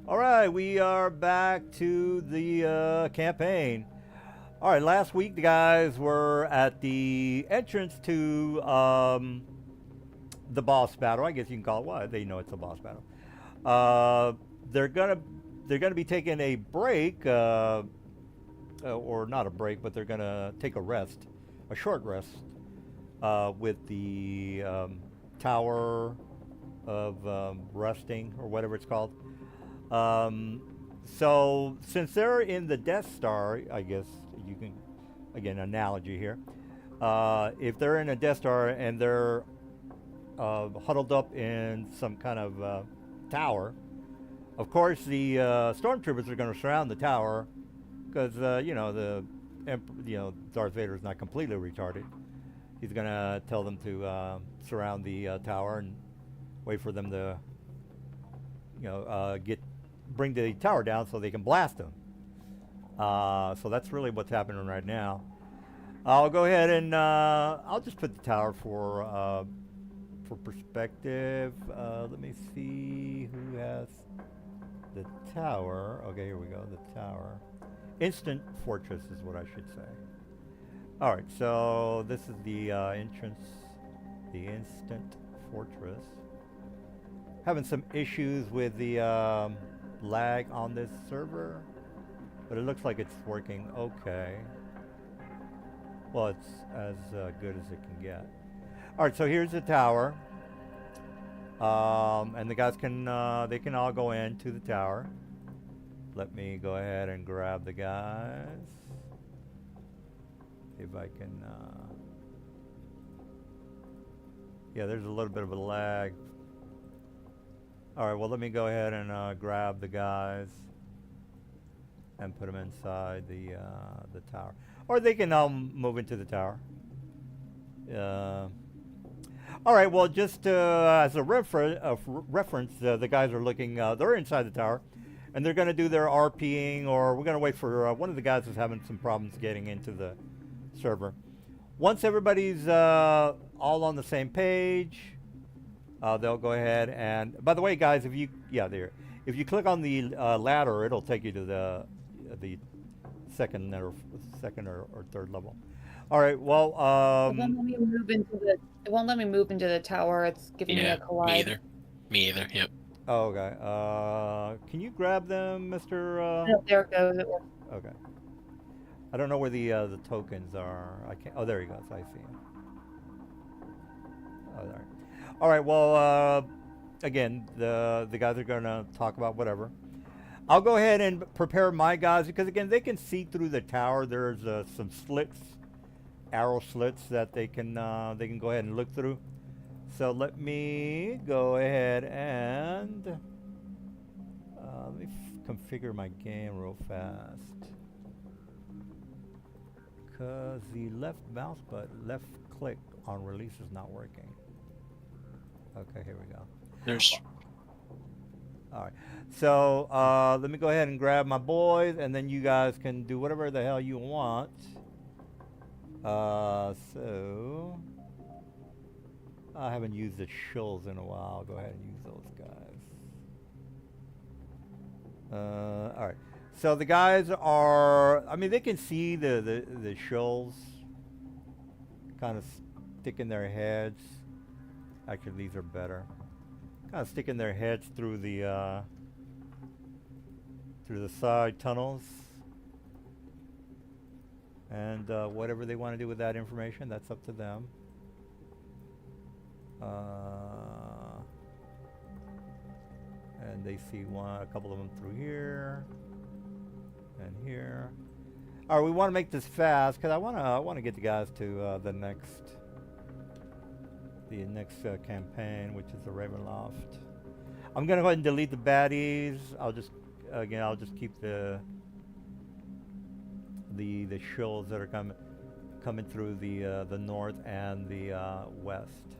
All right, we are back to the campaign. All right, last week the guys were at the entrance to the boss battle. I guess you can call it what they know it's a boss battle. Uh, they're gonna they're gonna be taking a break, or not a break, but they're gonna take a rest, a short rest, with the tower of resting or whatever it's called. Um, so since they're in the Death Star, I guess you can, again, analogy here. If they're in a Death Star and they're huddled up in some kind of tower, of course the stormtroopers are going to surround the tower because Darth Vader is not completely retarded. He's going to tell them to surround the tower and wait for them to get bring the tower down so they can blast them. So that's really what's happening right now. I'll go ahead and I'll just put the tower for perspective. Let me see who has the tower. Okay, here we go. The tower. Instant fortress is what I should say. All right, so this is the entrance, the instant fortress. Having some issues with the lag on this server, but it looks like it's working okay. Well, it's as good as it can get. All right, so here's the tower, and the guys can they can all go into the tower. Let me go ahead and grab the guys. If I can. Yeah, there's a little bit of a lag. All right, well, let me go ahead and grab the guys and put them inside the tower. Or they can move into the tower. All right, well, just as a reference, the guys are looking, they're inside the tower, and they're going to do their RPing, or we're going to wait for one of the guys is having some problems getting into the server. Once everybody's all on the same page, they'll go ahead and. By the way, guys, if you click on the ladder, it'll take you to the second or third level. All right. Well, It won't let me move into the. It won't let me move into the tower. It's giving me a Yeah, me collide. either. Me either. Yep. oh, okay. Can you grab them, Mister? Oh, there it goes. It works. Okay. I don't know where the tokens are. I can't. Oh, there he goes. I see him. Oh, all right. All right. Well, again, the guys are gonna talk about whatever. I'll go ahead and prepare my guys because again, they can see through the tower. There's some slits, arrow slits that they can go ahead and look through. So let me go ahead and let me configure my game real fast. Because the left mouse button, left click on release is not working. Okay, here we go. There's. All right. So let me go ahead and grab my boys, and then you guys can do whatever the hell you want. So I haven't used the shills in a while. I'll go ahead and use those guys. All right. So the guys are. I mean, they can see the shills kind of sticking their heads. Actually, these are better. Kind of sticking their heads through the side tunnels, and whatever they want to do with that information, that's up to them. And they see a couple of them through here, and here. All right, we want to make this fast because I want to get the guys to the next campaign, which is the Ravenloft. I'm gonna go ahead and delete the baddies. I'll just keep the shills that are coming through the north and the west.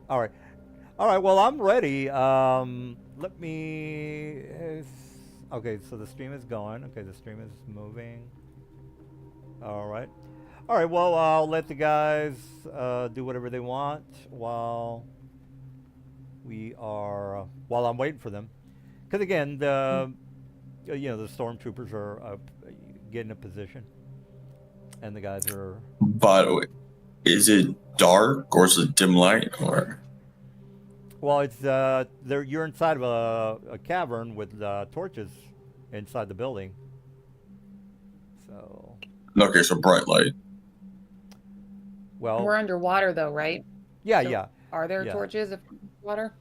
All right. Well, I'm ready. Let me. Okay, so the stream is going. Okay, the stream is moving. All right. Well, I'll let the guys do whatever they want while we are while I'm waiting for them, because again, the the stormtroopers are getting a position, and the guys are. By the way, is it dark or is it dim light or? Well, it's you're inside of a cavern with torches inside the building. So. Okay, so bright light. Well. We're underwater though, right? Yeah, So yeah. Are there Yeah. torches of water?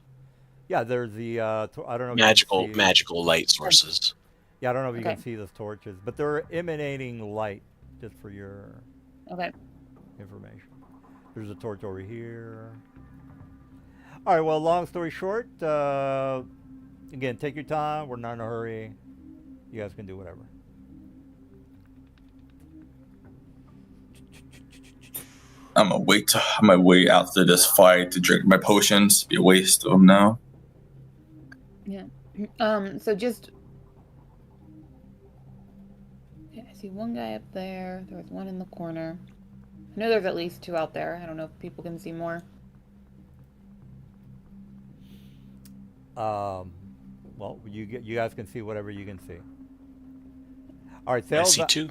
Yeah, there's the I don't know. If you can see, magical light sources. Yeah, I don't know if you Okay. can see those torches, but they're emanating light. Just for your Okay. information. There's a torch over here. All right. Well, long story short, again, take your time. We're not in a hurry. You guys can do whatever. I might wait after this fight to drink my potions. Be a waste of them now. Yeah. So just. Okay, I see one guy up there. There's one in the corner. I know there's at least two out there. I don't know if people can see more. Well, you guys can see whatever you can see. All right, I Thel's see two.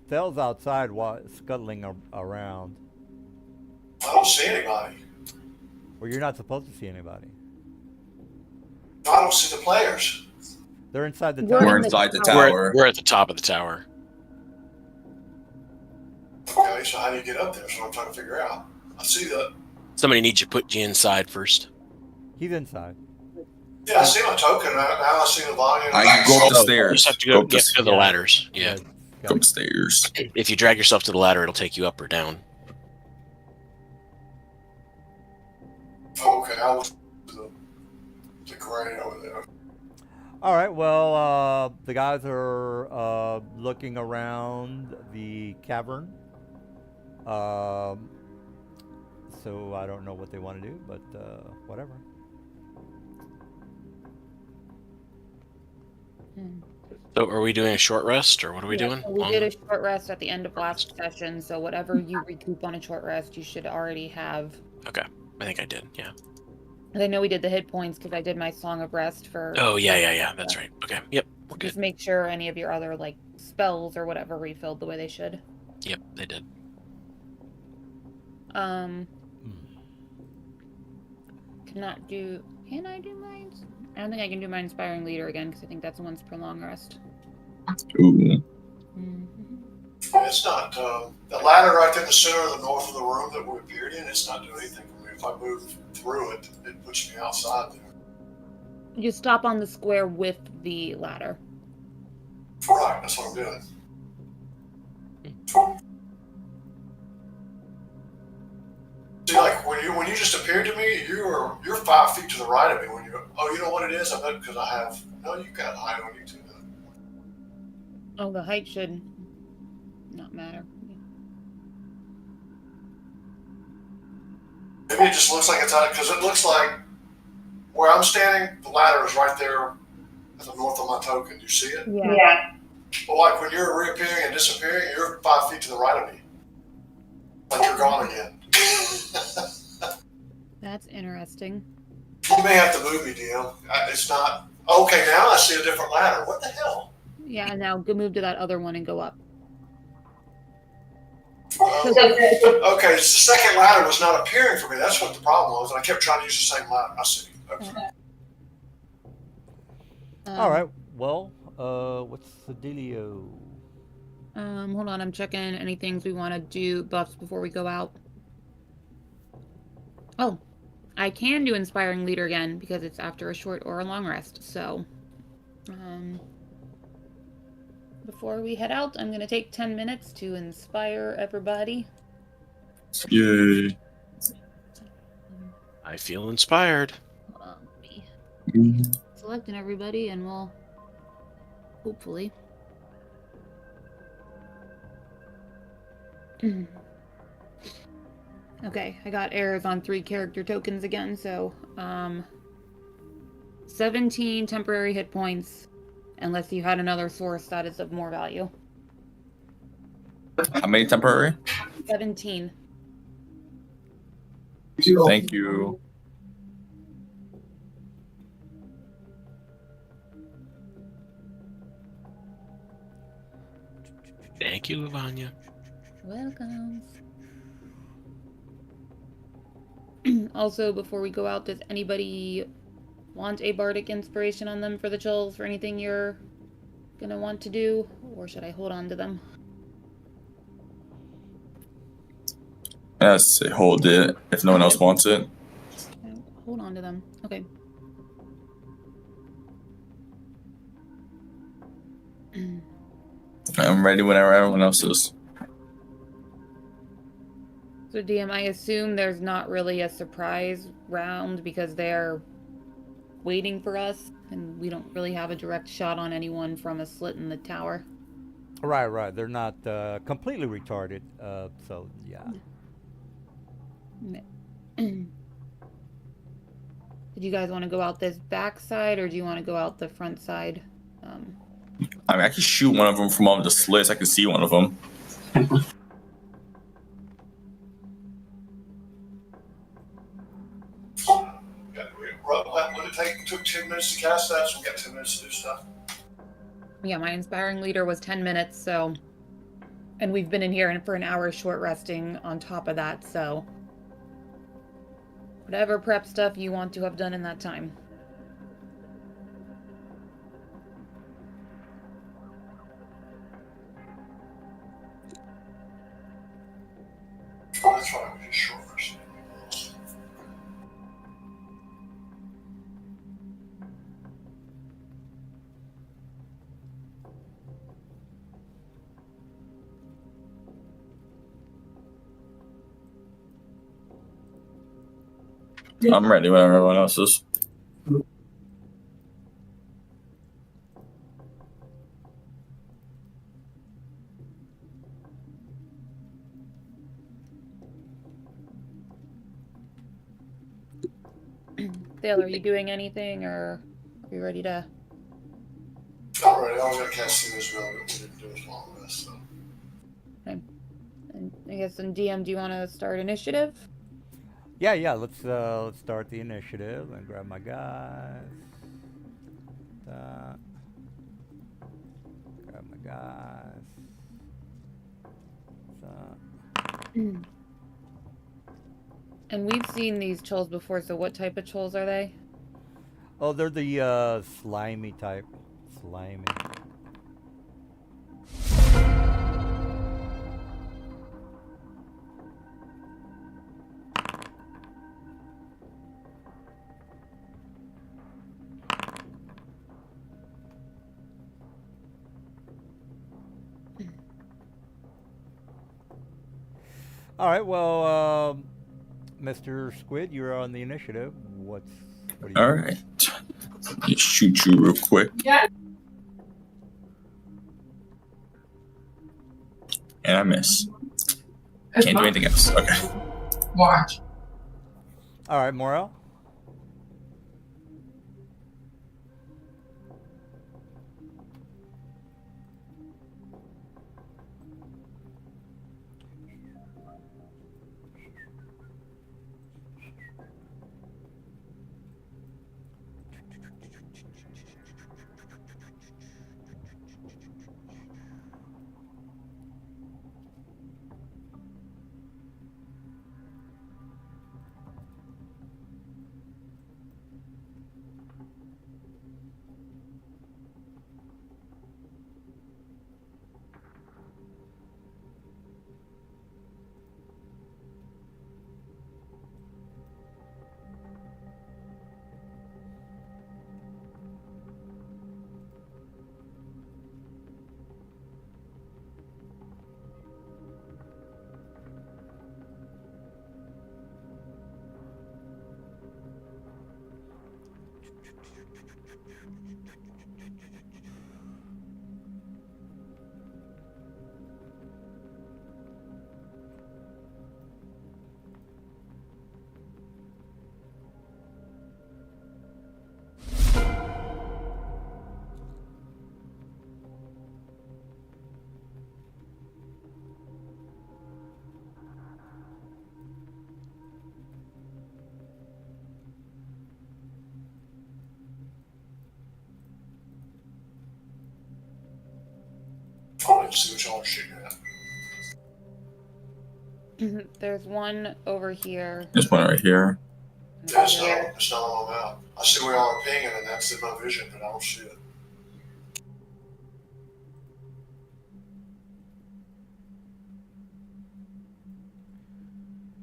Thel's outside, scuttling around. I don't see anybody. Well, you're not supposed to see anybody. I don't see the players. They're inside the We're tower. We're in the inside the tower. tower. We're at the top of the tower. Okay, so how do you get up there? That's what I'm trying to figure out. I see the. Somebody needs to put you inside first. He's inside. Yeah, I see my token. Now I see the volume. I can go up the You stairs. just have to go up the, get to the yeah. ladders. Yeah. go upstairs. If you drag yourself to the ladder, it'll take you up or down. Okay, I was the gray over there. All right. Well, the guys are looking around the cavern. So I don't know what they want to do, but whatever. So are we doing a short rest, or what are we Yeah, doing? so we did a short rest at the end of last session, so whatever you recoup on a short rest, you should already have. Okay, I think I did. Yeah. I know we did the hit points because I did my Song of Rest for. Oh yeah. That's right. Okay. Yep. We're Just good. make sure any of your other like spells or whatever refilled the way they should. Yep, they did. Cannot do. Can I do mine? I don't think I can do my Inspiring Leader again because I think that's once per long rest. Ooh. It's not the ladder right there in the center of the north of the room that we appeared in. It's not doing anything for me. If I move through it, it puts me outside there. You stop on the square with the ladder. Right, that's what I'm doing. See, like when you just appeared to me, you're 5 feet to the right of me. When you you know what it is? I bet because I have you got height on you too. Oh, the height should not matter. Maybe it just looks like it's out because it looks like where I'm standing, the ladder is right there at the north of my token. Do you see it? Yeah. But like when you're reappearing and disappearing, you're 5 feet to the right of me. Like you're gone again. That's interesting. You may have to move me, DM. It's not. Okay, now I see a different ladder. What the hell? Yeah, and now go move to that other one and go up. Okay, the second ladder was not appearing for me. That's what the problem was. And I kept trying to use the same ladder. I see. Okay. All right. Well, what's the dealio? Hold on. I'm checking any things we want to do buffs before we go out. Oh, I can do Inspiring Leader again because it's after a short or a long rest. So, before we head out, I'm going to take 10 minutes to inspire everybody. Yay. I feel inspired. Hold on, let me Mm. selecting everybody and we'll hopefully. Okay, I got errors on 3 character tokens again, so 17 temporary hit points unless you had another source that is of more value. How many temporary? 17. Thank you. Thank you, Lavanya. Welcome. Also, before we go out, does anybody want a bardic inspiration on them for the chills for anything you're gonna want to do? Or should I hold on to them? Yes, hold it if no one else wants it. Hold on to them. Okay. I'm ready whenever everyone else is. So DM, I assume there's not really a surprise round because they're waiting for us and we don't really have a direct shot on anyone from a slit in the tower. Right. They're not completely retarded. So yeah. Did you guys want to go out this back side or do you want to go out the front side? I mean, I can shoot one of them from all the slits. I can see one of them. What did it took 10 minutes to cast that, so we got 10 minutes to do stuff. Yeah, my inspiring leader was 10 minutes, so... And we've been in here for an hour short resting on top of that, so... Whatever prep stuff you want to have done in that time. Oh, that's right, we did short version. I'm ready whenever everyone else is. Dale, are you doing anything, or are you ready to... Alright, I was gonna cast invisibility, but we didn't do as long as this, so. Okay. And I guess in DM, do you want to start initiative? Yeah. Let's start the initiative and grab my guys. Grab my guys. And we've seen these trolls before, so what type of trolls are they? Oh, they're the slimy type. Slimy. All right. Well, Mr. Squid, you're on the initiative. What do you? All right. Let me shoot you real quick. Yeah. And I miss. Can't do anything else. Okay. Watch. All right, Morel. to see what y'all are shooting at. There's one over here. There's one right here. Yeah, it's not on my map. I see where y'all are pinging, and that's in my vision, but I don't see it.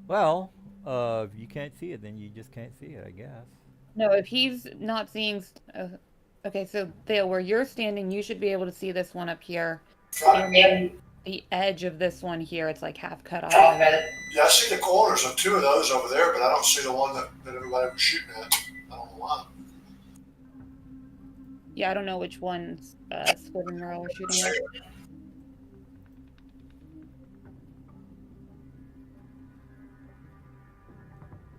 Well, if you can't see it, then you just can't see it, I guess. No, if he's not seeing. Okay, so Theo, where you're standing, you should be able to see this one up here. And the edge of this one here, it's like half cut off. Yeah, I see the corners of two of those over there, but I don't see the one that everybody was shooting at. I don't know why. Yeah, I don't know which ones Squid and Merle were shooting at.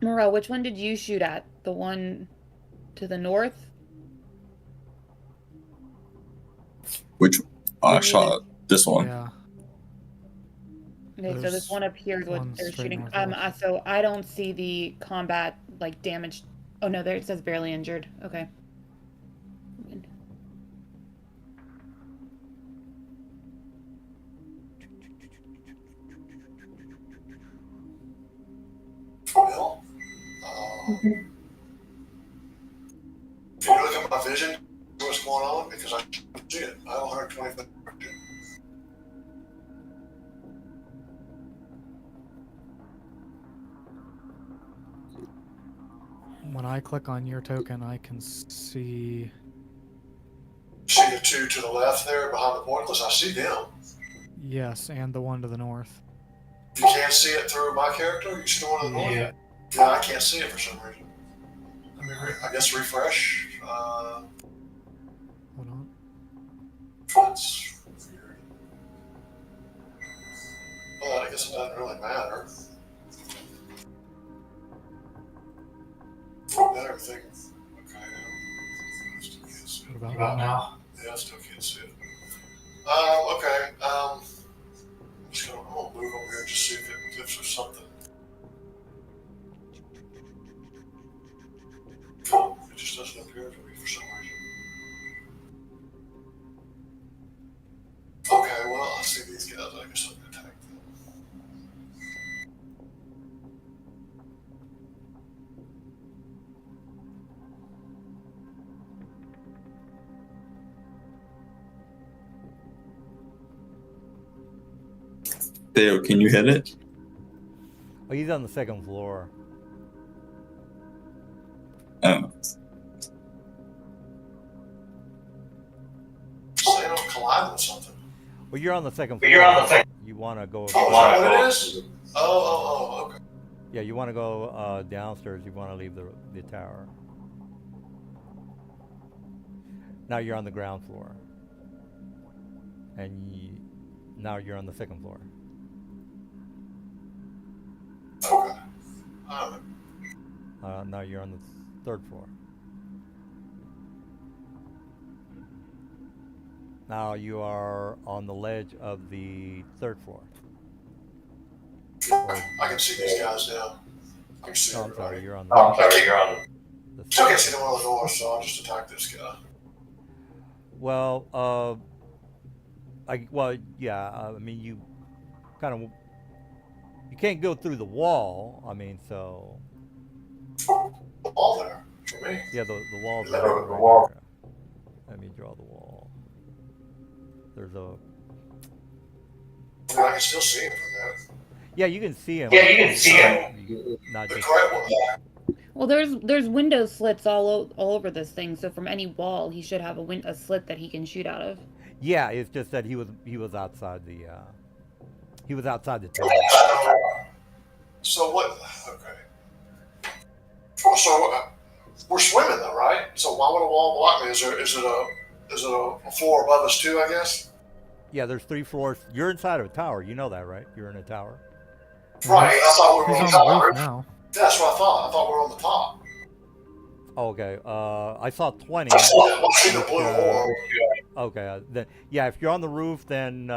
Morel, which one did you shoot at? The one to the north? Which I shot this one. Yeah. Okay, so There's this one up here is what one they're straight shooting. northwest. So I don't see the combat like damage. Oh no, there it says barely injured. Okay. Well, if you look at my vision, what's going on? Because I can't see it. I have 125. When I click on your token, I can see. See the two to the left there behind the portcullis? I see them. Yes, and the one to the north. You can't see it through my character? You see the one to the north? Yeah, I can't see it for some reason. I guess refresh. Hold on. That's weird. Well, I guess it doesn't really matter. Everything. Okay. I still can't see it. What about now? Yeah, I still can't see it. Okay. I'm gonna move over here to see if there's something. It just doesn't appear to me for some reason. Okay, well, I see these guys. I guess I'm gonna attack them. Theo, can you hit it? Oh, he's on the second floor. Oh. So they don't collide with something. Well, you're on the second floor. You want to go. Oh, is that what it is? Okay. Yeah, you want to go downstairs. You want to leave the tower. Now you're on the ground floor. And now you're on the second floor. Okay. Now you're on the third floor. Now you are on the ledge of the third floor. I can see these guys now. I can see Oh, I'm everybody. sorry, you're on I can't see them on the north, so I'll just attack this guy. Well, I mean, you kind of, you can't go through the wall. I mean, so. The wall there for me. Yeah, the wall's Yeah, right the wall. there. Let me draw the wall. There's a. I mean, I can still see him from there. Yeah, you can see him. Not The just. correct one. Well, there's window slits all over this thing, so from any wall he should have a slit that he can shoot out of. Yeah, it's just that he was outside the. He was outside the tower. So what? Okay. So we're swimming though, right? So why would a wall block me? Is it a floor above us too? I guess. Yeah, there's 3 floors. You're inside of a tower. You know that, right? You're in a tower. Right. I thought we were on He's the on the top. roof now. That's what I thought. I thought we were on the top. Oh, okay. I saw 20. I see the blue orb. Okay. Then yeah, if you're on the roof, then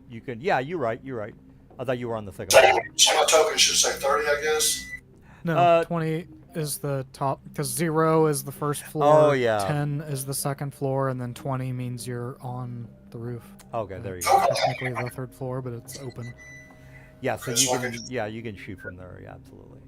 you can. Yeah, you're right. You're right. I thought you were on the second floor. So my token should say 30, I guess. No, 20. is the top, because 0 is the first floor. Oh, yeah. 10 is the second floor, and then 20 means you're on the roof. Okay, there you go. Technically the third floor, but it's open. Yeah, so Okay, you so I can, can- yeah, you can shoot from there. Yeah, absolutely.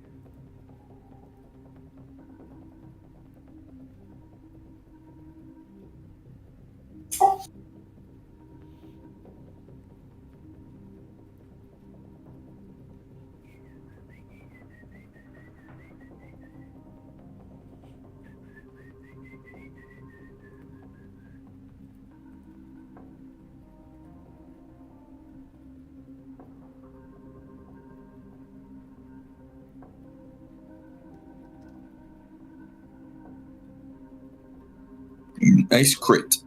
Nice crit.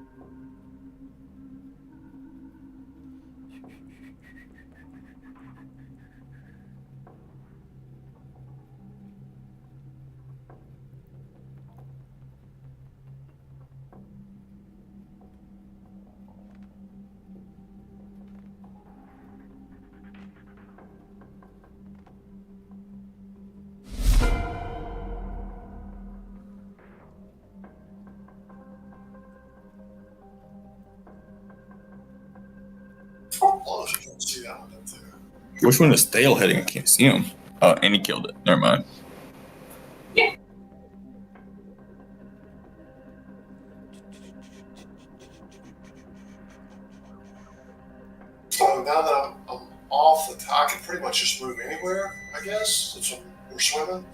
Well, if you can see that one up there. Which one is Dale heading? I can't see him. Oh, and he killed it. Never mind. So now that I'm off the top, I can pretty much just move anywhere, I guess, since we're swimming.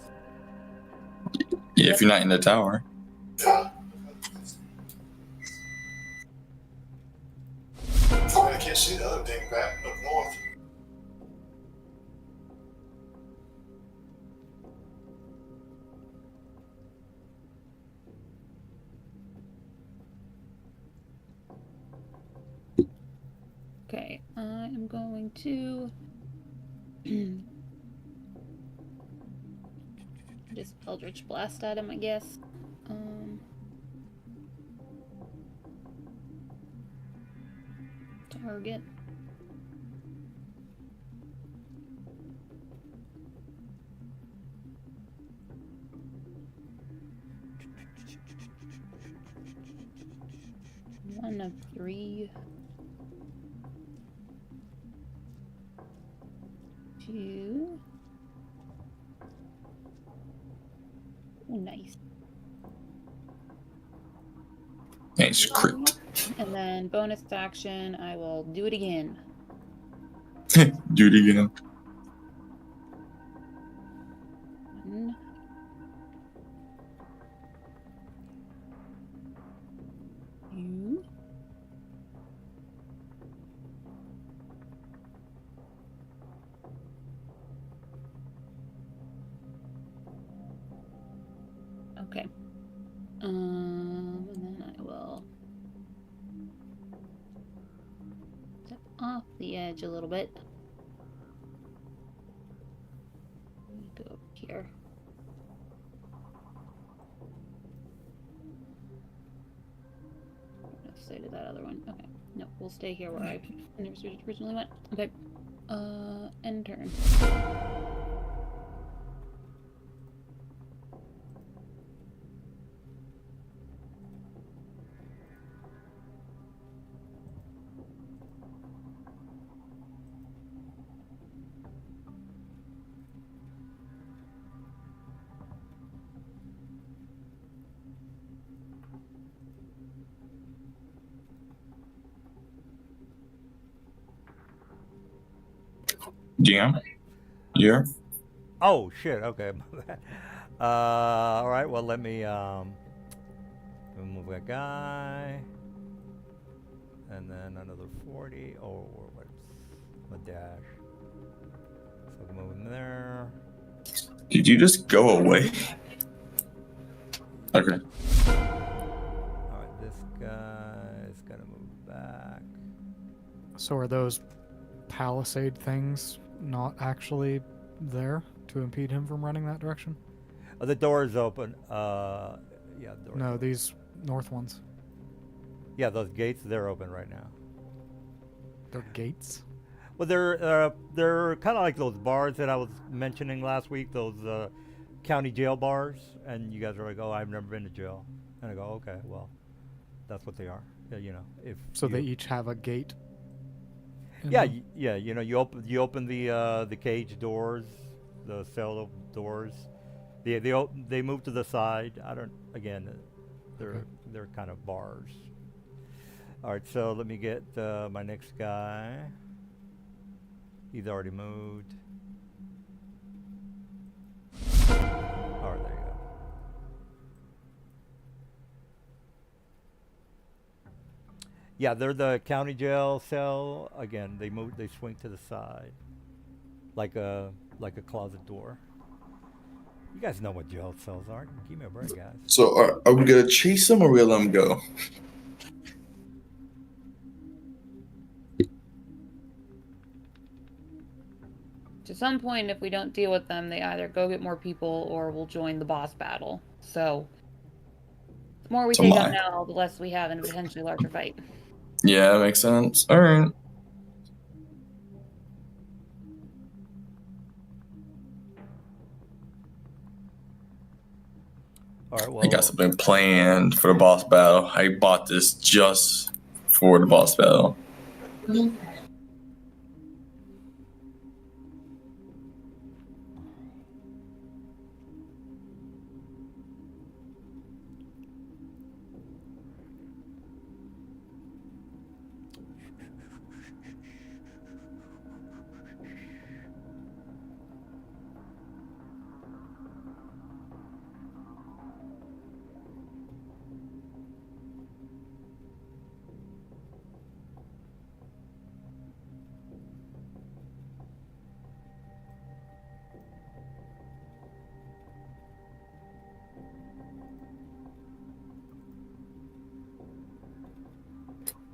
Yeah, if you're not in the tower. Yeah. I mean, I can't see the other dingbat up north. Okay, I am going to just Eldritch Blast at him, I guess. Target. One of 3. 2. Oh, nice. Nice crit. And then bonus action, I will do it again. Do it again. 1. 2. Okay. And then I will step off the edge a little bit. Go up here. Let's say to that other one. Okay. No, we'll stay here where I originally went. Okay. End turn. GM? Yeah. Oh shit. Okay. My bad. All right. Well, let me move that guy, and then another 40. Oh, what's a dash? So move him there. Did you just go away? Okay. All right. This guy is gonna move back. So are those palisade things not actually there to impede him from running that direction? The door is open. Yeah. The door's No, open. these north ones. Yeah, those gates, they're open right now. They're gates? Well, they're kind of like those bars that I was mentioning last week. Those county jail bars, and you guys are like, "Oh, I've never been to jail," and I go, "Okay, well, that's what they are." Yeah, you know, if So you, they each have a gate. in yeah, them? yeah, you know, you open the cage doors, the cell doors. They move to the side. I don't. Again, they're Okay. they're kind of bars. All right, so let me get my next guy. He's already moved. All right, there you go. Yeah, they're the county jail cell. Again, they swing to the side, like a closet door. You guys know what jail cells are. Give me a break, guys. So are we gonna chase them or we gonna let them go? To some point, if we don't deal with them, they either go get more people or we'll join the boss battle. So, the more we So take my- on now, the less we have in a potentially larger fight. Yeah, that makes sense. All right. All right, well, I got something planned for the boss battle. I bought this just for the boss battle.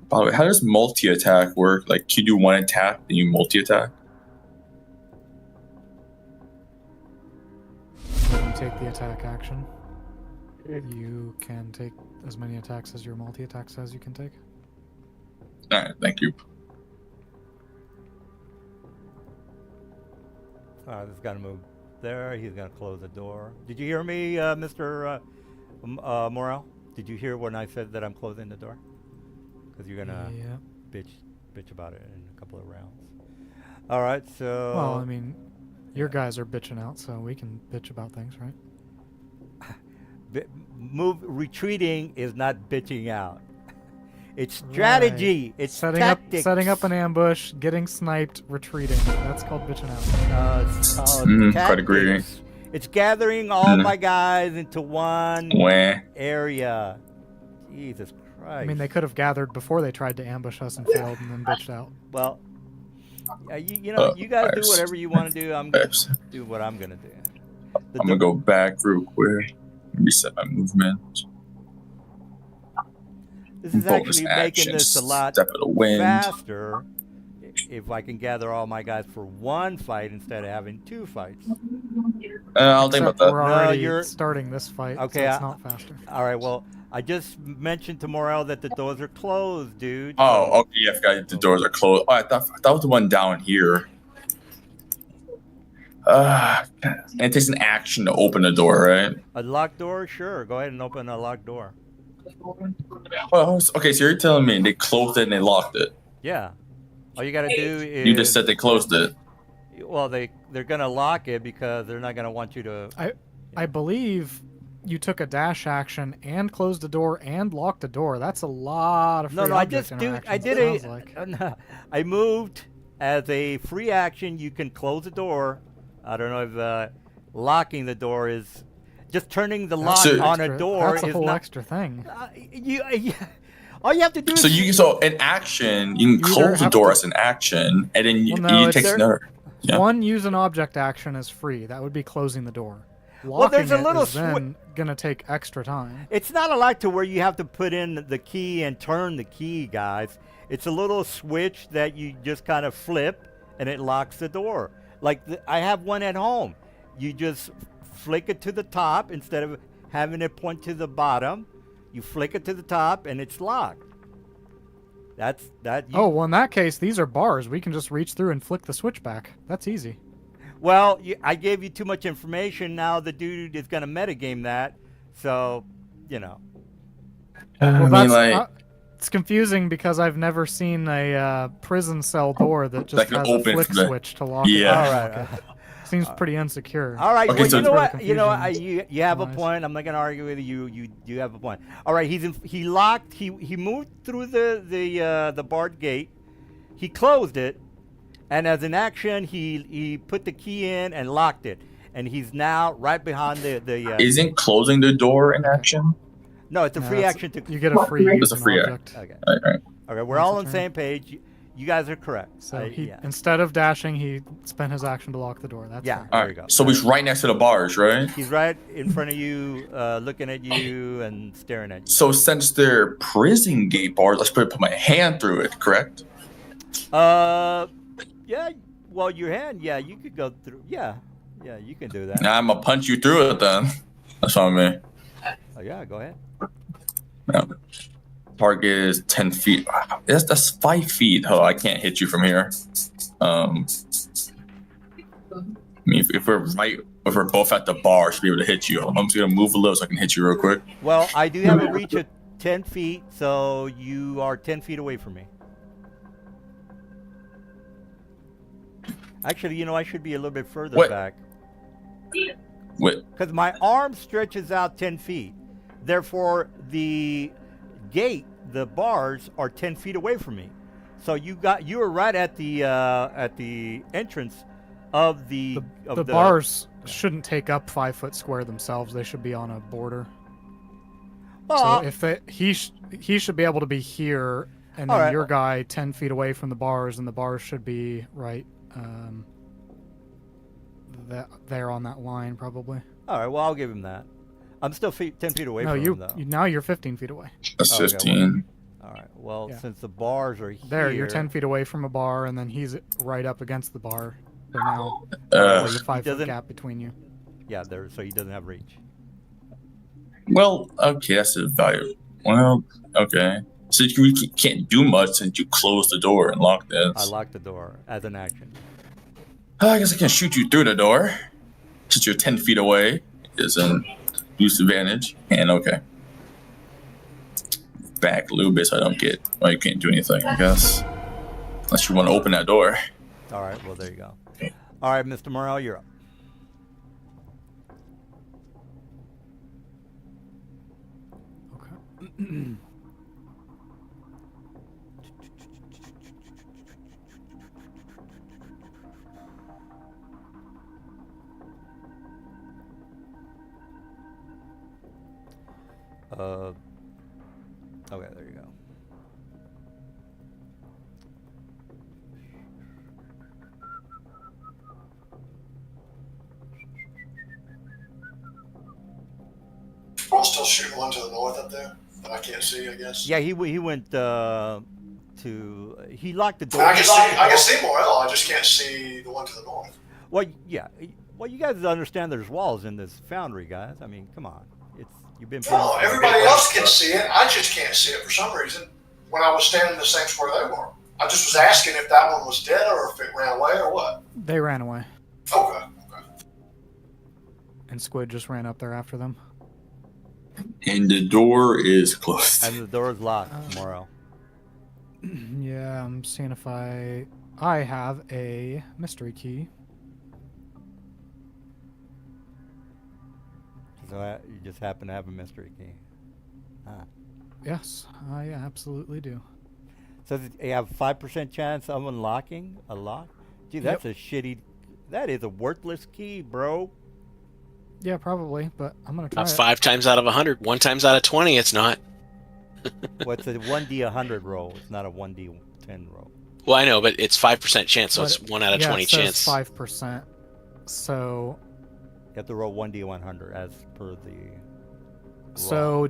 By the way, how does multi-attack work? Like, you do one attack, then you multi-attack? When you take the attack action, you can take as many attacks as your multi-attack says you can take. All right, thank you. all right, this is gonna move there. He's gonna close the door. Did you hear me, Mr. Morel? Did you hear when I said that I'm closing the door? Because you're gonna Yeah. bitch about it in a couple of rounds. All right, so. Well, I mean, your guys are bitching out, so we can bitch about things, right? Retreating is not bitching out. It's strategy. Right. It's setting tactics. setting up an ambush, getting sniped, retreating. That's called bitching out. It's called Quite agree. tactics. It's gathering all my guys into one Wah. area. Jesus Christ. I mean, they could have gathered before they tried to ambush us and failed, and then bitched out. Well, you know, you guys do whatever you want to do. I'm gonna do what I'm gonna do. I'm gonna go back real quick. Reset my movement. This is Bonus actually action, making this a lot step of the wind. faster if I can gather all my guys for one fight instead of having two fights. I'll think about Except that. we're No, already you're- starting this fight, Okay, so it's not faster. All right, well, I just mentioned to Morel that the doors are closed, dude. Oh, okay. Yeah, I forgot the doors are closed. Oh, I thought that was the one down here. And it takes an action to open the door, right? A locked door? Sure. Go ahead and open a locked door. Well, okay, so you're telling me they closed it and they locked it. Yeah. All you got to do is... You just said they closed it. Well, they're going to lock it because they're not going to want you to... I believe you took a dash action and closed the door and locked the door. That's a lot of free No, I object just do... I interactions, did it a... sounds like. I moved as a free action. You can close the door. I don't know if locking the door is... Just turning the lock So- on a Extra- door That's a is whole not... extra thing. All you have to do is... So in action, you can You either close the have door to- as an action, and then Well, no, you it's take there- another. Yeah. One, use an object action is free. That would be closing the door. Locking Well, there's a it little is then gonna take extra time. It's not a lot to where you have to put in the key and turn the key, guys. It's a little switch that you just kind of flip, and it locks the door. Like I have one at home. You just flick it to the top instead of having it point to the bottom. You flick it to the top, and it's locked. That's that. Oh, well, in that case, these are bars. We can just reach through and flick the switch back. That's easy. Well, I gave you too much information. Now the dude is going to metagame that. So, you know. Well, I mean, that's like, it's confusing because I've never seen a prison cell door that just That can has a open flick from the- switch to lock it. Yeah. and All unlock right. it. Seems pretty insecure. All right. Okay, Well, so- you know That's where what? the You know, confusion you have a lies. point. I'm not going to argue with you. You have a point. All right. He locked. He moved through the barred gate. He closed it, and as an action, he put the key in and locked it. And he's now right behind the. Isn't closing the door an action? No, it's a No, free it's- action to. You get a free use It's a an free object. Okay. Right. Okay. We're Once all a on the turn. same page. You guys are correct. So he, yeah. instead of dashing, he spent his action to lock the door. That's Yeah. fair. There All you go. right. So he's right next to the bars, right? He's right in front of you, looking at you and staring at you. So since they're prison gate bars, let's put my hand through it, correct? Yeah. Well, your hand. Yeah, you could go through. Yeah, you can do that. Nah, I'm gonna punch you through it then. That's what I mean. Oh yeah, go ahead. Yeah. Target is 10 feet. That's 5 feet. Oh, I can't hit you from here. I mean, if we're both at the bar, I should be able to hit you. I'm just gonna move a little so I can hit you real quick. Well, I do have a reach of 10 feet, so you are 10 feet away from me. Actually, you know, I should be a little bit further What? back. Wait, Because my arm stretches out 10 feet. Therefore, the gate, the bars, are 10 feet away from me. So you were right at the entrance of the bars shouldn't take up 5 foot square themselves. They should be on a border. Well, So if he should be able to be here, and All then right. your guy 10 feet away from the bars, and the bars should be right there on that line probably. all right. Well, I'll give him that. I'm still 10 feet away No, from you him, though. now you're 15 feet away. that's Okay, 15. All right. Well, Yeah. since the bars are here, There, you're 10 feet away from a bar, and then he's right up against the bar. So now there's a 5 foot doesn't- gap between you. Yeah, there. So he doesn't have reach. Well, okay, that's a value. Well, okay. So you can't do much since you closed the door and locked it. I locked the door as an action. I guess I can shoot you through the door. Since you're 10 feet away, is an use advantage. And okay. Back a little bit so I don't get. Well, you can't do anything, I guess. Unless you want to open that door. All right. Well, there you go. All right, Mr. Morrell, you're up. Okay. Okay, there you go. I'm still shooting one to the north up there that I can't see, I guess. Yeah, he went to. He locked the door. I can see Morel, I just can't see the one to the north. Well, yeah. Well, you guys understand there's walls in this foundry, guys. I mean, come on. You've been. No, everybody else can see it. I just can't see it for some reason. When I was standing the same square they were, I just was asking if that one was dead or if it ran away or what. They ran away, Okay. and Squid just ran up there after them. And the door is closed. And the door is locked, Morrell. Yeah, I'm seeing if I have a mystery key. So you just happen to have a mystery key. Ah. Yes, I absolutely do. So you have 5% chance of unlocking a lock? Gee, that's a shitty. That is a worthless key, bro. Yeah, probably, but I'm gonna try Not it. 5 times out of 100. 1 times out of 20, it's not. What's a 1d100 roll? It's not a 1d10 roll. Well, I know, but it's 5% chance, so But it's 1 out of yeah, 20 it says chance. 5%. So, You have to roll 1d100 as per the. so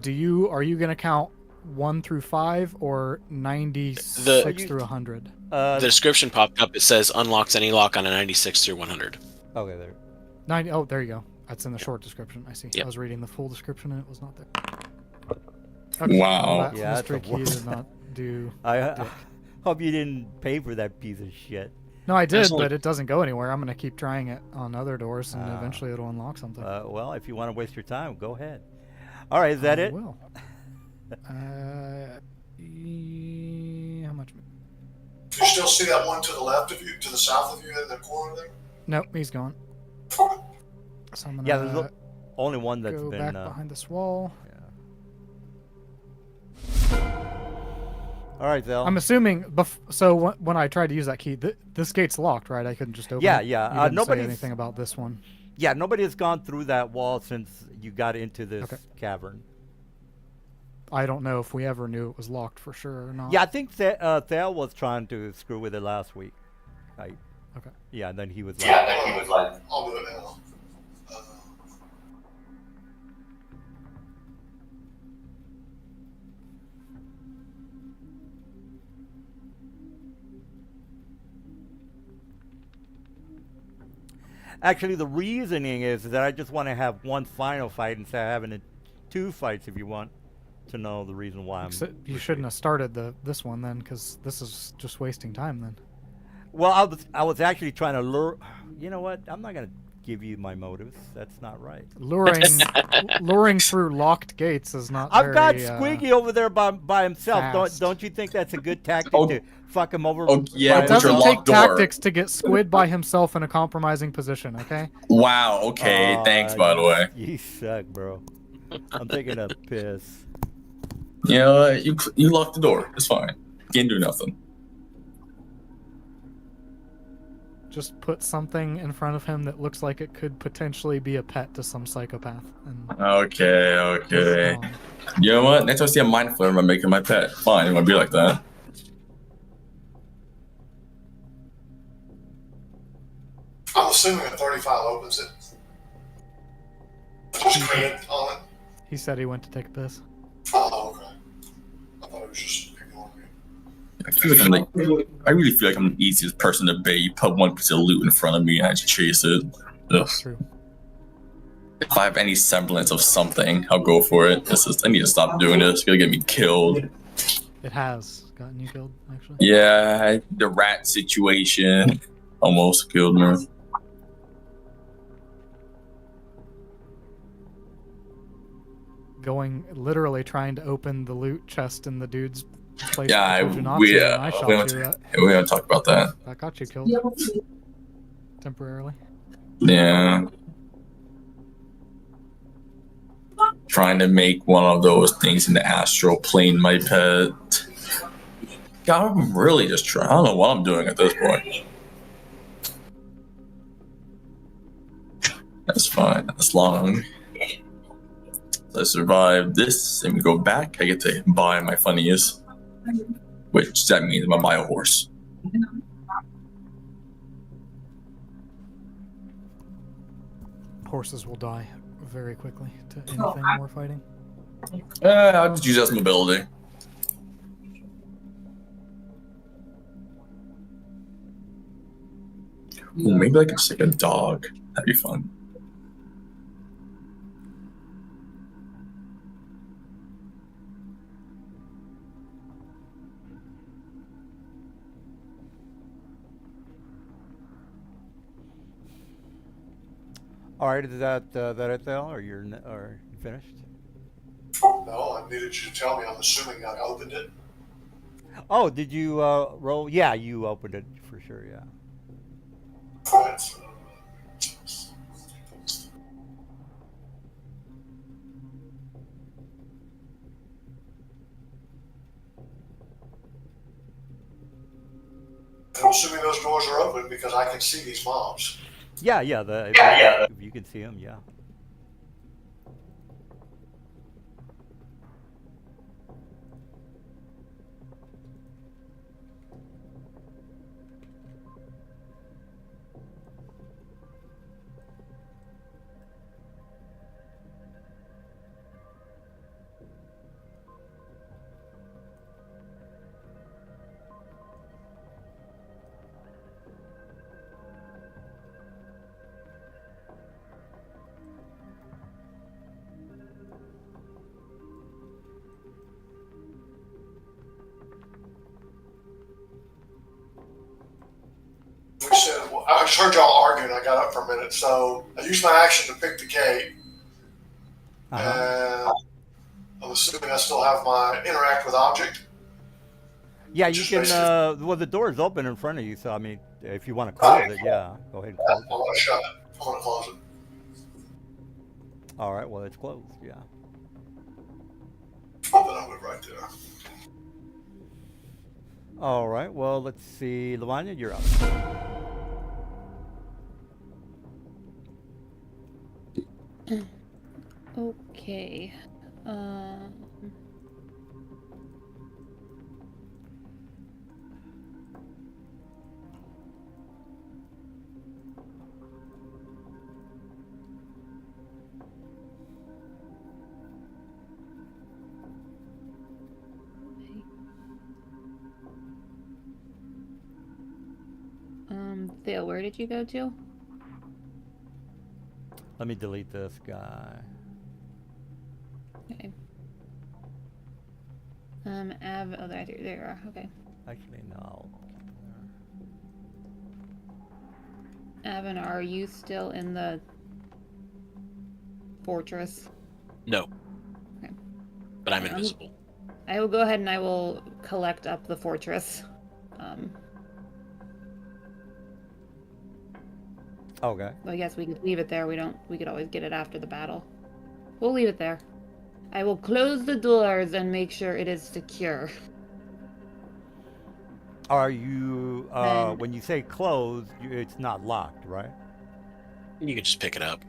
are you gonna count 1 through 5 or 96 The- through 100? The description popped up. It says unlocks any lock on a 96 through 100. Okay, there. 90. Oh, there you go. That's in the short description. I see. Yep. I was reading the full description and it was not there. Wow. That Yeah, mystery that's a key wor- did not do. I hope you didn't pay for that piece of shit. No, I did, There's only- but it doesn't go anywhere. I'm gonna keep trying it on other doors, and Ah. eventually it'll unlock something. Well, if you want to waste your time, go ahead. All right, is that I it? will. How much? You still see that one to the left of you, to the south of you in the corner there? Nope, he's gone. Okay. So I'm gonna Yeah, there's only one that's go been. back behind this wall. Yeah. All right, Zell. I'm assuming. So when I tried to use that key, this gate's locked, right? I couldn't just open Yeah, it. yeah. You didn't say Nobody's- anything about this one. Yeah, nobody has gone through that wall since you got into this Okay. cavern. I don't know if we ever knew it was locked for sure or not. Yeah, I think that Thal was trying to screw with it last week. Right. Okay. Yeah, and then he was like, I'll do it now. Actually, the reasoning is that I just want to have one final fight instead of having two fights. If you want to know the reason why I'm. You shouldn't have started this one then, because this is just wasting time then. Well, I was actually trying to lure. You know what? I'm not gonna give you my motives. That's not right. Luring through locked gates is not. I've got very, Squiggy over there by himself. fast. Don't you think that's a good tactic Oh. to fuck him over? Oh, yeah, by It with your doesn't himself? take locked door. tactics to get Squid by himself in a compromising position. Okay. Wow. Okay. Thanks, by the way. You suck, bro. I'm taking a piss. You know what? You locked the door. It's fine. Can't do nothing. Just put something in front of him that looks like it could potentially be a pet to some psychopath. And Okay. Okay. You know what? Next time I see a mind flare, I'm making my pet. Fine. It might be like that. I'm assuming a 35 opens it. Just credit on it. He said he went to take a piss. Oh, okay. I thought it was just ignoring me. I feel like I really feel like I'm the easiest person to bait. You put one piece of loot in front of me and I just chase it. Ugh. True. If I have any semblance of something, I'll go for it. I need to stop doing this. It's gonna get me killed. It has gotten you killed, actually. Yeah, the rat situation almost killed me. Literally trying to open the loot chest in the dude's place. Yeah, with the Fujinatsu, we and I shot we you. haven't talked about that. That got you killed. Temporarily. Yeah. Trying to make one of those things in the astral plane my pet. God, I'm really just trying. I don't know what I'm doing at this point. That's fine. As long as I survive this and we go back, I get to buy my funniest. Which that means I'm gonna buy a horse. Horses will die very quickly to anything we're fighting. I'll just use that as mobility. Ooh, maybe I can stick a dog. That'd be fun. All right, is that it, Thal? Or you finished? No, I needed you to tell me. I'm assuming I opened it. Oh, did you roll? Yeah, you opened it for sure. Yeah. Right. I'm assuming those doors are open because I can see these mobs. Yeah, yeah. If you can see them, yeah. I just heard y'all arguing. I got up for a minute, so I used my action to pick the gate, and I'm assuming I still have my interact with object. Yeah, you Just can. basically- Well, the door is open in front of you, so I mean, if you want to close it, yeah, go ahead and close I it. want to shut it. I want to close it. All right, well, it's closed. Yeah. I'll put it right there. All right. Well, let's see, Lavanya, you're up. Okay. Theo, where did you go to? Let me delete this guy. Okay. Oh, there you are. Okay. Actually, no. Avon, are you still in the fortress? No. Okay. But I'm invisible. I will go ahead and I will collect up the fortress. Okay. Well, I guess we could leave it there. We could always get it after the battle. We'll leave it there. I will close the doors and make sure it is secure. Are you, Then- when you say closed, it's not locked, right? You can just pick it up.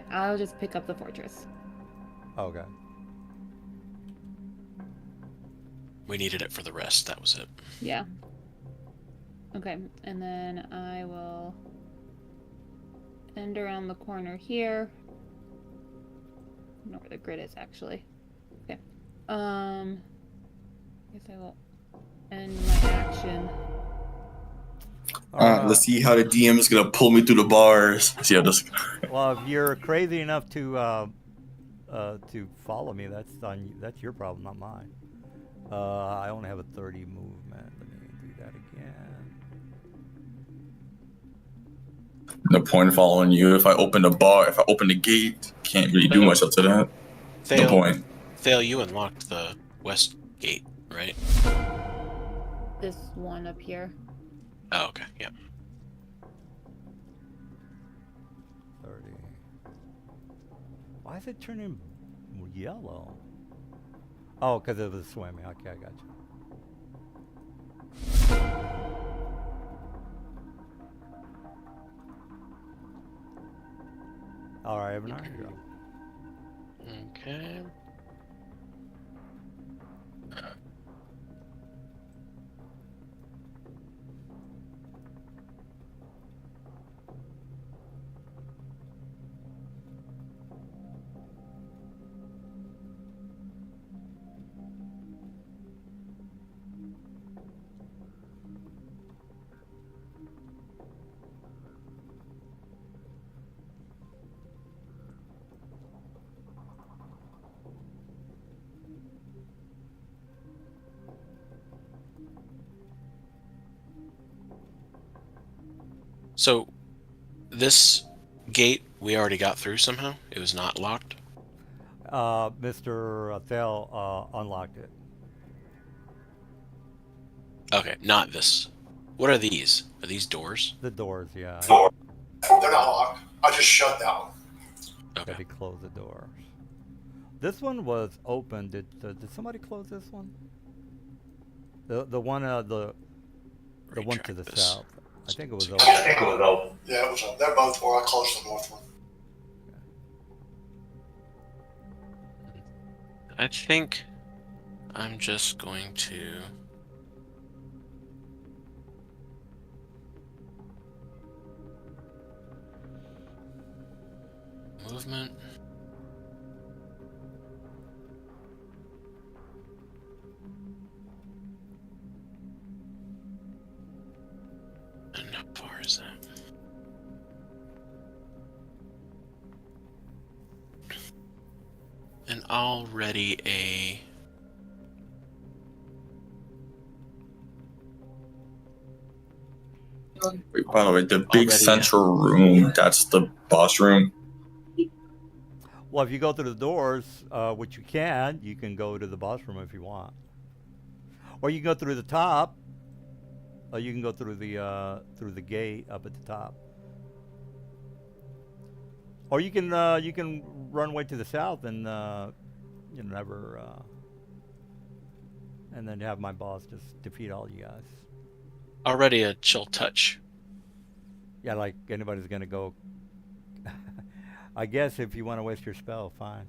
I'll just pick up the fortress. Okay. We needed it for the rest. That was it. Yeah. Okay, and then I will end around the corner here. I don't know where the grid is actually. Okay. I guess I will end my action. Let's see how the DM is gonna pull me through the bars. Let's see how this. Well, if you're crazy enough to follow me, that's your problem, not mine. I only have a 30 movement. Let me do that again. No point in following you. If I open the bar, if I open the gate, can't really do much up to that. No point. Thale, you unlocked the west gate, right? This one up here. Oh, okay. Yeah. 30. Why is it turning yellow? Oh, because it was swimming. Okay, I got you. All right, Evan, you're up. Okay. So, this gate we already got through somehow? It was not locked? Mr. Thel unlocked it. Okay, not this. What are these? Are these doors? The doors, yeah. They're not locked. I just shut that one. Okay. Had to close the doors. This one was open. Did somebody close this one? The one the one to the Retract this. south. I think it was open. Yeah, it was up. They're both where I closed the north one. I think I'm just going to... Movement. And how far is that? And already a... Wait, by the way, the big Already, central room, that's the boss room. Well, if you go through the doors, which you can go to the boss room if you want. Or you can go through the top. Or you can go through the gate up at the top. Or you can run way to the south and never and then have my boss just defeat all you guys. Already a chill touch. Yeah, like anybody's gonna go. I guess if you want to waste your spell, fine.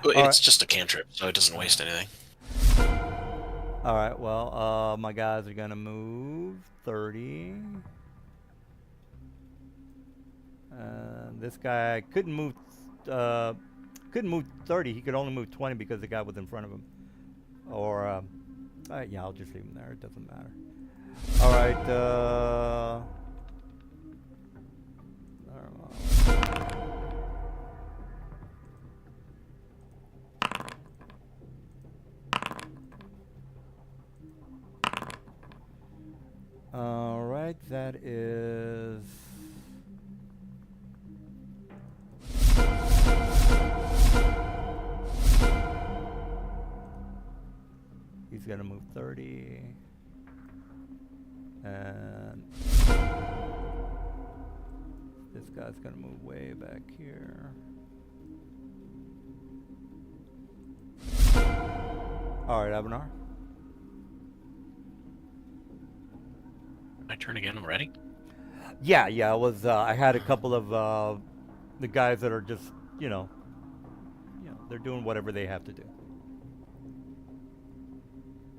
It's right. just a cantrip, so it doesn't waste anything. All right. Well, my guys are gonna move 30. This guy couldn't move 30. He could only move 20 because the guy was in front of him. Or yeah, I'll just leave him there. It doesn't matter. All right. All right, that is. He's gonna move 30. And this guy's gonna move way back here. All right, Avanar. My turn again already? Yeah. It was. I had a couple of the guys that are just, they're doing whatever they have to do.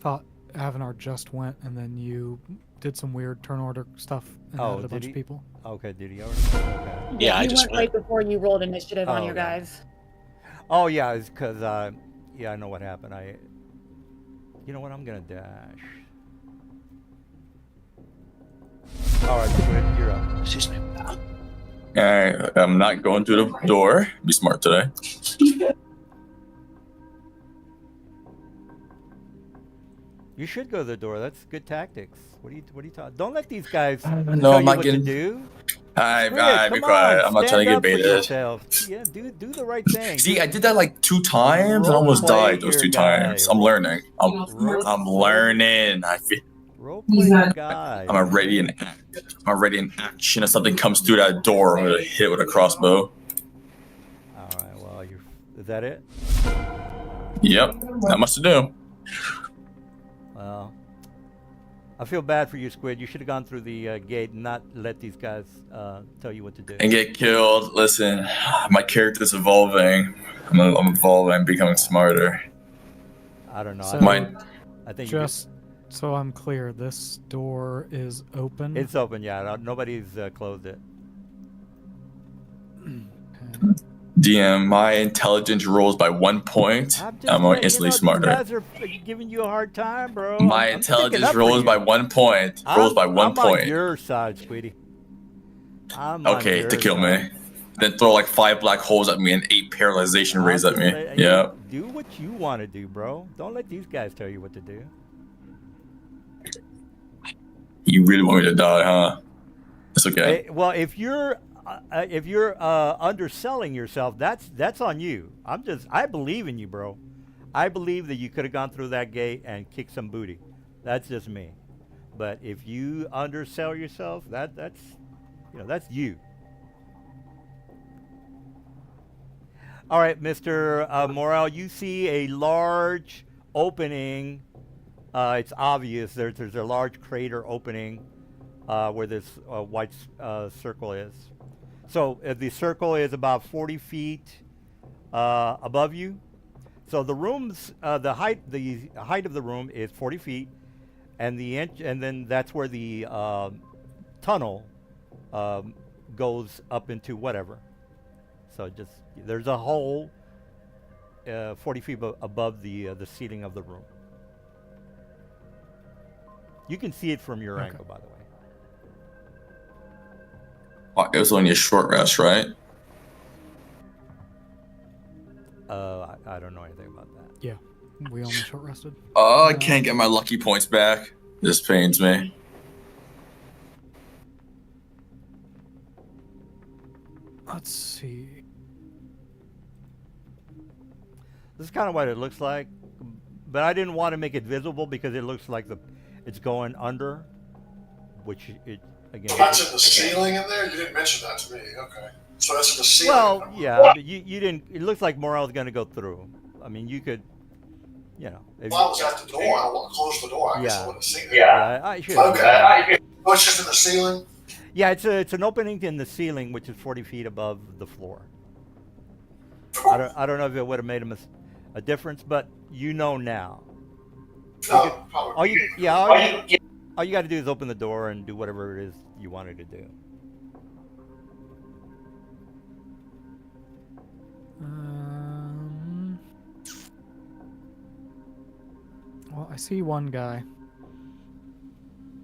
Thought Avanar just went, and then you did some weird turn order stuff and added a bunch of people. Okay, did he already? Okay. Yeah, I he just went right before you rolled initiative on your okay. guys. Oh yeah, it's because yeah, I know what happened. You know what? I'm gonna dash. All right, Squid, you're up. Excuse me. Alright, I'm not going through the door. Be smart today. You should go to the door. That's good tactics. What are you talking? Don't let these guys No, tell I'm you not what getting. to do. Alright, Squid, be come quiet. on, I'm not trying to stand get up for baited. yourself. Yeah, do the right thing. See, I did that like 2 times and almost Roleplay died those your 2 times. guy. I'm learning. I'm Roleplay- learning. I feel. Roleplay your guy. I'm already in action. If something comes through that door, I'm gonna hit with a crossbow. All right. Well, is that it? Yep, not much to do. Well, I feel bad for you, Squid. You should have gone through the gate and not let these guys tell you what to do. And get killed. Listen, my character's evolving. I'm evolving, becoming smarter. I don't know. So- I think Just so I'm clear, this door is open. it's open. Yeah, nobody's closed it. Okay. DM, my intelligence rolls by 1 point. I'm instantly smarter. These guys are giving you a hard time, bro. My I'm sticking intelligence up for rolls you. by 1 point. Rolls by 1 I'm point. on your side, sweetie. I'm on Okay, your to kill side. me. Then throw like 5 black holes at me and 8 paralyzation rays at me. Yeah. Do what you want to do, bro. Don't let these guys tell you what to do. You really want me to die, huh? It's okay. Hey, well, if you're underselling yourself, that's on you. I believe in you, bro. I believe that you could have gone through that gate and kicked some booty. That's just me. But if you undersell yourself, that's you. All right, Mr. Morel, you see a large opening. It's obvious there's a large crater opening where this white circle is. So the circle is about 40 feet above you. So the room's the height of the room is 40 feet, and then that's where the tunnel goes up into whatever. So there's a hole 40 feet above the ceiling of the room. You can see it from your angle, by the way. Oh, it was only a short rest, right? I don't know anything about that. Yeah, we only short rested. Oh, I can't get my lucky points back. This pains me. Let's see. This is kind of what it looks like, but I didn't want to make it visible because it looks like it's going under, which it again. So that's in the ceiling in there? You didn't mention that to me. Okay. So that's in the ceiling. Well, yeah, but you didn't. It looks like Morel's going to go through. I mean, you could, you know. If Well, I was at the door. I want to close the door. I guess I Yeah. wouldn't have seen it. Yeah, I should. Okay. Oh, it's just in the ceiling? Yeah, it's an opening in the ceiling, which is 40 feet above the floor. I don't know if it would have made a difference, but you know now. No, probably. All you got to do is open the door and do whatever it is you wanted to do. Well, I see one guy.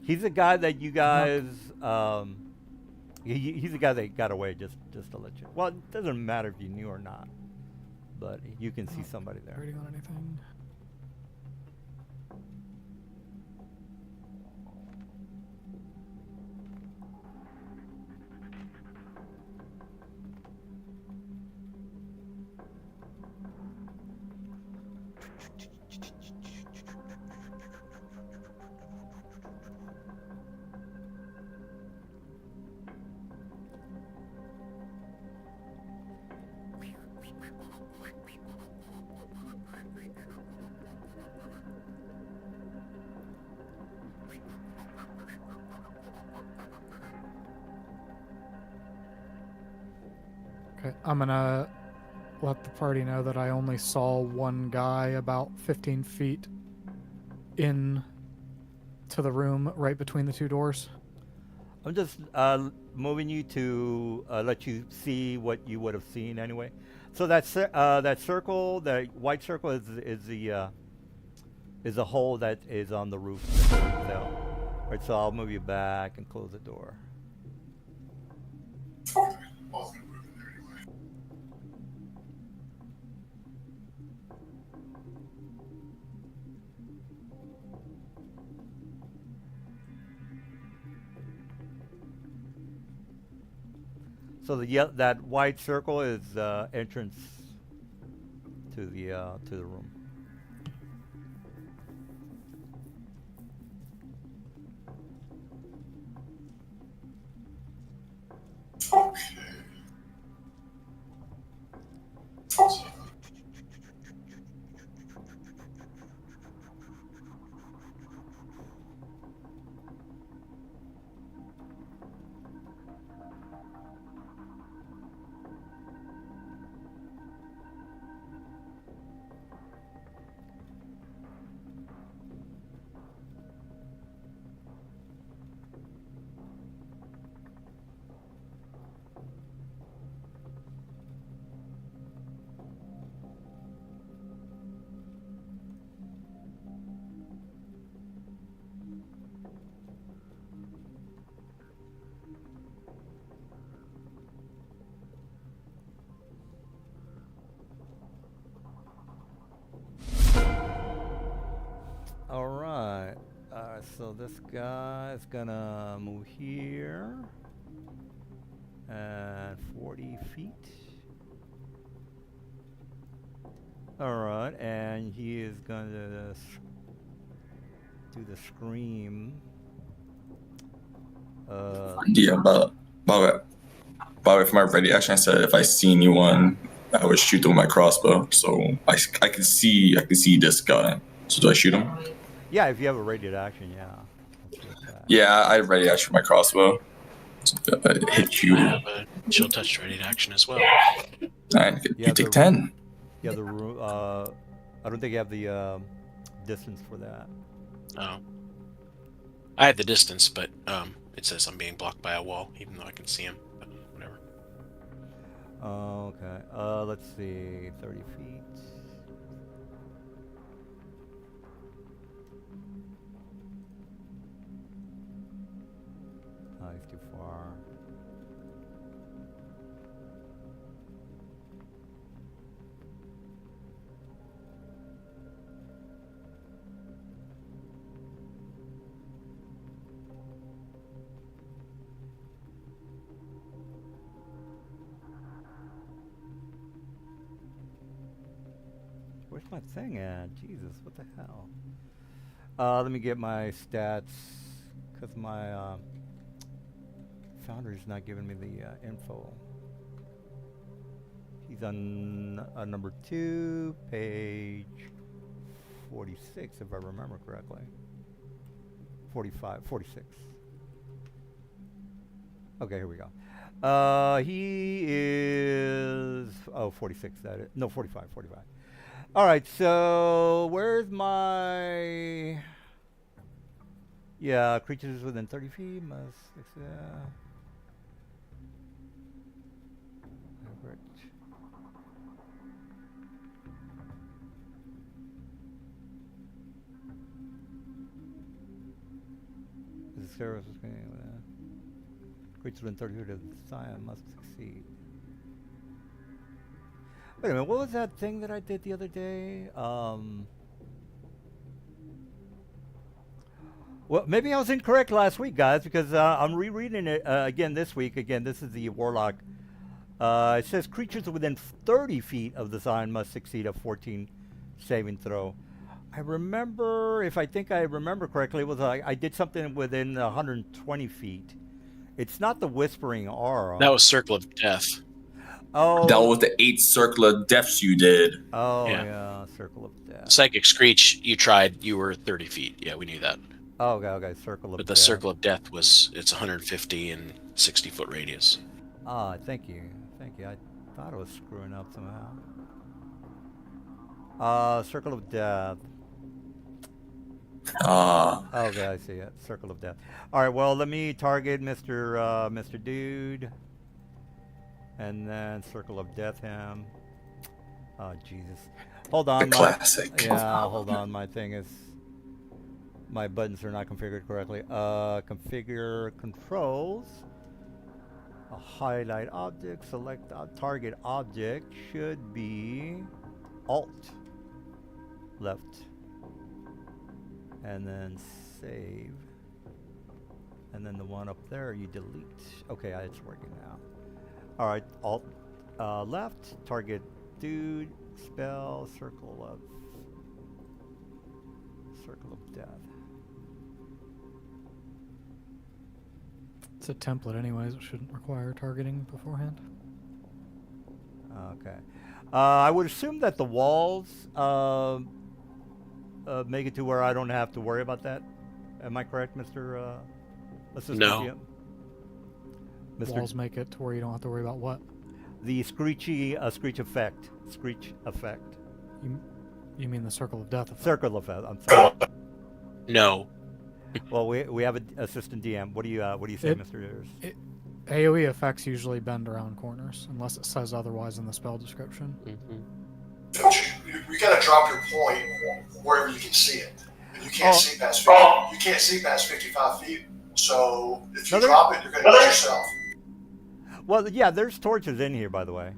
He's the guy that you guys. He's the guy that got away. Just to let you. Well, it doesn't matter if you knew or not, but you can see somebody there. Rating on anything? Okay, I'm gonna let the party know that I only saw one guy about 15 feet in to the room right between the two doors. I'm just moving you to let you see what you would have seen anyway. So that circle, that white circle, is a hole that is on the roof. Right, so I'll move you back and close the door. Okay. Well, I'm going to move in there anyway. So that white circle is entrance to the room. Okay. All right. So this guy is gonna move here and 40 feet. All right, and he is gonna do the scream. Yeah, but if my ready action, I said if I see anyone, I would shoot them with my crossbow. So I can see this guy. So do I shoot him? Yeah, if you have a radiant action, yeah. Yeah, I ready action my crossbow. So hit you. I have a chill touch ready to action as well. Alright, you take 10. Yeah, I don't think you have the distance for that. Oh. I had the distance, but it says I'm being blocked by a wall, even though I can see him. But whatever. Okay. Let's see. 30 feet. He's too far. Where's my thing at? Jesus, what the hell? Let me get my stats, because my Foundry's not giving me the info. He's on number 2, page 46, if I remember correctly. 45, 46. Okay, here we go. He is 46. That is 45. All right, so where's my? Yeah, creatures within 30 feet must. Average. The service is going. Creatures within 30 feet of the sign must succeed. Wait a minute, what was that thing that I did the other day? Well, maybe I was incorrect last week, guys, because I'm rereading it again this week. Again, this is the Warlock. It says creatures within 30 feet of the sign must succeed a 14 saving throw. I remember, if I think I remember correctly, it was I did something within 120 feet. It's not the Whispering Aura. That was Circle of Death. Oh. That was the 8 circle of deaths you did. Oh, Yeah. yeah, Circle of Death. Psychic Screech, you tried, you were 30 feet. Yeah, we knew that. Oh, okay, Circle of But Death. the Circle of Death it's 150 and 60-foot radius. Ah, thank you. I thought I was screwing up somehow. Circle of Death. Okay, I see it. Circle of Death. All right, well, let me target Mr. Dude. And then Circle of Death him. Oh, Jesus. Hold on. The classic. Yeah, hold on. My thing is... My buttons are not configured correctly. Configure controls. A highlight object. Select target object. Should be Alt. Left. And then save. And then the one up there you delete. Okay, it's working now. Alright, Alt left, target dude, spell, circle of death. It's a template anyways, it shouldn't require targeting beforehand. Okay. I would assume that the walls make it to where I don't have to worry about that. Am I correct, Mr. Assistant No. GM? Mr. Walls make it to where you don't have to worry about what? The screech effect. Screech effect. You mean the Circle of Death effect? Circle effect. I'm sorry. No. Well, we have an assistant DM. What do you say, Mr. Ayers? AoE effects usually bend around corners, unless it says otherwise in the spell description. You gotta drop your point wherever you can see it. And you can't see past 55 feet. So if you drop it, you're gonna hit yourself. Well, yeah, there's torches in here, by the way.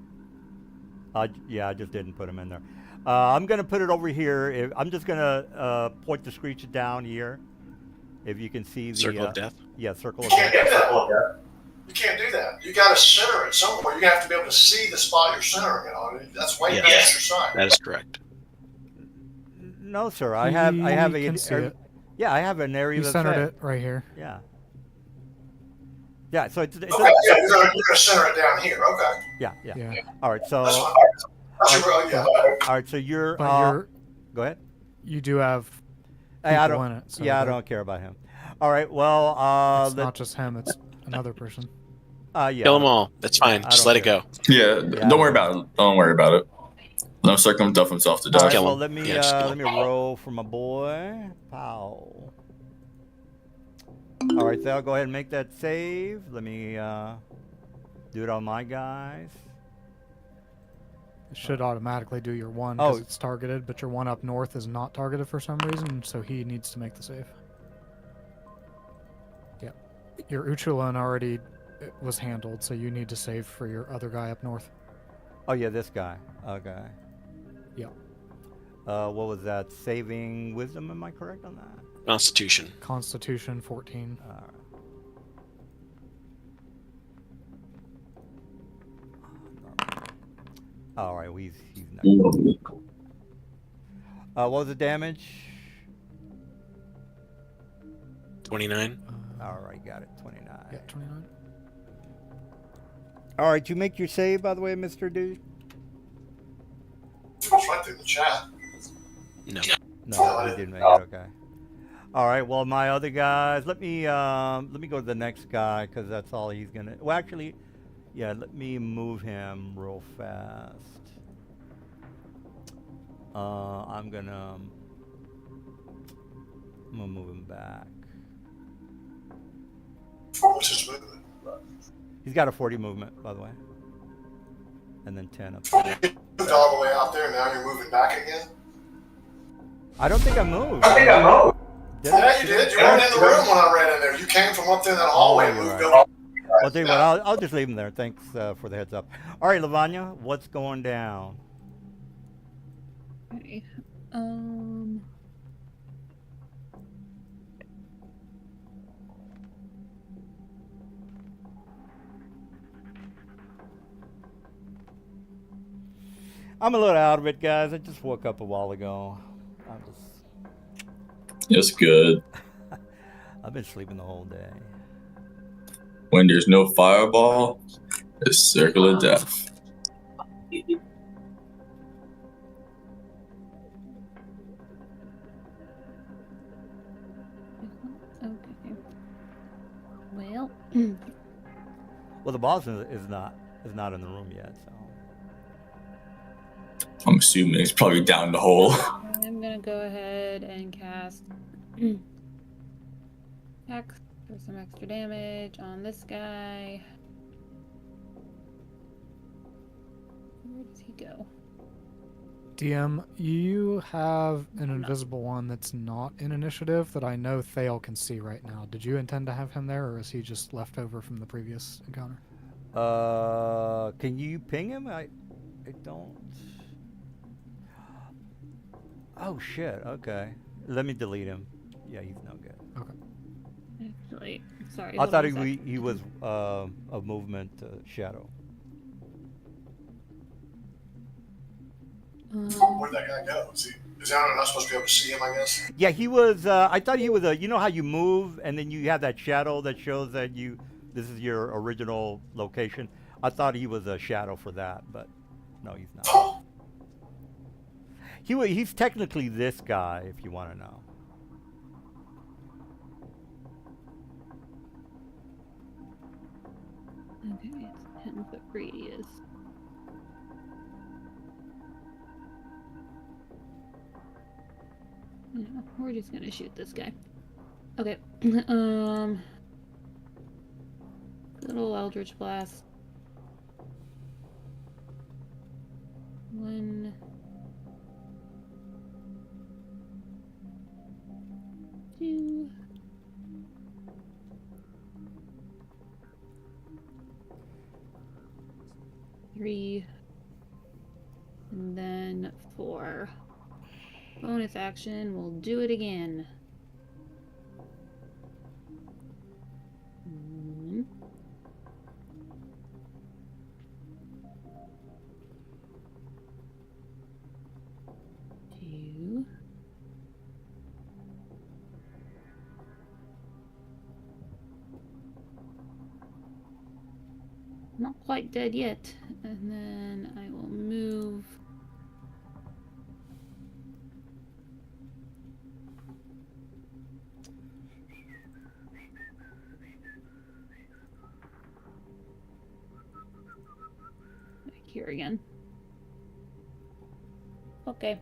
Yeah, I just didn't put them in there. I'm gonna put it over here. I'm just gonna point the screech down here. If you can see the Circle of Death? Yeah, Circle You of can't Death. do that. You can't do that. You gotta center it somewhere. You have to be able to see the spot you're centering it on. That's way past your sight. That is correct. No, sir. I have can see it. Yeah, I have an area You that's centered set. it right here. Yeah. Yeah, so it's Okay, yeah, you're gonna center it down here. Okay. yeah. All right, so That's fine. Yeah. all right, so you're But go ahead. you do have Hey, I people don't in it. So yeah, I that- don't care about him. All right, well, It's not just him, it's another person. yeah. Kill them all. That's fine. I Just don't let it care. go. Yeah, don't worry about it. Don't worry about it. Let him circumduff himself to All death. right, kill well, him. let me Yeah, just kill let me him. roll for my boy. Pow. All right, so I'll go ahead and make that save. Let me do it on my guys. It should automatically do your one Oh. because it's targeted, but your one up north is not targeted for some reason, so he needs to make the save. Yeah. Your Uchulon already was handled, so you need to save for your other guy up north. Oh yeah, this guy. Okay. Yeah. What was that? Saving wisdom? Am I correct on that? Constitution. Constitution 14. All right. All right, he's not. What was the damage? 29. All right, got it. 29. Yeah, 29. All right, you make your save, by the way, Mr. Dude? It's right through the chat. No. No, he didn't make it. Okay. All right. Well, my other guys, let me go to the next guy because that's all he's gonna. Well, actually, yeah. Let me move him real fast. I'm gonna move him back. What's his movement? He's got a 40 movement, by the way, and then 10 up. You moved all the way out there. Now you're moving back again. I don't think I moved. Yeah, you did. You weren't in the room when I ran in there. You came from up there in that hallway and you're moved right. over. I'll tell you what. I'll just leave him there. Thanks for the heads up. All right, Lavanya, what's going down? Okay. I'm a little out of it, guys. I just woke up a while ago. I'm just. It's good. I've been sleeping the whole day. When there's no fireball, it's circle of death. Okay. Well, Well, the boss is not in the room yet, so. I'm assuming it's probably down the hole. I'm gonna go ahead and cast Hex for some extra damage on this guy. Where does he go? DM, you have an invisible one that's not in initiative that I know Thale can see right now. Did you intend to have him there, or is he just left over from the previous encounter? Can you ping him? I don't. Oh shit. Okay. Let me delete him. Yeah, he's no good. Okay. Actually, sorry. I hold thought on a sec. he was a movement shadow. Where'd that guy go? Is I not supposed to be able to see him, I guess? Yeah, he was. I thought he was a. You know how you move and then you have that shadow that shows that this is your original location. I thought he was a shadow for that, but no, he's not. He's technically this guy, if you want to know. Okay, it's 10-foot radius. Yeah, we're just gonna shoot this guy. Okay. Little Eldritch Blast. 1, 2. 3. And then 4. Bonus action, we'll do it again. 1. 2. Not quite dead yet. And then I will move. Back here again. Okay.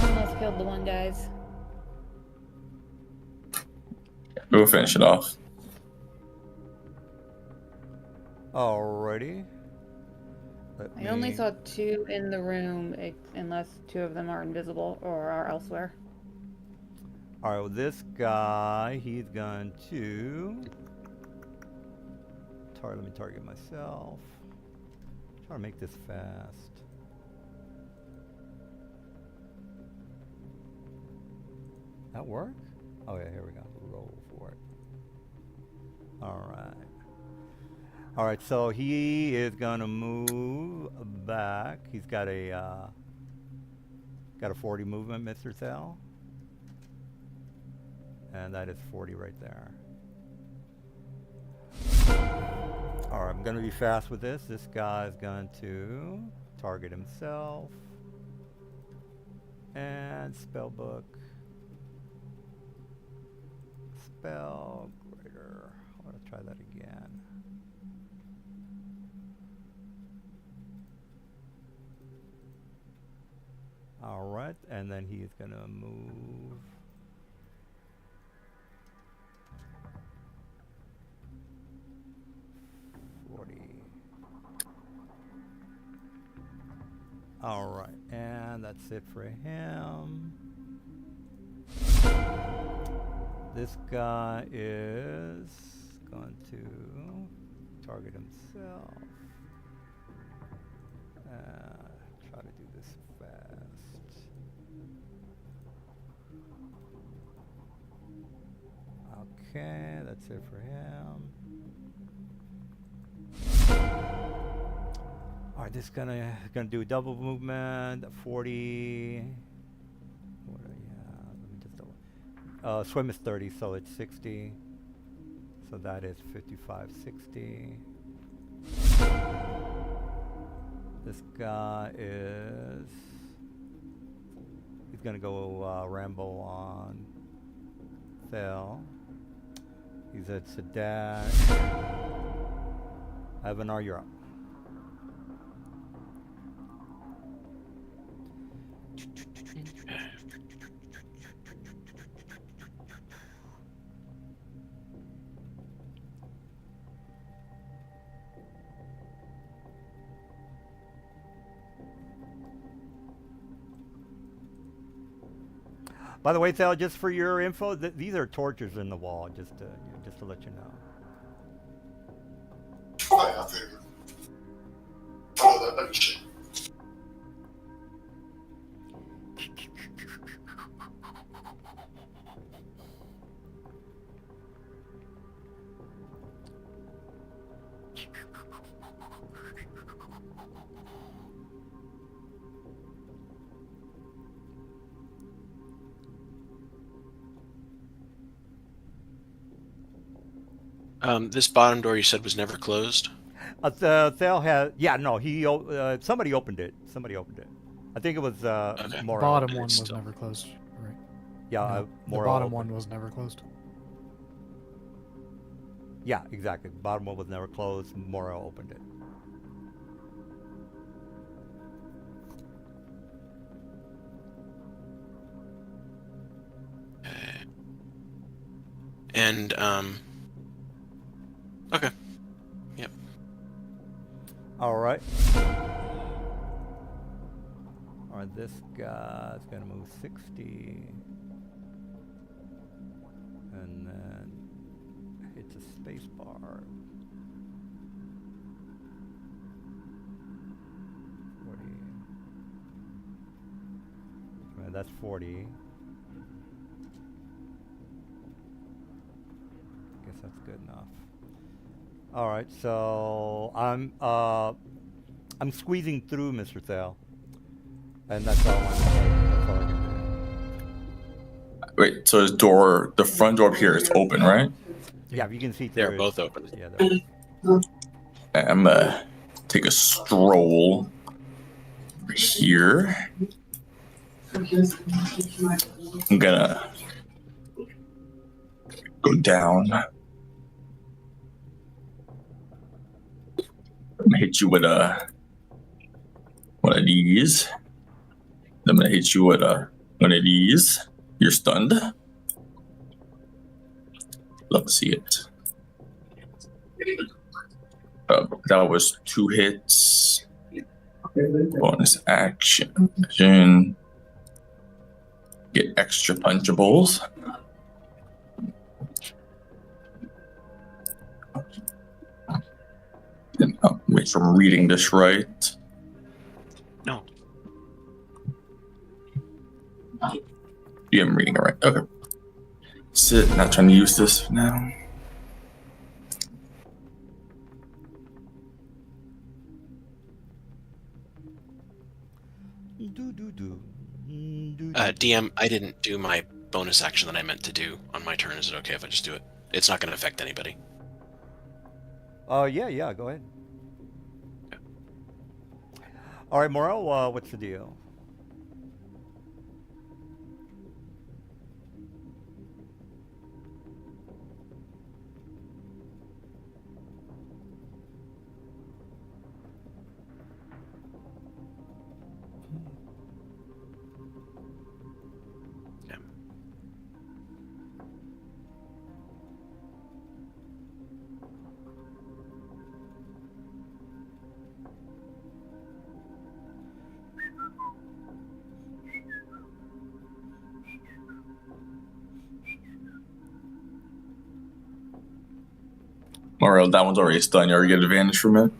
Almost killed the one, guys. We'll finish it off. Alrighty. I only saw 2 in the room, unless 2 of them are invisible or are elsewhere. All right, well, this guy, he's going to let me target myself. Try to make this fast. That work? Oh yeah, here we go. Roll for it. All right. All right, so he is gonna move back. He's got a 40 movement, Mr. Thel, and that is 40 right there. All right, I'm gonna be fast with this. This guy is going to target himself and spellbook. Spell greater. I want to try that again. All right, and then he is gonna move. All right, and that's it for him. This guy is going to target himself. Try to do this fast. Okay, that's it for him. All right, this is gonna do a double movement. 40. What? Yeah, let me just double. Swim is 30, so it's 60. So that is 55, 60. This guy is. He's gonna go ramble on Thel. He's at Sadak. Avanar, you're up. By the way, Thel, just for your info, these are torches in the wall, just to let you know. Okay, I figured. Oh, that makes sense. This bottom door you said was never closed. Thel has, yeah, no, somebody opened it. Somebody opened it. I think it was Okay. Mora. Bottom open it one was still. never closed. Right. Yeah, No, the Mora bottom opened. one was never closed. Yeah, exactly. Bottom one was never closed. Mora opened it. And okay. Yep. All right. All right, this guy's gonna move 60, and then hits a space bar. 40. Right, that's 40. Guess that's good enough. All right, so I'm squeezing through, Mr. Thel, and that's all I can do. Wait, so the front door up here is open, right? Yeah, you can see through. They're both open. Yeah, they're open. I'm gonna take a stroll over here. I'm gonna go down. I'm gonna hit you with one of these. I'm gonna hit you with one of these. You're stunned. Love to see it. That was 2 hits. Bonus action. Get extra punchables. And make sure I'm reading this right. No. Yeah, I'm reading it right. Okay. Sit, not trying to use this now. DM, I didn't do my bonus action that I meant to do on my turn. Is it okay if I just do it? It's not going to affect anybody. Yeah, go ahead. All right, Morel, what's the deal? Yeah. Mario, that one's already done. You already get advantage from it.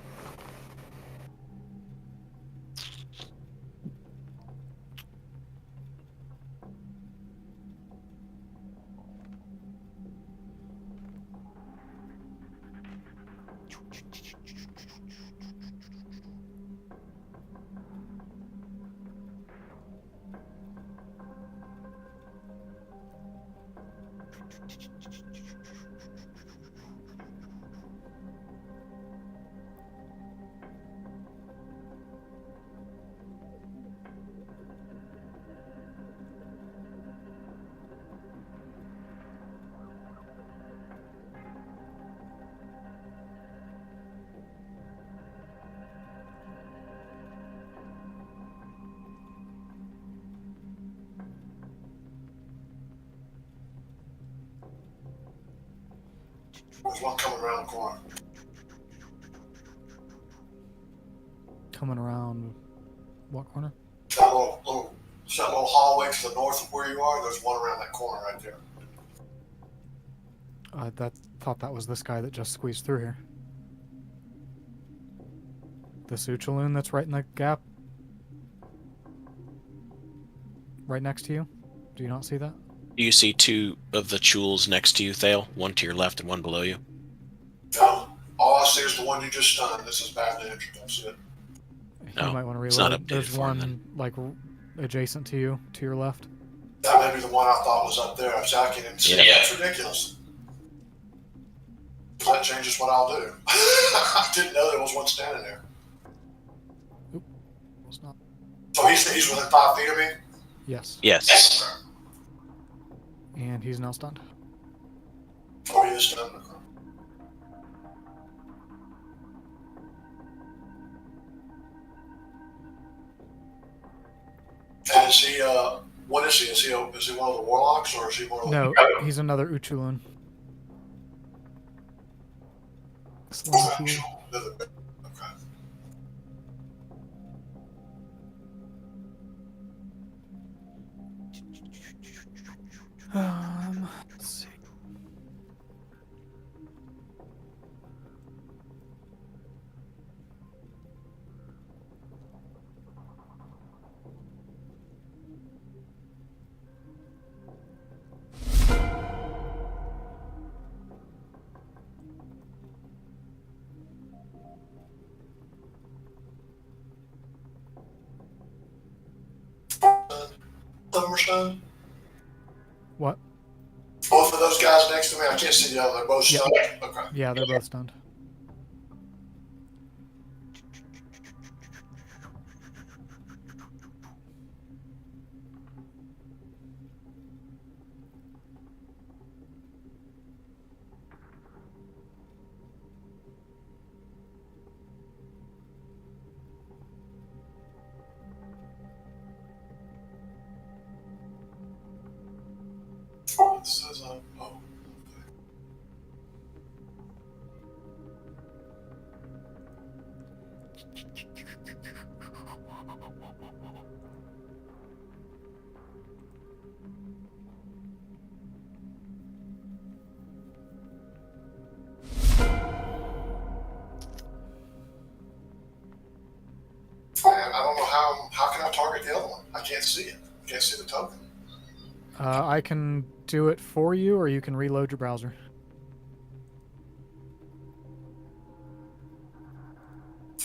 There's one coming around the corner. Coming around what corner? That little hallway to the north of where you are, there's one around that corner right there. Thought that was this guy that just squeezed through here. The Suchaloon that's right in the gap. Right next to you. Do you not see that? Do you see two of the chules next to you, Thale? One to your left and one below you? No, all I see is the one you just stunned. This is bad damage. That's it. You No, might want to it's not reload. updated There's for him, one like adjacent to you, to your left. That may be the one I thought was up there. I can't even see it. Yeah. That's ridiculous. That changes what I'll do. I didn't know there was one standing there. It's not. So he's within 5 feet of me? Yes. Yes. And he's now stunned. Oh, he is stunned. And is he, what is he? Is he one of the warlocks or is he one of the... No, he's another Uchulun. Slinky. Okay. Let's see. Thumberstone? What? Both of those guys next to me, I can't see the other. They're both Yep. stunned. Okay. Yeah, they're both stunned. It says, oh. And I don't know how can I target the other one? I can't see it. I can't see the token. I can do it for you, or you can reload your browser.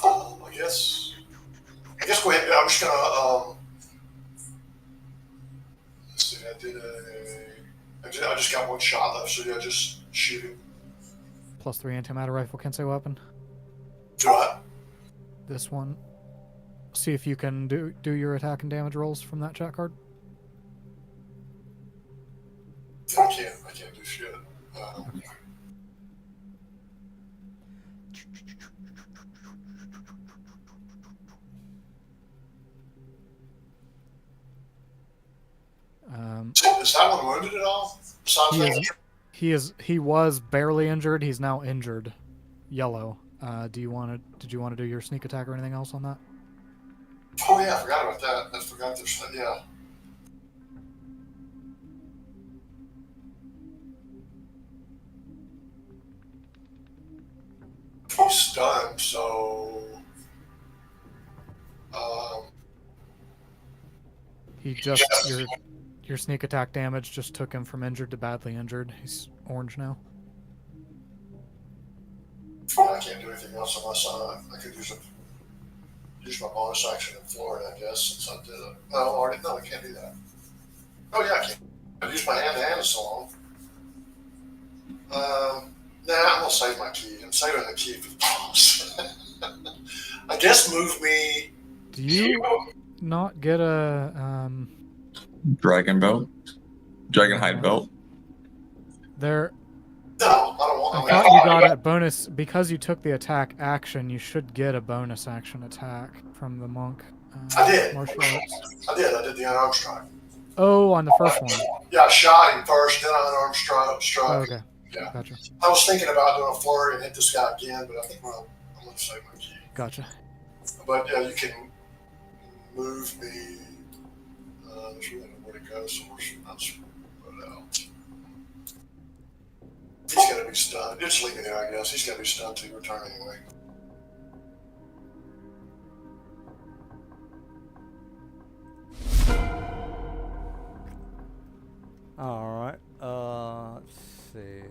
I guess go ahead. I'm just gonna I just got one shot left, so yeah, just shoot him. +3 antimatter rifle Kensei weapon. Do I? This one. See if you can do your attack and damage rolls from that chat card. I can't do shit. Is that one wounded at all? Besides he was barely injured. He's now injured. Yellow. Did you want to do your sneak attack or anything else on that? Oh yeah, I forgot about that. I forgot there's yeah. He's stunned, so He just your sneak attack damage just took him from injured to badly injured. He's orange now. I can't do anything else unless I could use my bonus action in Florida, I guess, since I did it. No, I can't do that. Oh yeah, I can't. I use my hand-to-hand so long. Nah, I'm gonna save my key. I'm saving the key for the boss. I guess move me. Do you not get a Dragon belt? Dragon hide belt? there? No, I don't want. I thought you got a bonus because you took the attack action. You should get a bonus action attack from the monk. I did. Martial arts. I did the unarmed strike. Oh, on the first one. Yeah, I shot him first, then I unarmed strike. Oh, okay. Yeah. Gotcha. I was thinking about doing a flurry and hit this guy again, but I think I'm gonna save my key. Gotcha. But yeah, you can move me. There's really nowhere to go, so we're not put out. He's gonna be stunned. Just leave me there, I guess. He's gonna be stunned to return anyway. All right. Let's see.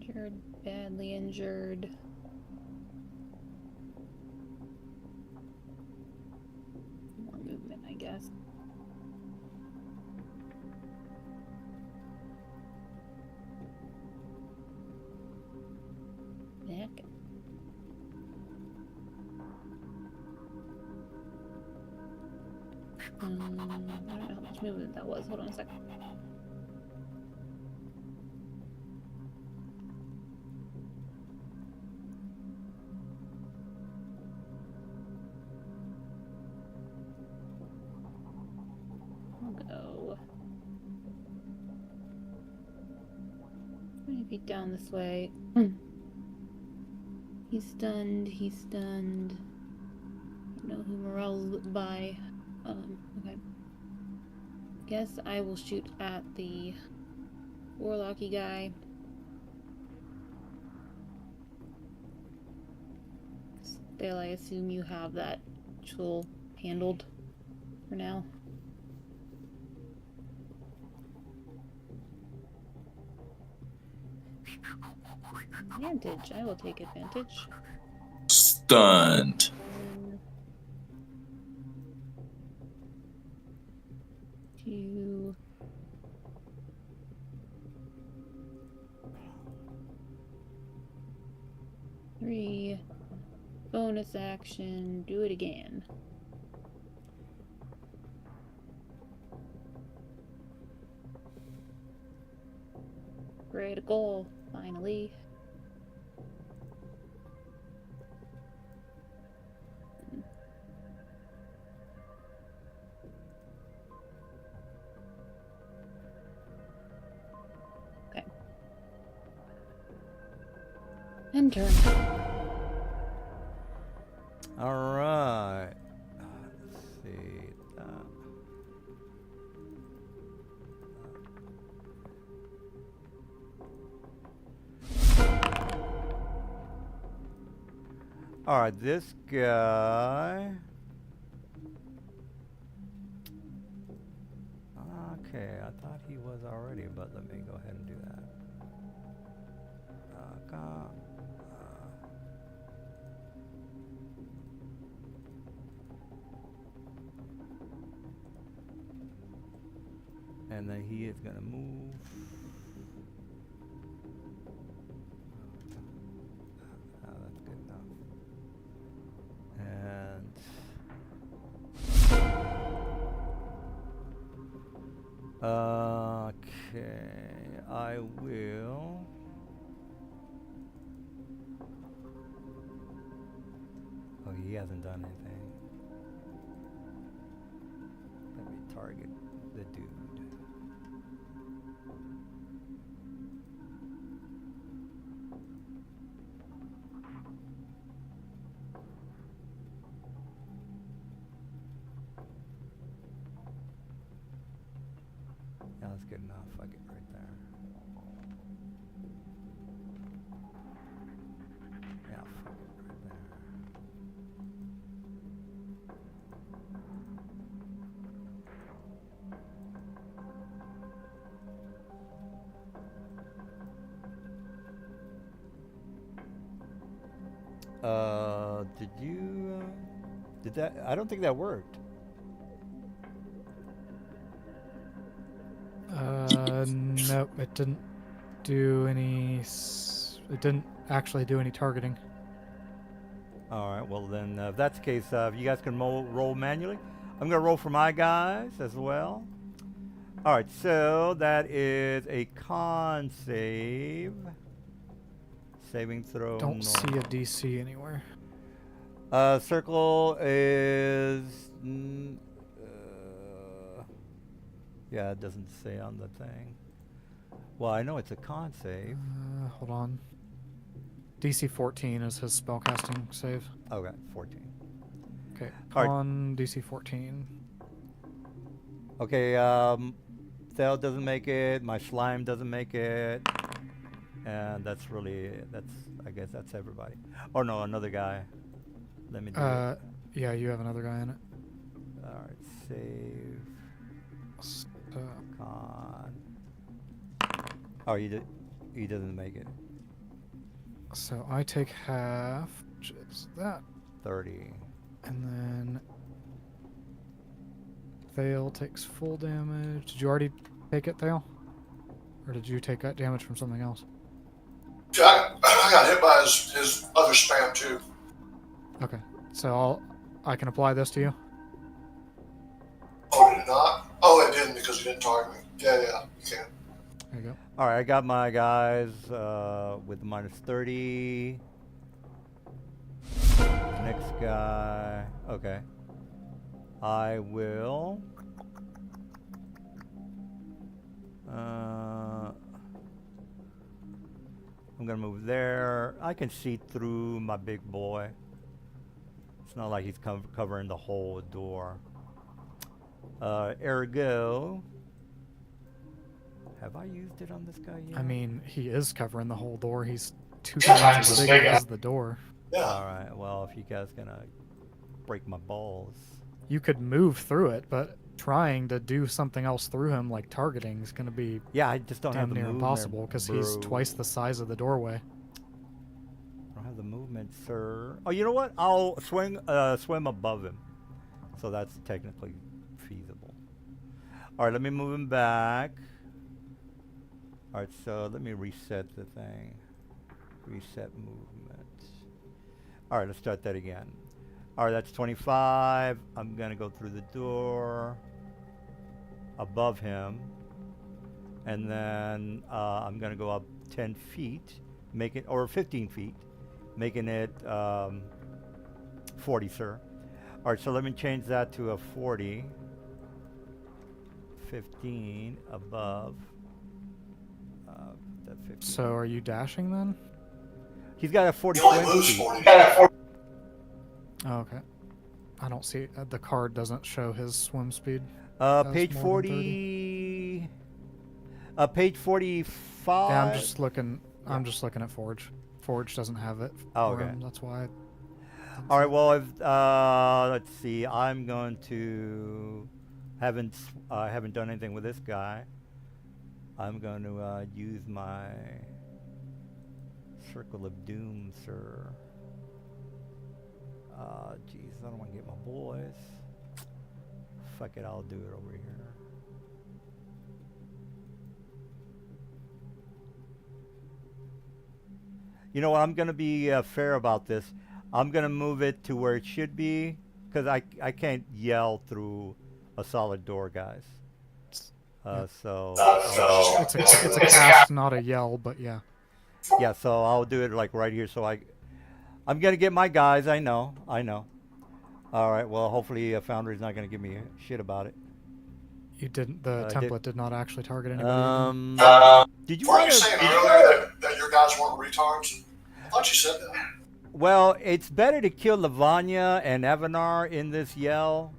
Injured, badly injured. More movement, I guess. Back. I don't know how much movement that was. Hold on a second. I'll go 20 feet down this way. He's stunned. He's stunned. I don't know who Morel's by. Okay. Guess I will shoot at the warlocky guy. Still, I assume you have that tool handled for now. Advantage. I will take advantage. Stunned. 2. Three. Bonus action. Do it again. Critical. Finally. Okay. And turn. All right. Let's see. All right, this guy. Okay, I thought he was already, but let me go ahead and do that. And then he is gonna move. Oh, that's good enough. And okay, I will. Oh, he hasn't done anything. Let me target the dude. Yeah, that's good enough. I get right there. Yeah, fuck it right there. Did you? Did that? I don't think that worked. Nope, it didn't do any. It didn't actually do any targeting. All right. Well, then, if that's the case, if you guys can roll manually, I'm gonna roll for my guys as well. All right. So that is a con save. Saving throw. Don't see a DC anywhere. Circle is. Yeah, it doesn't say on the thing. Well, I know it's a con save. Hold on. DC 14 is his spellcasting save. Okay, 14. Okay, All right. con DC 14. Okay, Thel doesn't make it. My slime doesn't make it. And that's I guess that's everybody. Oh no, another guy. Let me do it. Yeah, you have another guy in it. Alright, save. Con. Oh, he doesn't make it. So I take half, which is that. 30. And then Thale takes full damage. Did you already take it, Thale? Or did you take that damage from something else? Yeah, I got hit by his other spam too. Okay, so I can apply this to you. Oh, did it not? Oh, it didn't because he didn't target me. Yeah, you can. There you go. All right, I got my guys with minus 30. Next guy. Okay. I will. I'm gonna move there. I can see through my big boy. It's not like he's covering the whole door. Ergo. Have I used it on this guy yet? I mean, he is covering the whole door. He's two Yeah, times it's as big big as the door. Yeah. Alright, well, if you guys gonna break my balls. You could move through it, but trying to do something else through him, like targeting, is going to be Yeah, I just don't have damn the near movement. impossible because he's bro. twice the size of the doorway. I don't have the movement, sir. Oh, you know what? I'll swim above him. So that's technically feasible. Alright, let me move him back. Alright, so let me reset the thing. Reset movement. Alright, let's start that again. Alright, that's 25. I'm gonna go through the door above him. And then I'm gonna go up 10 feet, or 15 feet, making it 40, sir. Alright, so let me change that to a 40. 15 above. That 15. So are you dashing then? He's got a 40 He only swim moves speed. 40. Oh, okay. I don't see the card doesn't show his swim speed. Page more than 40. Page 45. Yeah, I'm just looking. I'm just looking at Forge. Forge doesn't have it. Oh, for okay. him, that's why. All right. Well, if, let's see. I'm going to haven't done anything with this guy. I'm going to use my Circle of Doom, sir. Jeez, I don't want to get my boys. Fuck it, I'll do it over here. You know what? I'm going to be fair about this. I'm going to move it to where it should be because I can't yell through a solid door, guys. So It's a cast, not a yell, but yeah. yeah, so I'll do it like right here. So I'm going to get my guys. I know. All right. Well, hopefully Foundry's not going to give me shit about it. You didn't. The template did not actually target anybody. Did you Were you want saying earlier that your guys weren't retards? I thought you said that. Well, it's better to kill Lavanya and Evanar in this yell.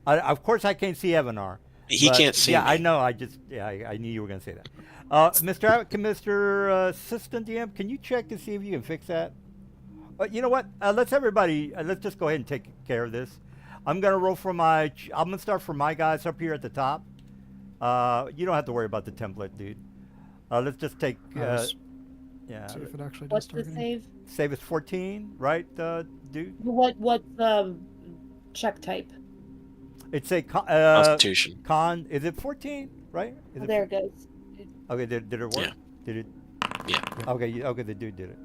Of course, I can't see Evanar. He can't see Yeah, me. I know. I knew you were going to say that. Mr. Assistant DM, can you check to see if you can fix that? You know what? Let's just go ahead and take care of this. I'm gonna roll for I'm gonna start for my guys up here at the top. You don't have to worry about the template, dude. Let's just take. Yeah. See if it actually does What's the target. save? Save is 14, right, dude? What's check type? It's a Constitution. Is it 14? Right? Is Oh, it there it goes. Okay, did it work? Yeah. Did it? Yeah. Okay, the dude did it.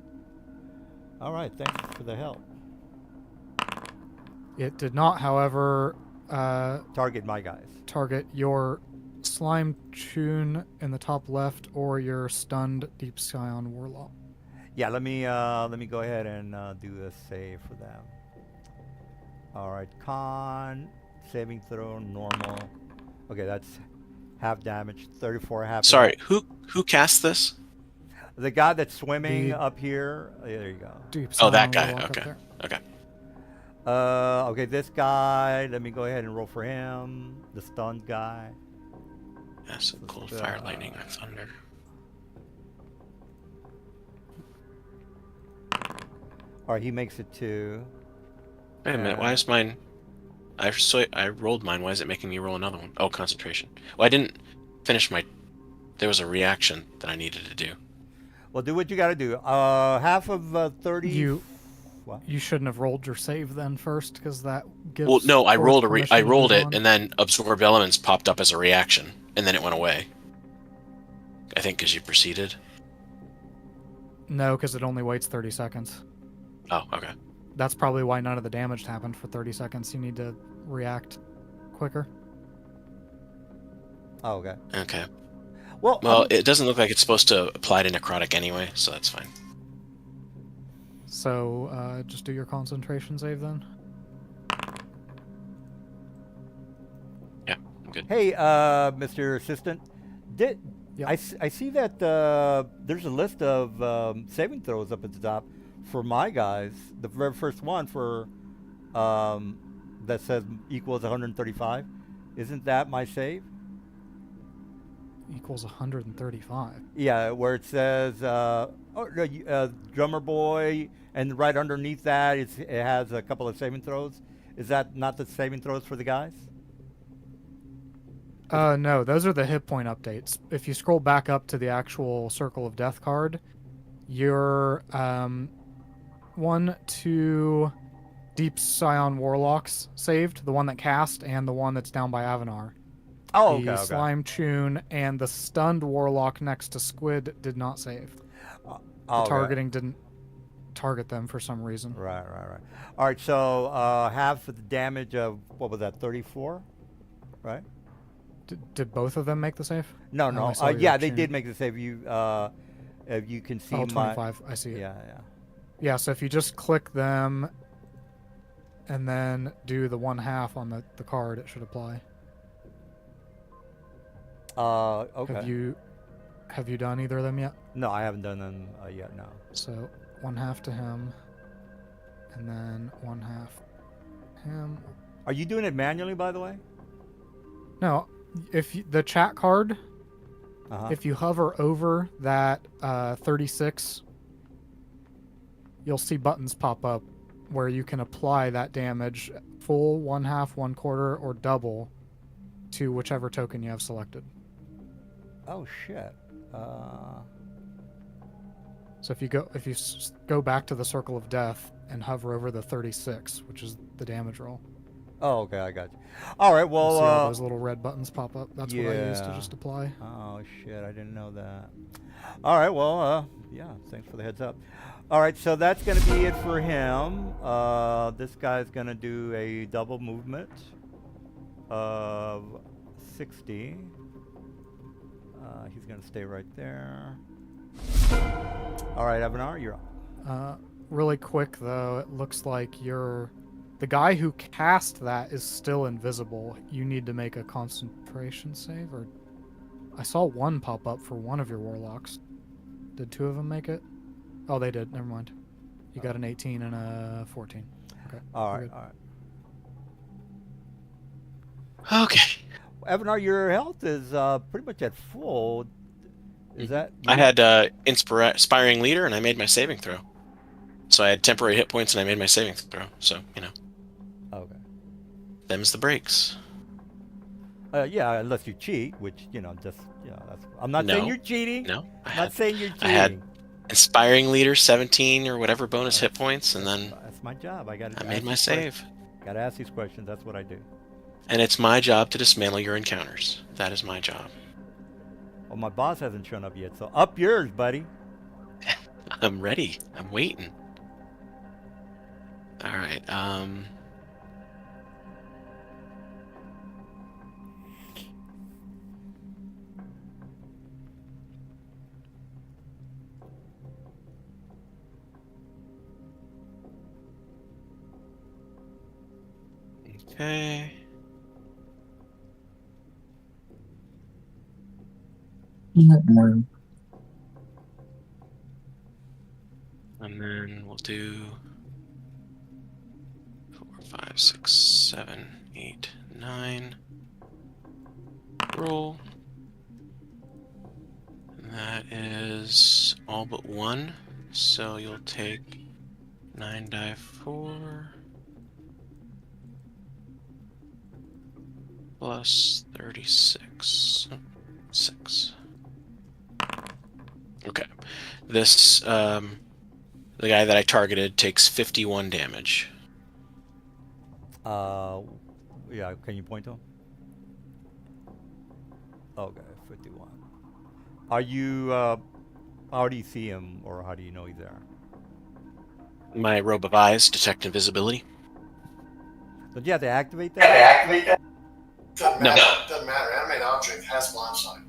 All right, thanks for the help. It did not, however, Target my guys. target your slime tune in the top left or your stunned Deep Scion Warlock. Yeah, let me go ahead and do a save for them. All right, con saving throw normal. Okay, that's half damage, 34 half. Sorry, damage. who cast this? The guy that's swimming The- up here. There you go. Deep Oh, that Scion guy. Warlock up Okay. there. Okay. Okay, this guy. Let me go ahead and roll for him. The stunned guy. Yeah, so cold fire, lightning, or thunder. All right, he makes it 2. Wait a minute. Why is mine? I rolled mine. Why is it making me roll another one? Oh, concentration. Well, I didn't finish my. There was a reaction that I needed to do. Well, do what you got to do. Half of 30. What? You shouldn't have rolled your save then first, because that gives. Well, no, I Force rolled permission I to rolled move it, on. and then absorb elements popped up as a reaction, and then it went away. I think because you proceeded. No, because it only waits 30 seconds. Oh, okay. That's probably why none of the damage happened for 30 seconds. You need to react quicker. Oh, okay. Okay. Well, Well, it doesn't look like it's supposed to apply to necrotic anyway, so that's fine. So just do your concentration save then. Yeah, I'm good. hey, Mr. Assistant, Yeah. I see that there's a list of saving throws up at the top for my guys. The very first one for that says equals 135. Isn't that my save? Equals 135. Yeah, where it says drummer boy, and right underneath that it has a couple of saving throws. Is that not the saving throws for the guys? No, those are the hit point updates. If you scroll back up to the actual Circle of Death card, your 1, 2 Deep Scion Warlocks saved, the one that cast and the one that's down by Avanar. Oh, The okay. Slime Tune and the stunned Warlock next to Squid did not save. The Okay. targeting didn't target them for some reason. Right. All right, so half of the damage of, what was that, 34? Right? Did both of them make the save? No. I only saw your Yeah, they tune. did make the save. If you can see Oh, my... 25. I see it. Yeah. Yeah, so if you just click them and then do the 1/2 on the card, it should apply. Okay. Have you done either of them yet? No, I haven't done them yet, no. So 1/2 to him, and then 1/2 him. Are you doing it manually, by the way? No, the chat card, Uh-huh. if you hover over that 36, you'll see buttons pop up where you can apply that damage full, 1/2, 1/4, or double to whichever token you have selected. Oh shit. So if you go back to the circle of death and hover over the 36, which is the damage roll, Oh, okay, I got you. All right, you'll well, see all those little red buttons pop up. That's what I used to yeah. just apply. Oh shit, I didn't know that. All right, well, yeah, thanks for the heads up. All right, so that's gonna be it for him. This guy's gonna do a double movement of 60. He's gonna stay right there. All right, Avanar, you're up. Really quick though, it looks like the guy who cast that is still invisible. You need to make a concentration save, or I saw one pop up for one of your warlocks. Did two of them make it? Oh, they did. Never mind. You got an 18 and a 14. Okay. All you're right, good. all right. Okay. Avanar, your health is pretty much at full. Is that? I had inspiring leader, and I made my saving throw. So I had temporary hit points, and I made my saving throw. So Okay. them's the breaks. Yeah, unless you cheat, which that's I'm not saying No. you're cheating. No, I'm not saying you're cheating. I had inspiring leader 17 or whatever bonus hit points, and then That's my job. I made my save. Got to ask these questions. That's what I do. And it's my job to dismantle your encounters. That is my job. Well, my boss hasn't shown up yet, so up yours, buddy. I'm ready. I'm waiting. All right. Okay. And then we'll do 4, 5, 6, 7, 8, 9. Roll. And that is all but 1. So you'll take 9 die 4 plus 36. 6. Okay. This the guy that I targeted takes 51 damage. Yeah. Can you point to him? Okay, 51. Are you? How do you see him, or how do you know he's there? My robe of eyes detect invisibility. Don't you have to activate that? Doesn't No. matter. Doesn't matter. Animate object has blind sight.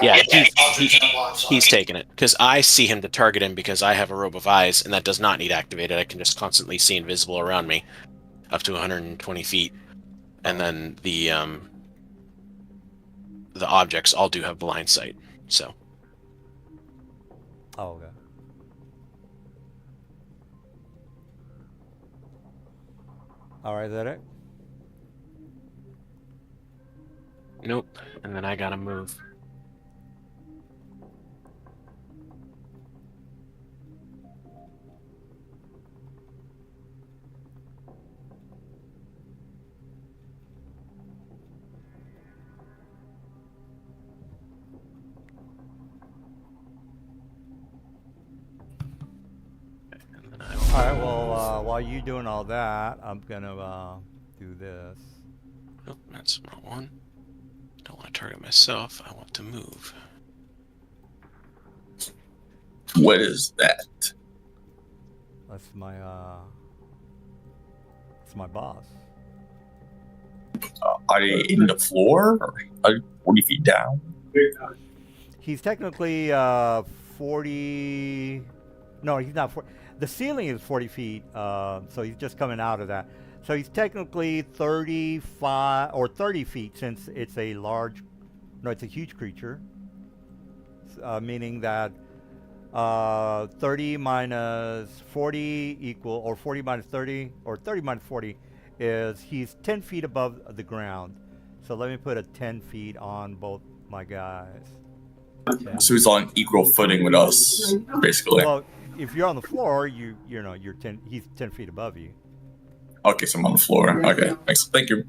Yeah, Objects have blind sight. He's taking it because I see him to target him because I have a robe of eyes, and that does not need activated. I can just constantly see invisible around me, up to 120 feet, and then the objects all do have blind sight. So Oh, okay. All right, is that it? nope. And then I gotta move. And then I will All right. Well, while you doing all that, I'm gonna do this. Nope, that's not one. Don't want to target myself. I want to move. What is that? That's my boss. Are they in the floor? Or are they 40 feet down? He's technically 40. No, he's not 40. The ceiling is 40 feet, so he's just coming out of that. So he's technically 35 or 30 feet, since it's a large. No, it's a huge creature. Meaning that 30 minus 40 equal, or 40 minus 30, or 30 minus 40 is he's 10 feet above the ground. So let me put a 10 feet on both my guys. 10. So he's on equal footing with us, basically. Well, if you're on the floor, you're 10. He's 10 feet above you. Okay, so I'm on the floor. Okay, thanks. Thank you.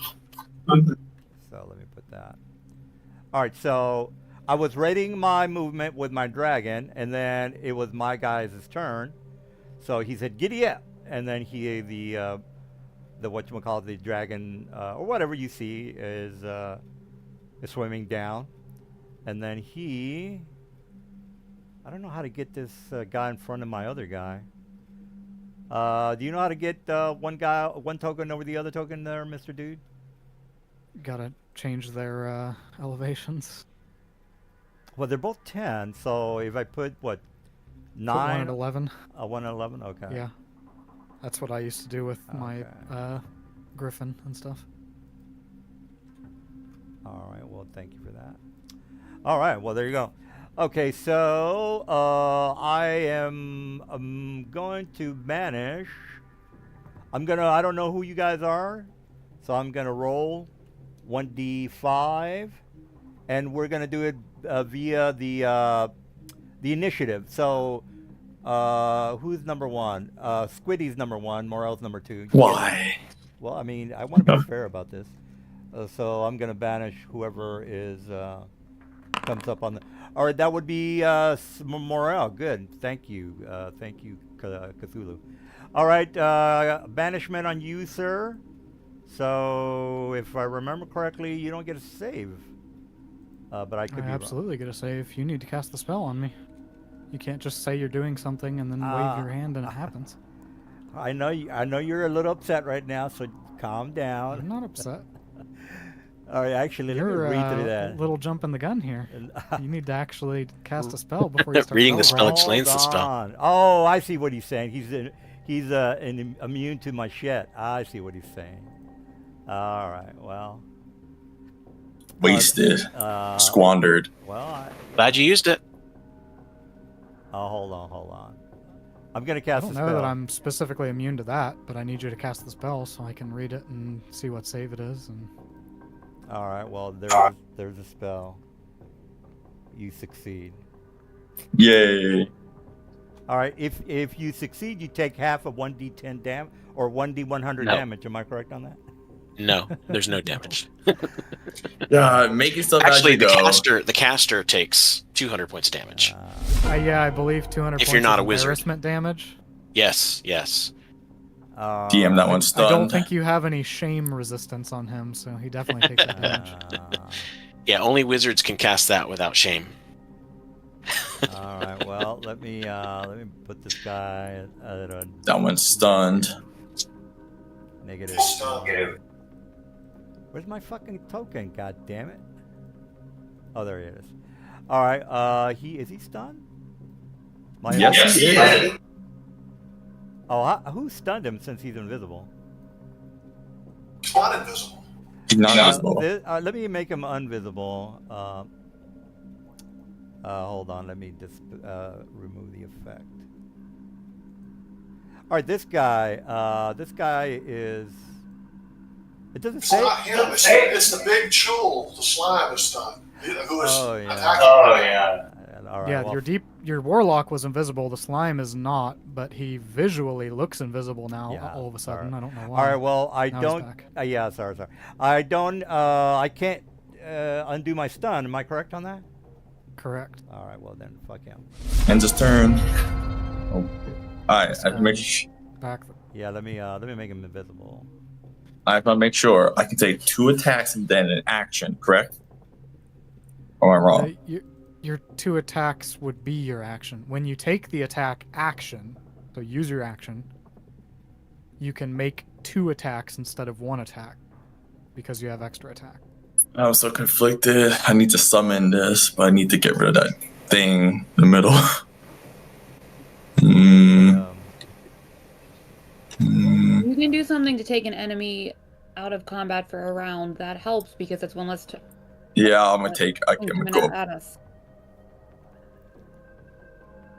So let me put that. All right, so I was rating my movement with my dragon, and then it was my guy's turn. So he said, "Giddy up!" And then the whatchamacallit, the dragon or whatever you see is swimming down, and then I don't know how to get this guy in front of my other guy. Do you know how to get one token over the other token there, Mr. Dude? Gotta change their elevations. Well, they're both 10, so if I put, what, Put 9? 1 at 11. 1 at 11? Okay. Yeah. That's what I used to do with my Okay. griffin and stuff. All right, well, thank you for that. All right, well, there you go. Okay, so I am going to banish. I don't know who you guys are, so I'm going to roll 1d5, and we're going to do it via the initiative. So who's number 1? Squiddy's number 1, Morel's number 2. Why? Well, I mean, I want to be fair about this. So I'm going to banish whoever comes up on the... All right, that would be Morel. Good. Thank you. Thank you, Cthulhu. All right, banishment on you, sir. So if I remember correctly, you don't get a save. But I could be absolutely get a save. You need to cast the spell on me. You can't just say you're doing something and then wave your hand and it happens. I know you're a little upset right now, so calm down. I'm not upset. All right, actually, You're let me read through that. a little jump in the gun here. You need to actually cast a spell before you start Reading the celebrating. spell explains the spell. On. Oh, I see what he's saying. He's immune to my shit. I see what he's saying. All right, well. Wasted. Squandered. Well, Glad you used it. hold on. I'm gonna I cast don't the know spell. that I'm specifically immune to that, but I need you to cast the spell so I can read it and see what save it is. And All right, well, there's a spell. You succeed. Yay. All right, if you succeed, you take half of 1d10 damage or 1d100 No. damage. Am I correct on that? No, there's no damage. Yeah, making stuff Actually, as you go. the caster takes 200 points damage. yeah, I believe 200 If points you're not of a wizard. embarrassment damage. Yes. DM, that one's I don't stunned. think you have any shame resistance on him, so he definitely takes that damage. Yeah, only wizards can cast that without shame. All right, well, let me put this guy at a That one's stunned. negative. Stunned. Where's my fucking token? God damn it! Oh, there he is. All right, is he stunned? Yes. Yeah. Oh, who stunned him since he's invisible? It's not invisible. He's not invisible. Let me make him invisible. Hold on, let me just remove the effect. All right, this guy is. It doesn't It's say. not him. It's the big chul. The slime is stunned. Who is Oh, yeah. attacking? All right, Yeah, well, your warlock was invisible. The slime is not, but he visually looks invisible now. Yeah, All of a sudden, all I don't know why. All right, well, I Now he's don't. back. Yeah, sorry. I don't. I can't undo my stun. Am I correct on that? Correct. All right, well then, fuck him. Ends his turn. Oh. Alright, I have to make Back. Yeah, let me make him invisible. sure I can take 2 attacks and then an action, correct? Or am I wrong? Your 2 attacks would be your action. When you take the attack action, so use your action, you can make 2 attacks instead of 1 attack because you have extra attack. I was so conflicted. I need to summon this, but I need to get rid of that thing in the middle. You can do something to take an enemy out of combat for a round. That helps because that's one less Yeah, I'm gonna take. I'm gonna coming go. at us.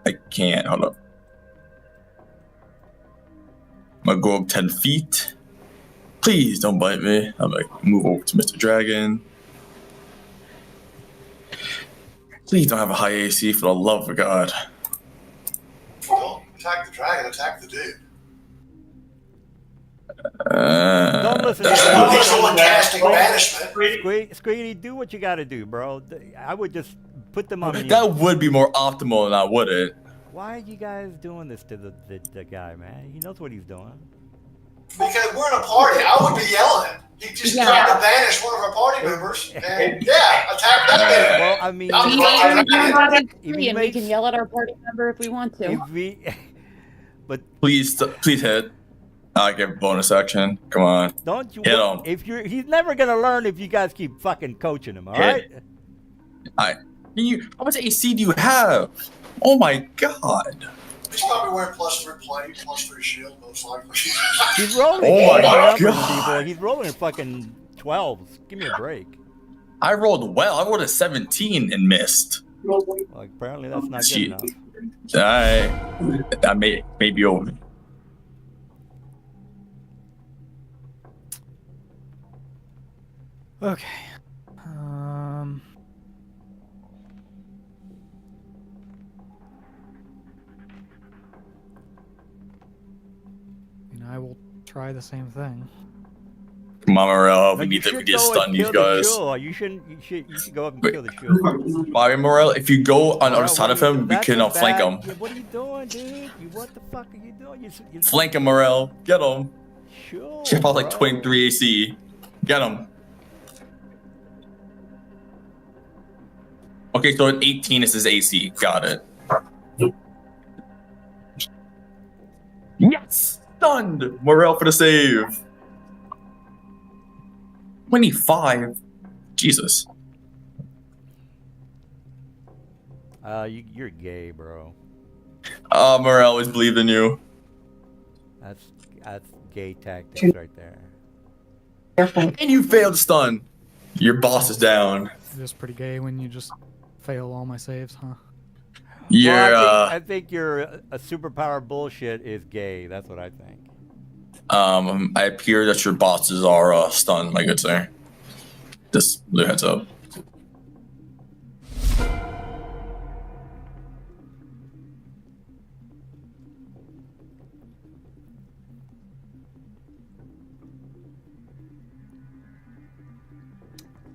I can't. Hold up. I'm gonna go up 10 feet. Please don't bite me. I'm like move over to Mr. Dragon. Please don't have a high AC for the love of God. Well, attack the dragon. Attack the dude. Don't listen to There's him. no someone casting banishment. Squeedy, do what you got to do, bro. I would just put them on mute. That would be more optimal than I would it. Why are you guys doing this to the guy, man? He knows what he's doing. Because we're in a party. I would be yelling. He just tried to banish one of our party members. And yeah, attack that man. Well, I mean, And we can yell at our party member if we want to. But Please hit. I give bonus action. Come on. don't you? Hit him. He's never gonna learn if you guys keep fucking coaching him. All right. How much AC do you have? Oh my god. He's probably wearing +3 plate, +3 shield, most likely. He's rolling. Oh my numbers, God. people. He's rolling fucking 12s. Give me a break. I rolled well. I rolled a 17 and missed. Well, apparently that's not good Shit. enough. That may be over. Okay. I will try the same thing. Come on, Morel. We You need to should get go and stun these kill the guys. Shul. You should go up and kill the Shul. Bobby Morel, if you go on the other side of him, we That's can a flank bad- him. Yeah, what are you doing, dude? What the fuck are you doing? You Flank him, Morel. Get him. Sure, Chip out like bro. 23 AC. Get him. Okay, so at 18 is his AC. Got it. Yes! Stunned! Morel for the save. 25. Jesus. You're gay, bro. Morel always believed in you. That's gay tactics right there. And you failed to stun. Your boss is down. It is pretty gay when you just fail all my saves, huh? You're, Well, I think your a superpower bullshit is gay. That's what I think. I appear that your bosses are stunned, my good sir. Just little heads up.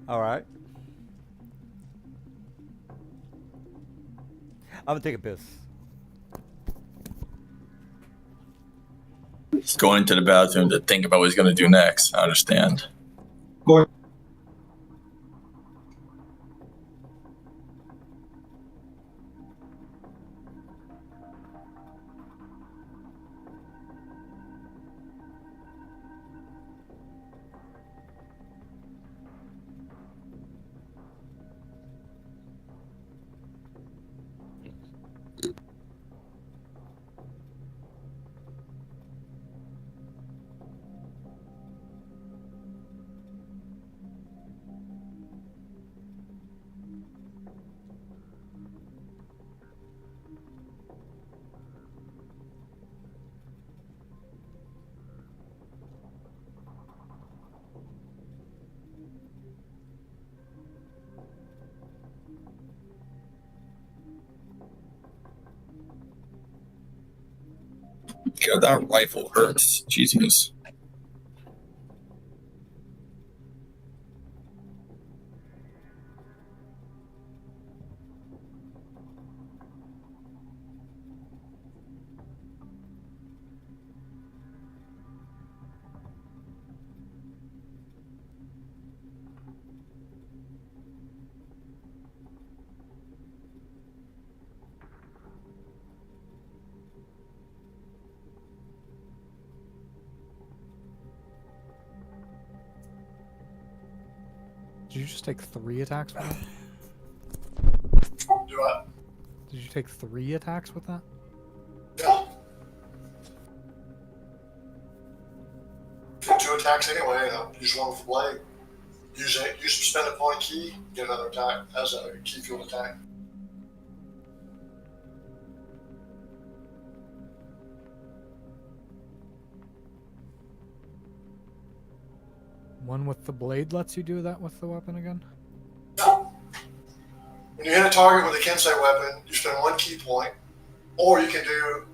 All right. I'm gonna take a piss. He's going into the bathroom to think about what he's gonna do next. I understand. God, that rifle hurts. Jesus. Did you just take 3 attacks with that? Do I? Did you take 3 attacks with that? Yeah. 2 attacks anyway. I'll use one with the blade. Use spend a point key, get another attack as a key fuel attack. One with the blade lets you do that with the weapon again? When you hit a target with a Kensei weapon, you spend 1 key point, or you can do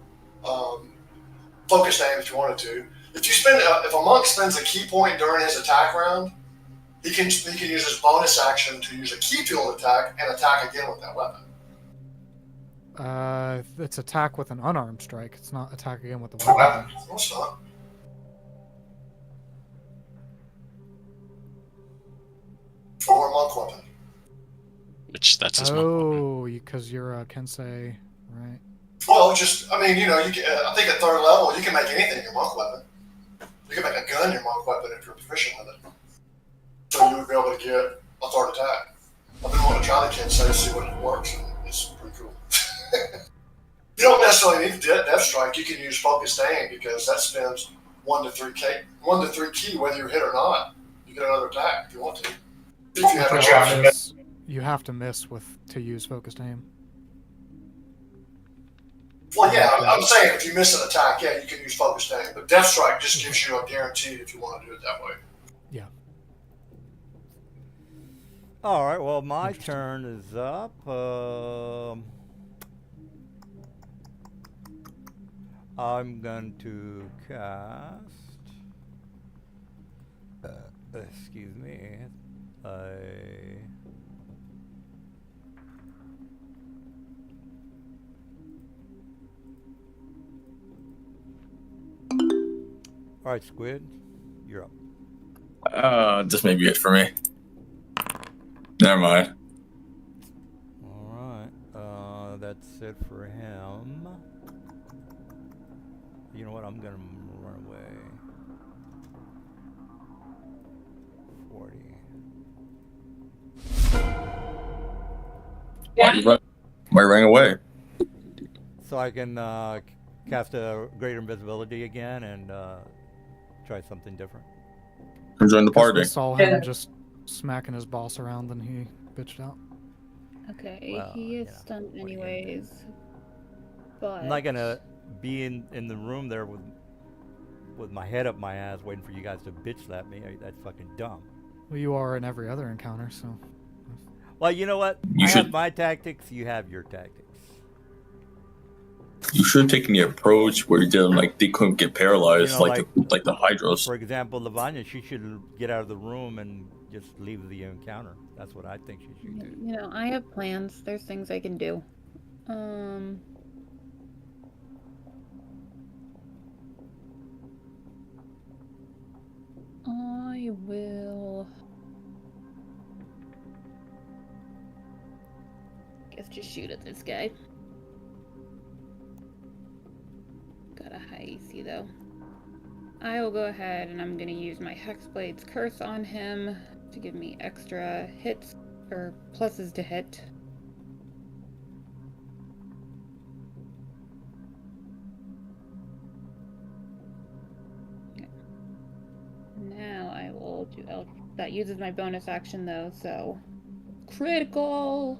focus aim if you wanted to. if a monk spends a key point during his attack round, he can use his bonus action to use a key field attack and attack again with that weapon. It's attack with an unarmed strike. It's not attack again with the Oh, weapon. no, it's not. Or a monk weapon. Which that's his monk weapon. Oh, because you're a Kensei, right? Well, I think at third level, you can make anything your monk weapon. You can make a gun your monk weapon if you're proficient with it. So you would be able to get a third attack. I've been wanting to try the Kensei to see what it works, and it's pretty cool. You don't necessarily need Death Strike. You can use Focused Aim because that spends 1 to 3 key whether you hit or not. You get another attack if you want to. If you have a chance. You have to miss to use focused aim. Well, yeah, I'm saying if you miss an attack, yeah, you can use Focused Aim. But Death Strike just gives you a guarantee if you want to do it that way. Yeah. All right. Well, my turn is up. I'm going to cast. Excuse me. All right, Squid, you're up. This may be it for me. Never mind. All right. That's it for him. You know what? I'm gonna run away. 40. Why are you running away? So I can cast a greater invisibility again and try something different. Come join the Because party. we saw him just smacking his boss around, and he bitched out. Okay, Well, he is you know, stunned what are you gonna anyways. But I'm not gonna be in the room there with my head up my ass waiting for you guys to bitch slap me. That's fucking dumb. Well, you are in every other encounter, so. Well, you know what? You I should- have my tactics. You have your tactics. You should have taken the approach where you did like they couldn't get paralyzed, You know, like the Hydros. For example, Lavanya, she should get out of the room and just leave the encounter. That's what I think she should do. you know, I have plans. There's things I can do. I will. Guess just shoot at this guy. Got a high AC though. I will go ahead and I'm gonna use my Hexblade's Curse on him to give me extra hits or pluses to hit. Okay. Now I will do that uses my bonus action though, so critical.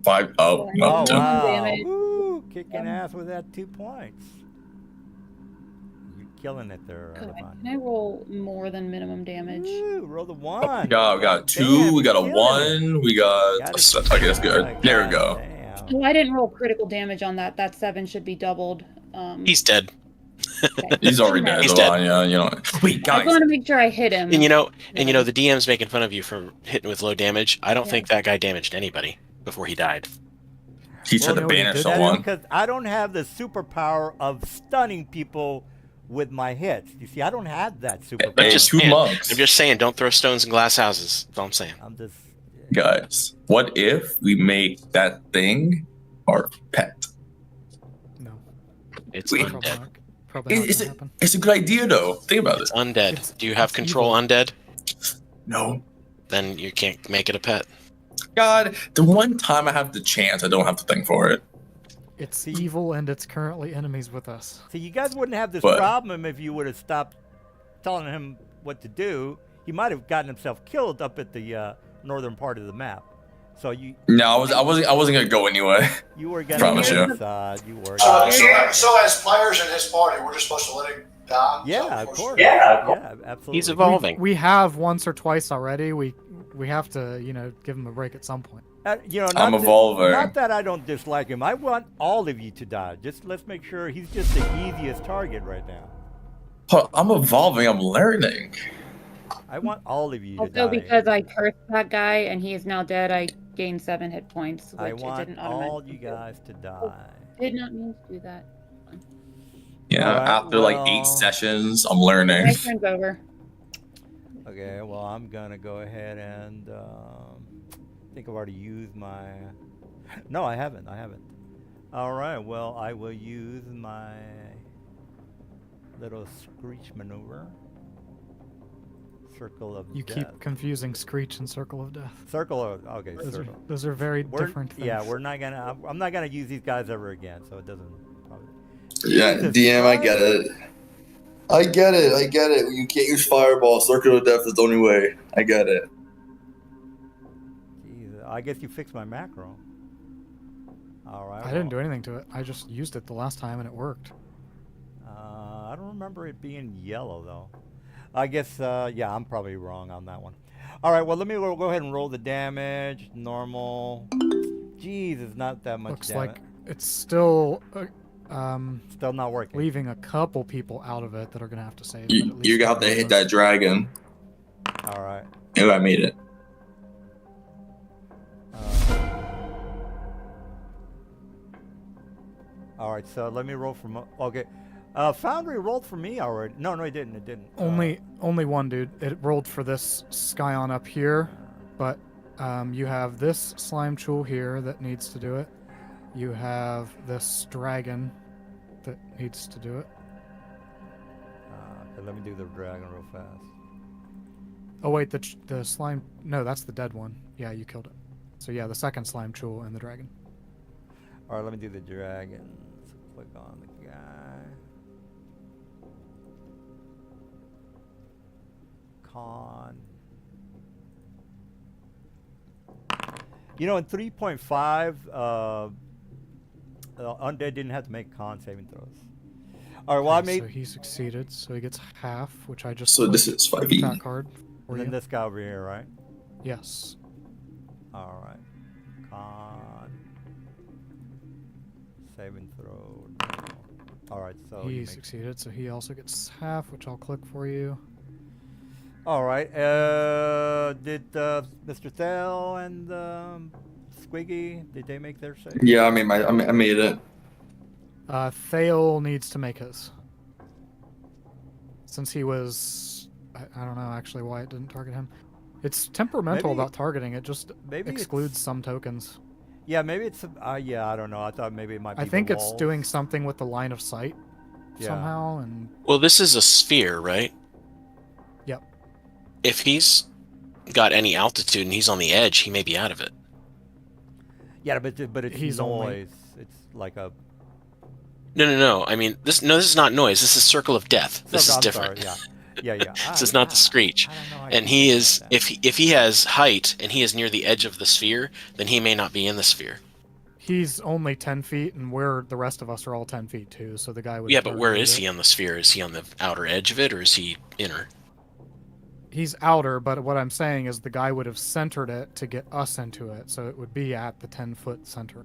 5 up, Oh, Oh, up, 10. wow. Damage. Woo, kicking ass with that 2 points. You're killing it there, Can Lavanya. I roll more than minimum damage? Woo, roll the We 1. got 2, Damn, we got a killing 1, we got Got a it. set. Okay, that's good. There we go. Damn. Oh, I didn't roll critical damage on that. That 7 should be doubled. He's dead. Okay. He's already dead. He's so, dead. Yeah, you know. Wait, I guys. want to make sure I hit him. And you know, the DM's making fun of you for hitting with low damage. I don't Yeah. think that guy damaged anybody before he died. He tried Well, to no, he banish did That's someone. because I don't have the superpower of stunning people with my hits. You see, I don't have that superpower. Hey, just- 2 man, monks. I'm just saying, don't throw stones in glass houses. That's all I'm saying. I'm just. Guys, what if we make that thing our pet? No. It's Wait. Probably undead. not, probably not Is gonna it? happen. It's a good idea, though. Think about It's it. undead. It's- Do you have it's control evil. undead? No. Then you can't make it a pet. God, the one time I have the chance, I don't have to think for it. It's evil, and it's currently enemies with us. See, you guys wouldn't have this But- problem if you would have stopped telling him what to do. He might have gotten himself killed up at the northern part of the map. So you No, I wasn't gonna go anyway. you were getting Promise you. inside. You were. So as players in his party, we're just supposed to let him die? Yeah, of course. Yeah. Yeah, absolutely. He's evolving. We have once or twice already. We have to, give him a break at some point. You know, I'm not evolving. not that I don't dislike him. I want all of you to die. Just let's make sure he's just the easiest target right now. I'm evolving. I'm learning. I want all of you to Also, die. because I cursed that guy and he is now dead, I gained 7 hit points, which I it want didn't all automatically you do. guys to die. Did not mean to do that. Yeah, Alright, after like 8 well- sessions, I'm learning. My turn's over. Okay, well, I'm gonna go ahead and I think I've already used my. No, I haven't. All right, well, I will use my little screech maneuver. Circle of You death. keep confusing Screech and Circle of Death. Circle of okay. Those are, Circle. those are very different things. Yeah, we're not gonna. I'm not gonna use these guys ever again, so it doesn't. Probably. Yeah, Jesus DM, I Christ. get it. I get it. You can't use Fireball. Circle of Death is the only way. I get it. Jesus, I guess you fixed my macro. All right. I didn't do anything to it. I just used it the last time and it worked. I don't remember it being yellow though. I guess yeah, I'm probably wrong on that one. All right, well let me go ahead and roll the damage. Normal. Jeez, it's not that much Looks damage. like it's still Still not working. leaving a couple people out of it that are gonna have to save. but at You least got to one of hit us- that dragon. All right. Oh, I made it. All right, so let me roll from. Okay, Foundry rolled for me already. No, it didn't. It didn't. Only one, dude. It rolled for this Scion up here, but you have this slime tool here that needs to do it. You have this dragon that needs to do it. Okay, let me do the dragon real fast. Oh wait, the slime. No, that's the dead one. Yeah, you killed it. So yeah, the second slime tool and the dragon. All right, let me do the dragons. Click on the guy. Con. You know, in 3.5, Undead didn't have to make con saving throws. All right, well, I Okay, made. So he succeeded. So he gets half, which I just. So this put is on the 5e. chat card for And then you. this guy over here, right? Yes. All right. Con. Saving throw. All right, so he you make- succeeded, so he also gets half, which I'll click for you. All right. Did Mr. Thel and Squiggy, did they make their save? Yeah, I made it. Thale needs to make his. Since he was... I don't know actually why it didn't target him. It's temperamental Maybe- about targeting. It just maybe excludes it's- some tokens. Yeah, maybe it's. Yeah, I don't know. I thought maybe it might be. I the think it's walls. doing something with the line of sight Yeah. somehow, and Well, this is a sphere, right? Yep. If he's got any altitude and he's on the edge, he may be out of it. Yeah, but it's He's noise. only- It's like a. No. I mean, this is not noise. This is Circle of Death. This Circle- is I'm different. sorry, yeah. This is not the Screech. I don't know how And you he do is, that. if he has height and he is near the edge of the sphere, then he may not be in the sphere. he's only 10 feet, and the rest of us are all 10 feet too, so the guy would... Yeah, but where target is it. he on the sphere? Is he on the outer edge of it, or is he inner? He's outer, but what I'm saying is the guy would have centered it to get us into it, so it would be at the 10-foot center.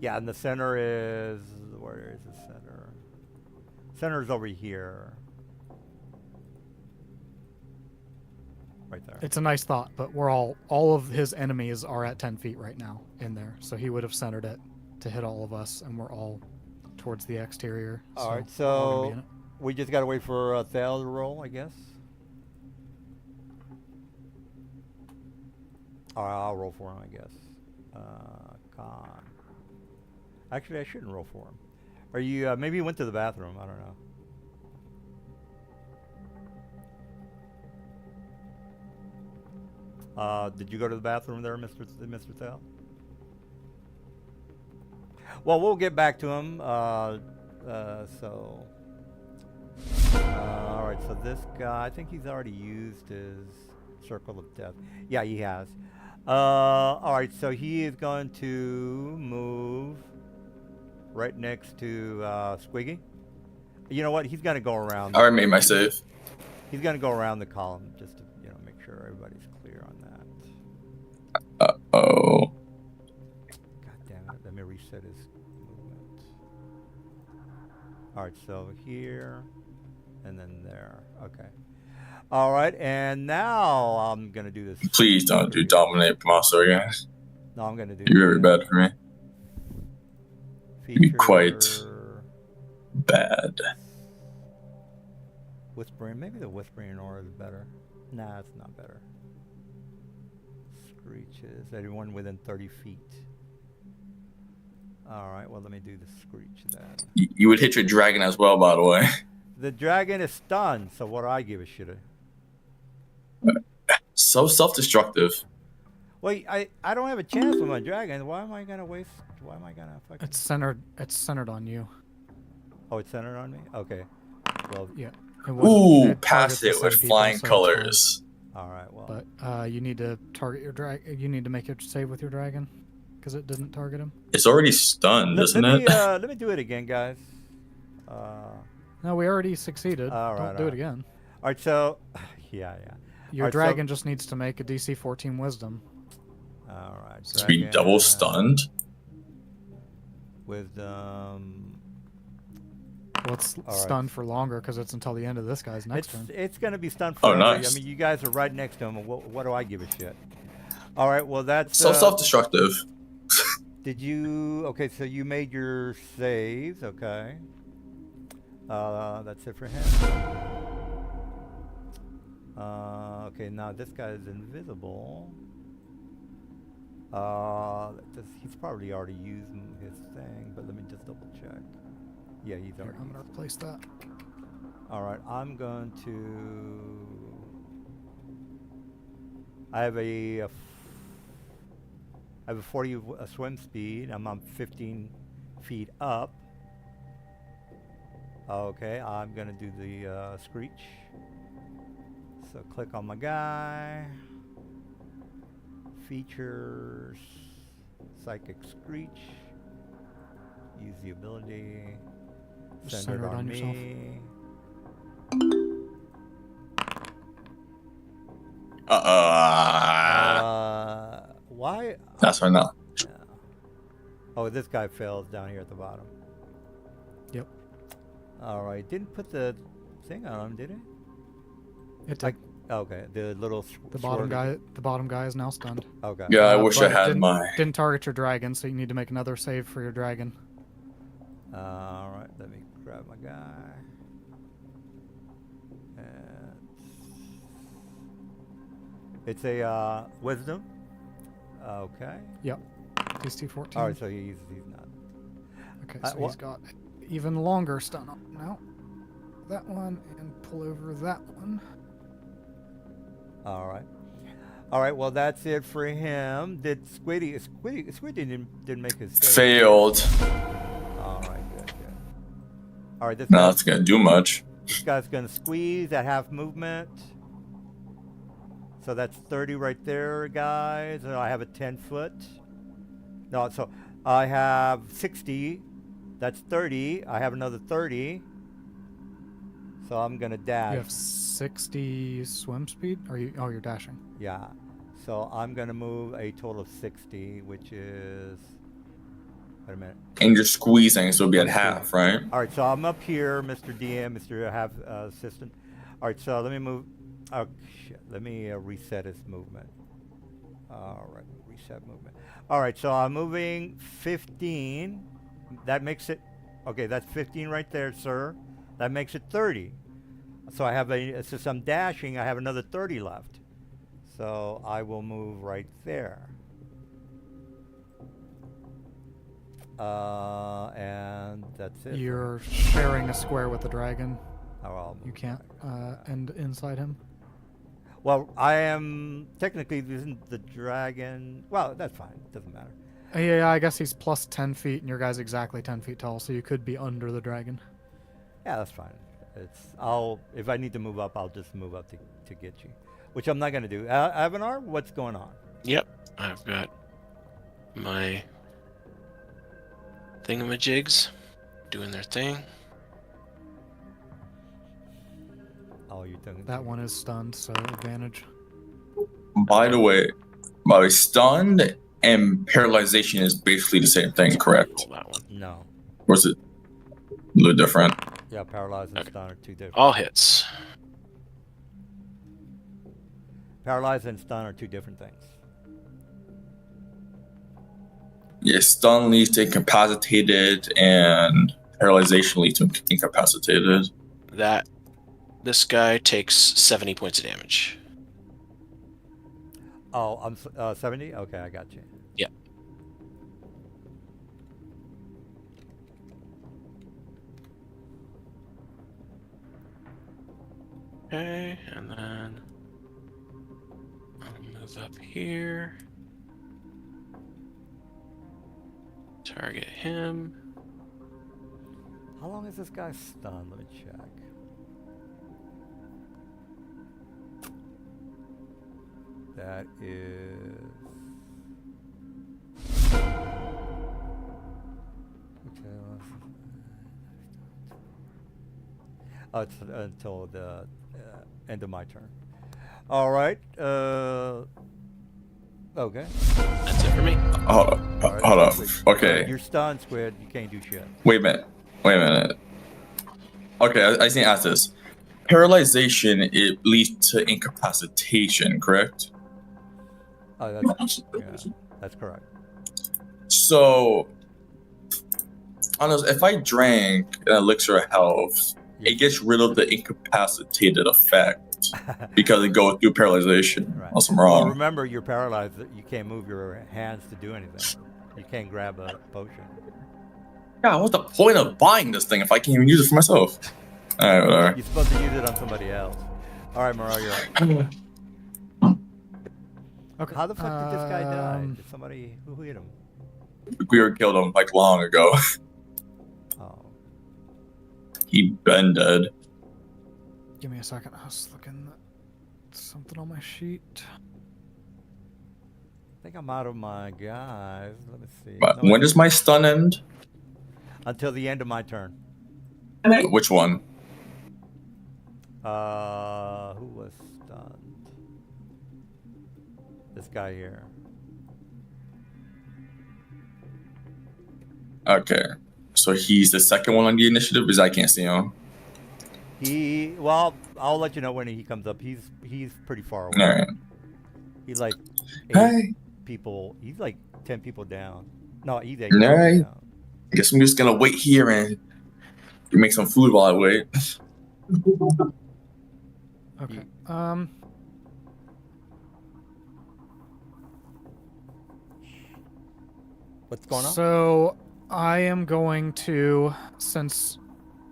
Yeah, and the center is. Where is the center? Center's over here. Right there. It's a nice thought, but all of his enemies are at 10 feet right now in there, so he would have centered it to hit all of us, and we're all towards the exterior. All right, we're all gonna be so in it. we just gotta wait for Thal to roll, I guess. All right, I'll roll for him, I guess. Con. Actually, I shouldn't roll for him. Are you? Maybe you went to the bathroom. I don't know. Did you go to the bathroom there, Mr. Thal? Well, we'll get back to him. All right, so this guy, I think he's already used his Circle of Death. Yeah, he has. All right, so he is going to move right next to Squiggy. You know what? He's going to go around. I already made my save. He's going to go around the column just to make sure everybody's clear on that. Oh. God damn it. Let me reset his movement. Alright, so here and then there. Okay. Alright, and now I'm gonna do this. Please don't do dominate monster again. No, I'm gonna do You're very bad for me. feature Be quite bad. whispering. Maybe the whispering aura is better. Nah, it's not better. Screeches. Everyone within 30 feet. Alright, well let me do the screech then. You would hit your dragon as well, by the way. The dragon is stunned, so what do I give a shit? So self-destructive. Well, I don't have a chance with my dragon. Why am I gonna waste? Why am I gonna fucking? It's centered on you. Oh, it's centered on me. Okay. Well, Yeah. Ooh, pass it with flying colors. all right. Well, But you need to target your dragon. You need to make it save with your dragon, because it didn't target him. It's already stunned, isn't it? let me do it again, guys. No, we already succeeded. All right, Don't do all it right. again. All right. So, yeah. Your Alright, so- dragon just needs to make a DC 14 Wisdom. All right. To be double stunned. Wisdom. Well, it's Alright. stunned for longer because it's until the end of this guy's next turn. It's gonna be stunned Oh, forever. nice. I mean, you guys are right next to him. What do I give a shit? All right. Well, that's So self-destructive. Did you? Okay, so you made your saves. Okay. That's it for him. Okay, now this guy is invisible. He's probably already used his thing, but let me just double check. Yeah, he's Here, already. I'm gonna replace that. All right, I'm going to. I have a 40 swim speed. I'm on 15 feet up. Okay, I'm gonna do the screech. So click on my guy. Features. Psychic screech. Use the ability. Just Center it center it on on yourself. me. Why? That's why not. Yeah. Oh, this guy fails down here at the bottom. Yep. All right. Didn't put the thing on him, did it? It Like, okay, the little the bottom swirly- guy. The bottom guy is now stunned. Okay. Yeah, I wish I but had didn't, my. Didn't target your dragon, so you need to make another save for your dragon. All right. Let me grab my guy. And it's a wisdom. Okay. Yep. DC 14. All right. So he's not. Okay, so wha- he's got even longer stun on now. That one, and pull over that one. All right. All right. Well, that's it for him. Did Squiddy didn't make his save. Failed. All right. Good. All right. No, that's gonna do much. This guy's gonna squeeze at half movement. So that's 30 right there, guys. And I have a 10-foot. No, so I have 60. That's 30. I have another 30. So I'm gonna dash. You have 60 swim speed? Or you? Oh, you're dashing. Yeah. So I'm gonna move a total of 60, which is. Wait a minute. And you're squeezing, so it'll be at half, right? All right. So I'm up here, Mr. DM, Mr. Have Assistant. All right. So let me move. Oh shit. Let me reset his movement. All right. Reset movement. All right. So I'm moving 15. That makes it. Okay. That's 15 right there, sir. That makes it 30. So I have since I'm dashing, I have another 30 left. So I will move right there. And that's it. You're sharing a square with the dragon. Oh, I'll You move can't back. end inside him. Well, I am technically isn't the dragon. Well, that's fine. It doesn't matter. Yeah, I guess he's plus 10 feet, and your guy's exactly 10 feet tall, so you could be under the dragon. Yeah, that's fine. If I need to move up, I'll just move up to get you, which I'm not gonna do. Avanar, what's going on? Yep, I've got my thingamajigs doing their thing. Oh, you're doing That one is stunned, so advantage. By the way, Bobby, stunned and paralyzation is basically the same thing, correct? Roll that one. No. Or is it a little different? Yeah, paralyzed and Okay. stun are two different. All hits. Paralyzed and stun are two different things. Yeah, stun leads to incapacitated, and paralyzation leads to incapacitated. This guy takes 70 points of damage. Oh, I'm 70. Okay, I got you. Yep. Okay, and then I'll move up here. Target him. How long is this guy stunned? Let me check. That is. Oh, it's until the end of my turn. All right. Okay. That's it for me. Hold up. All right, Hold up. Squid. Okay. You're stunned, Squid. You can't do shit. Wait a minute. Okay, I just need to ask this. Paralyzation, it leads to incapacitation, correct? Oh, that's correct. So, honestly, if I drank an elixir of health, Yeah. it gets rid of the incapacitated effect because it goes through paralyzation. Right. Unless I'm Well, wrong. remember, you're paralyzed. You can't move your hands to do anything. You can't grab a potion. Yeah, what's the point of buying this thing if I can't even use it for myself? Alright, whatever. You're supposed to use it on somebody else. All right, Moreau, you're up. Okay. How the fuck did this guy die? Did somebody who hit him? We were killed him like long ago. Oh, He'd been dead. Give me a second. I was looking at something on my sheet. I think I'm out of my guys. Let me see. But No, when does my stun end? until the end of my turn. Which one? Who was stunned? This guy here. Okay. So he's the second one on the initiative because I can't see him. Well, I'll let you know when he comes up. He's pretty far away. Alright. He's like 8 Hey. people. He's like 10 people down. No, he's 8 All people right. down. I guess I'm just gonna wait here and make some food while I wait. Okay. What's going on? So I am going to,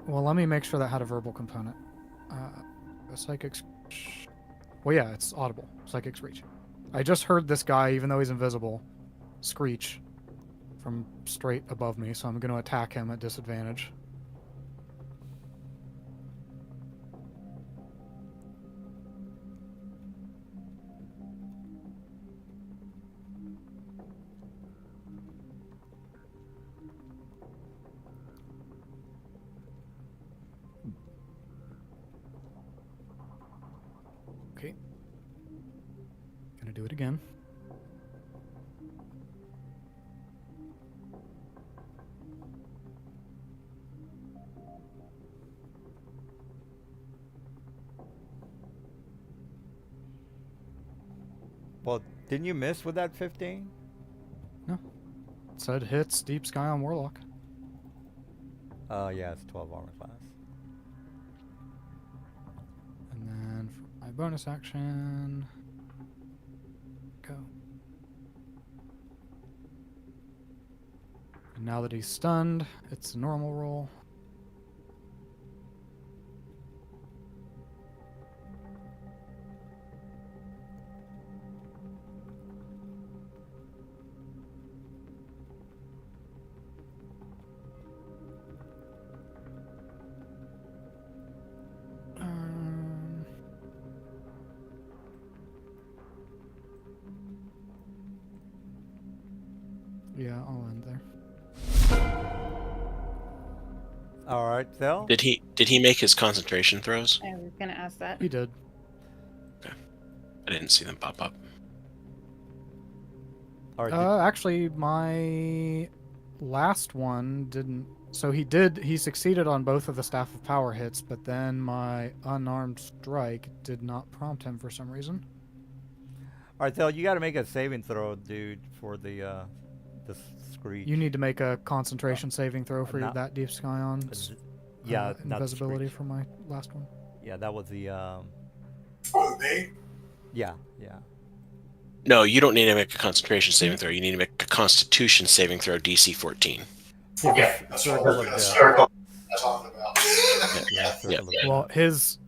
well, let me make sure that had a verbal component. A psychic. Well, yeah, it's audible. Psychic screech. I just heard this guy, even though he's invisible, screech from straight above me, so I'm going to attack him at disadvantage. Okay. Gonna do it again. Well, didn't you miss with that 15? It said hits Deep Sky on Warlock. Yeah, it's 12 armor class. And then for my bonus action, go. And now that he's stunned, it's a normal roll. Yeah, I'll end there. All right, Phil. Did he make his concentration throws? I was gonna ask that. He did. I didn't see them pop up. Or did- Actually, my last one didn't. So he succeeded on both of the Staff of Power hits, but then my unarmed strike did not prompt him for some reason. all right, so you got to make a saving throw, dude, for the screech. You need to make a concentration saving throw for not- that Deep Scion yeah, not the invisibility screech. for my last one. Yeah, that was the With me? yeah. No, you don't need to make a concentration saving throw. You need to make a Constitution saving throw, DC 14. Yeah, that's Circle what of we're death. talking about. Yeah, circle Yeah. of death. Well, his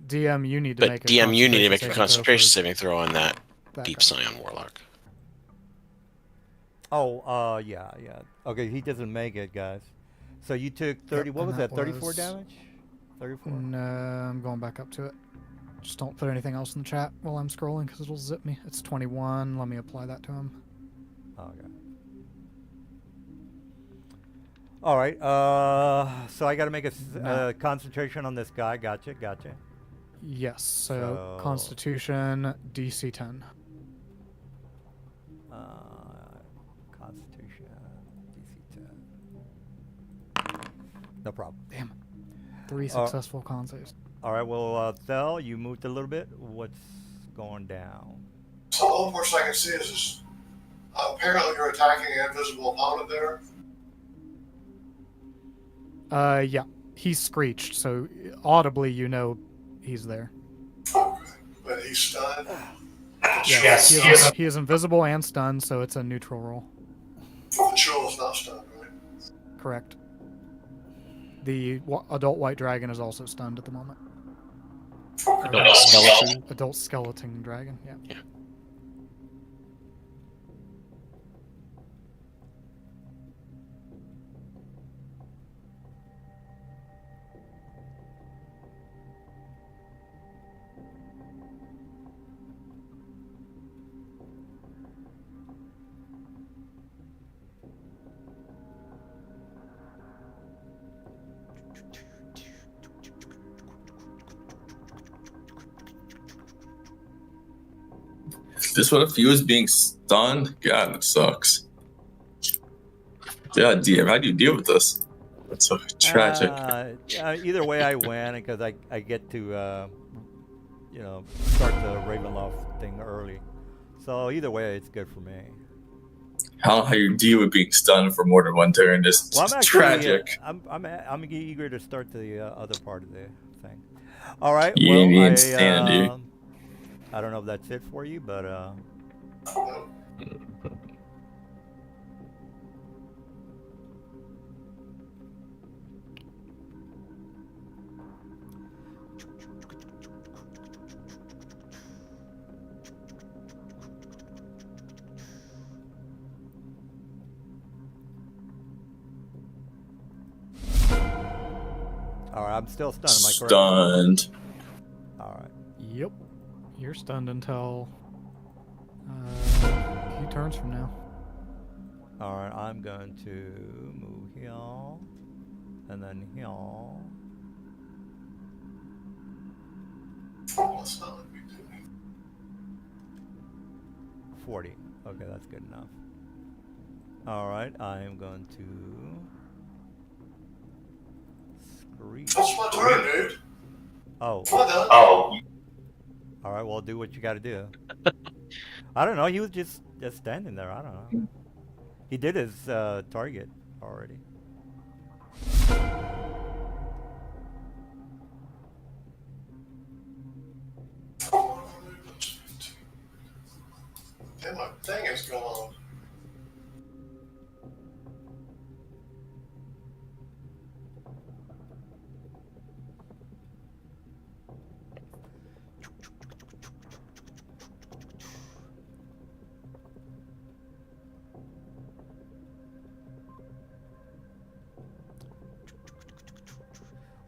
DM, you need to But make a DM, you need to make a saving throw concentration for saving throw on that that Deep guy. Scion Warlock. Oh, yeah. Okay, he doesn't make it, guys. So you took 30. Yep, What was and that? that 34 was- damage. 34. No, I'm going back up to it. Just don't put anything else in the chat while I'm scrolling because it'll zip me. It's 21. Let me apply that to him. Okay. All right. So I got to make a concentration on this guy. Gotcha. Yes, so So- Constitution, DC 10. Constitution, DC 10. No problem. Damn. 3 successful con saves. All right. Well, Thel, you moved a little bit. What's going down? So the only person I can see is apparently you're attacking an invisible opponent there. Yeah. He's screeched, so audibly you know he's there. Okay. But he's stunned. Yes, he is invisible and stunned, so it's a neutral roll. The chill is not stunned, right? Correct. The adult white dragon is also stunned at the moment. Adult skeleton. Adult skeleton dragon, yeah. This one, if he was being stunned, God, that sucks. Yeah, DM, how do you deal with this? That's so tragic. Either way, I win because I get to start the Ravenloft thing early. So either way, it's good for me. How you deal with being stunned for more than one turn is Well, I'm actually, tragic. I'm eager to start the other part of the thing. All right. You well, need insanity. I don't know if that's it for you, but all right. I'm still stunned. Am I correct? Stunned. All right. Yep. You're stunned until a few turns from now. All right. I'm going to move here, and then here. That's not what we do. 40. Okay, that's good enough. All right. I am going to screech. That's my turn, dude. Oh. Am I done? Oh. All right, well, do what you got to do. I don't know. He was just standing there. I don't know. He did his target already. Damn, my thing is gone.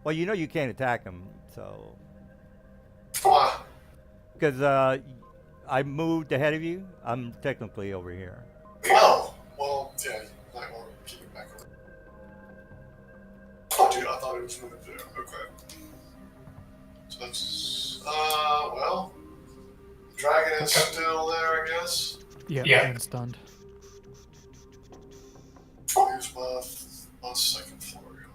Well, you know you can't attack him, so Why? because I moved ahead of you. I'm technically over here. Oh, well, yeah, you might want to keep it back over. Oh, dude, I thought it was moving there. Okay. So that's, well, dragon is still there, I guess. Yeah, Yeah. and stunned. above second floor, really.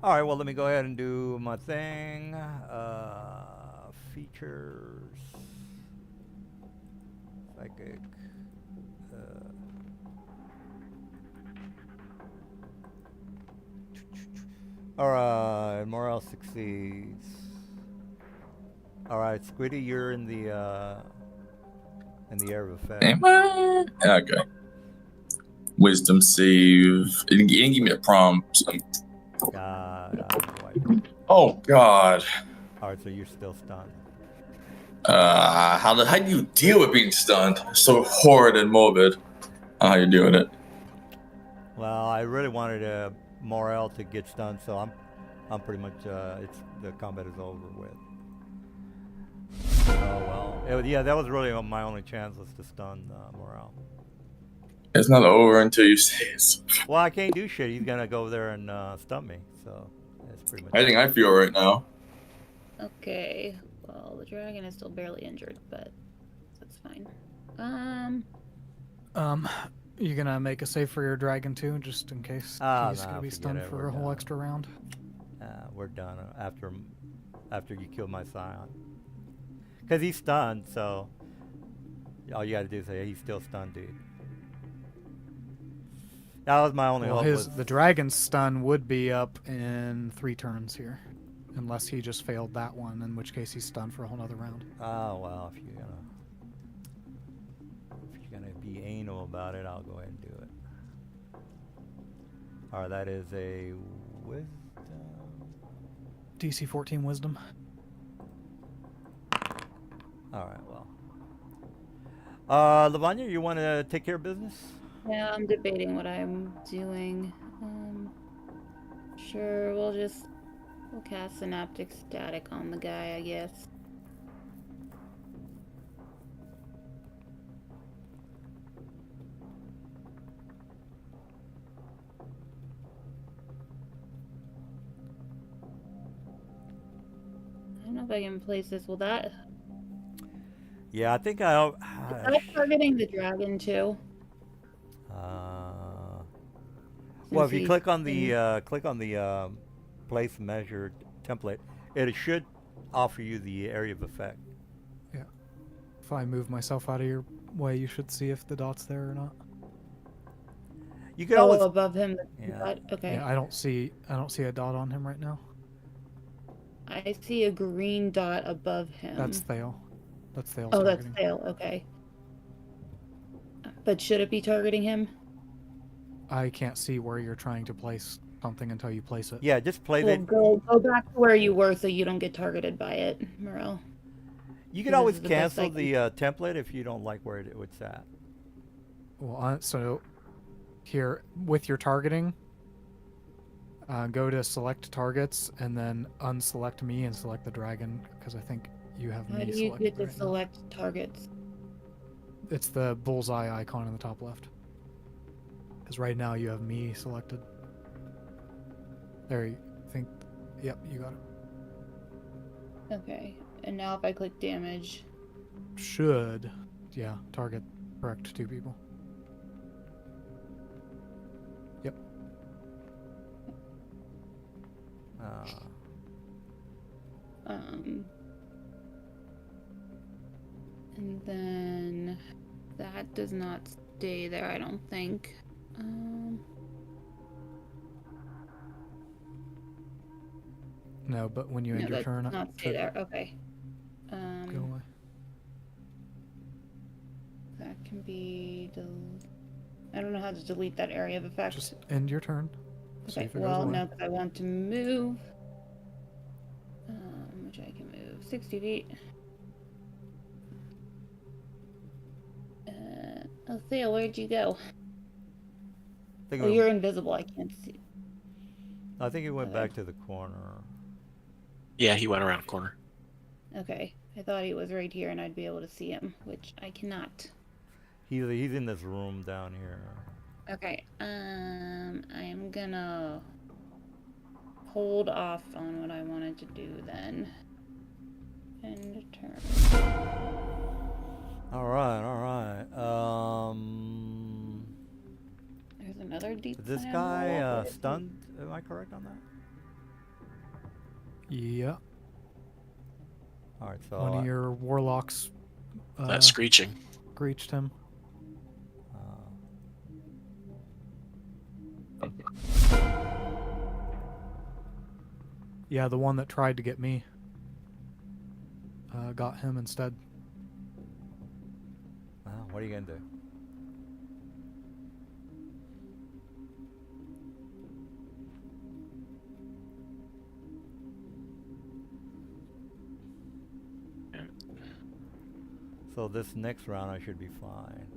All right, well, let me go ahead and do my thing. Features. Psychic. All right, Morale succeeds. All right, Squiddy, you're in the area of effect. Am I? Okay. Wisdom save. It didn't give me a prompt. Oh God. All right, so you're still stunned. How do you deal with being stunned? So horrid and morbid. How you doing it? Well, I really wanted Morale to get stunned, so I'm pretty much it's the combat is over with. Oh well, yeah, that was really my only chance was to stun Morale. It's not over until you say it. Well, I can't do shit. He's gonna go there and stun me, so that's pretty much. I think I feel right now. Okay. Well, the dragon is still barely injured, but that's fine. You gonna make a save for your dragon too, just in case he's gonna be stunned for a whole extra round? We're done after you kill my scion. Because he's stunned, so all you gotta do is say he's still stunned, dude. That was my only hope. The dragon's stun would be up in 3 turns here, unless he just failed that one, in which case he's stunned for a whole nother round. Oh well, if you're gonna be anal about it, I'll go ahead and do it. All right, that is a wisdom. DC 14 wisdom. All right, well. Lavanya, you want to take care of business? Yeah, I'm debating what I'm doing. Sure, we'll cast Synaptic Static on the guy, I guess. I don't know if I can place this. Will that... Yeah, I think Is that targeting the dragon too? Well, if you click on the place measured template, it should offer you the area of effect. Yeah. If I move myself out of your way, you should see if the dot's there or not. You can always above him. Yeah. Dot? Okay. Yeah, I don't see a dot on him right now. I see a green dot above him. That's Thale. That's Thale. Oh, that's Thale. Okay. But should it be targeting him? I can't see where you're trying to place something until you place it. Yeah, just play Well, that. go back to where you were so you don't get targeted by it, Morel. You can always cancel the template if you don't like where it's at. Well, so here with your targeting, go to select targets and then unselect me and select the dragon because I think you have me selected. How do you get to right select targets? It's the bullseye icon in the top left. Because right now you have me selected. There, you think. Yep, you got it. Okay, and now if I click damage. Should, yeah, target correct 2 people. Yep. And then that does not stay there, I don't think. No, but when you No, end your that turn, does not stay should there. Okay. go away. That can be. I don't know how to delete that area of effect. Just end your turn. See Okay. if it goes Well, away. no, because I want to move. Which I can move 60 feet. Althea, where'd you go? I think, Oh, you're invisible. I can't see. I think he went Okay. back to the corner. Yeah, he went around a corner. Okay. I thought he was right here and I'd be able to see him, which I cannot. He's in this room down here. Okay. I am gonna hold off on what I wanted to do then. End turn. All right. There's another deep. Is this slam guy wall. stunned? Am I correct on that? Yeah. All right, so One of your warlocks That screeching. screeched him. Yeah, the one that tried to get me got him instead. what are you gonna do? So this next round I should be fine.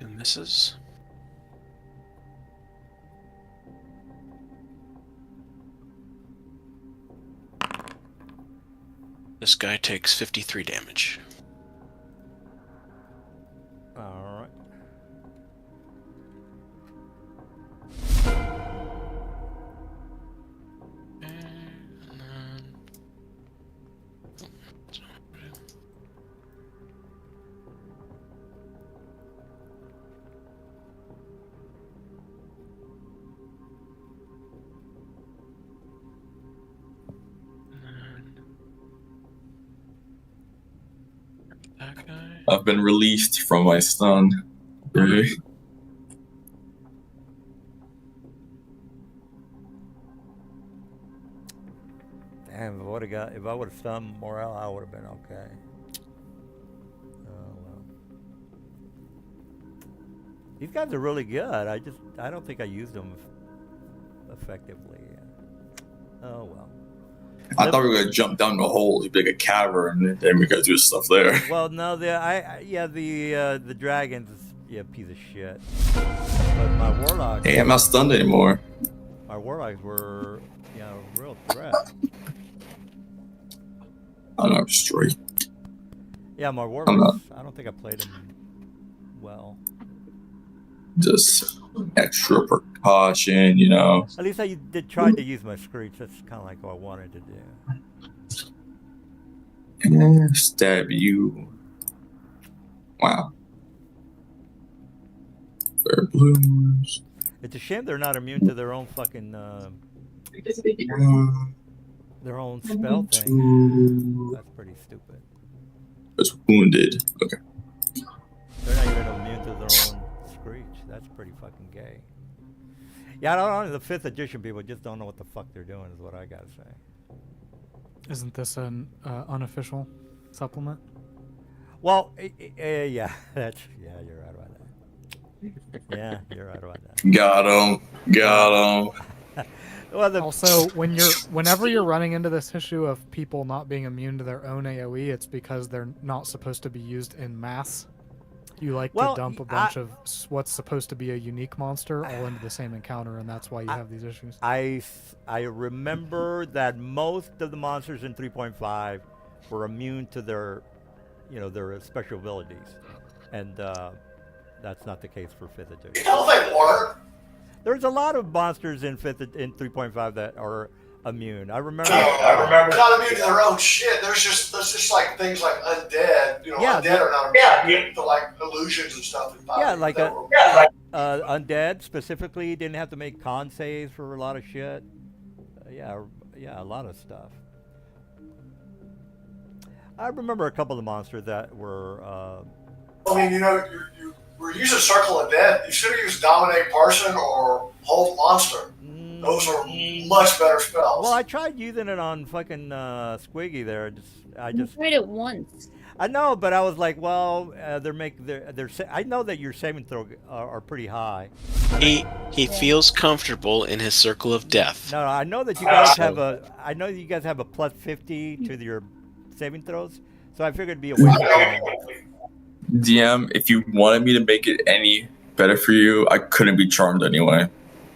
Two misses. This guy takes 53 damage. All right. That guy. I've been released from my stun. Okay. Damn, if I would have stunned Morel, I would have been okay. Oh well. These guys are really good. I don't think I used them effectively. Oh well. I thought we were gonna jump down the hole, it'd be like a cavern, and then we gotta do stuff there. Well, no, the dragon's a piece of shit. But my warlocks. Hey, I'm not stunned anymore. My warlocks were, a real threat. I'm not straight. Yeah, my warlocks. I don't think I played them well. Just extra precaution, At least I tried to use my screech. That's kind of like what I wanted to do. Stab you. Wow. Fair blues. It's a shame they're not immune to their own fucking their own spell thing. That's pretty stupid. It's wounded. Okay. They're not even immune to their own screech. That's pretty fucking gay. Yeah, I don't know. The 5th edition people just don't know what the fuck they're doing, is what I gotta say. Isn't this an unofficial supplement? Well, yeah, you're right about that. Yeah, you're right about that. Got him. Well, Also, whenever you're running into this issue of people not being immune to their own AoE, it's because they're not supposed to be used in mass. You like to dump a bunch of what's supposed to be a unique monster all into the same encounter, and that's why you have these issues. I remember that most of the monsters in 3.5 were immune to their special abilities, and that's not the case for 5th edition. No, they weren't. There's a lot of monsters in 3.5 that are immune. I remember. Not immune to their own shit. There's just like things like undead. You know, Yeah, undead are not immune to like illusions and stuff. Yeah, like undead specifically didn't have to make con saves for a lot of shit. Yeah, a lot of stuff. I remember a couple of monsters that were. I mean, you know, you were using Circle of Death. You should have used Dominate Person or Hold Monster. Those are much better spells. Well, I tried using it on fucking Squiggy there. I just tried it once. I know, but I was like, well, I know that your saving throw are pretty high. He feels comfortable in his circle of death. No, I know that you guys have a plus 50 to your saving throws, so I figured it'd be a waste of time. DM, if you wanted me to make it any better for you, I couldn't be charmed anyway.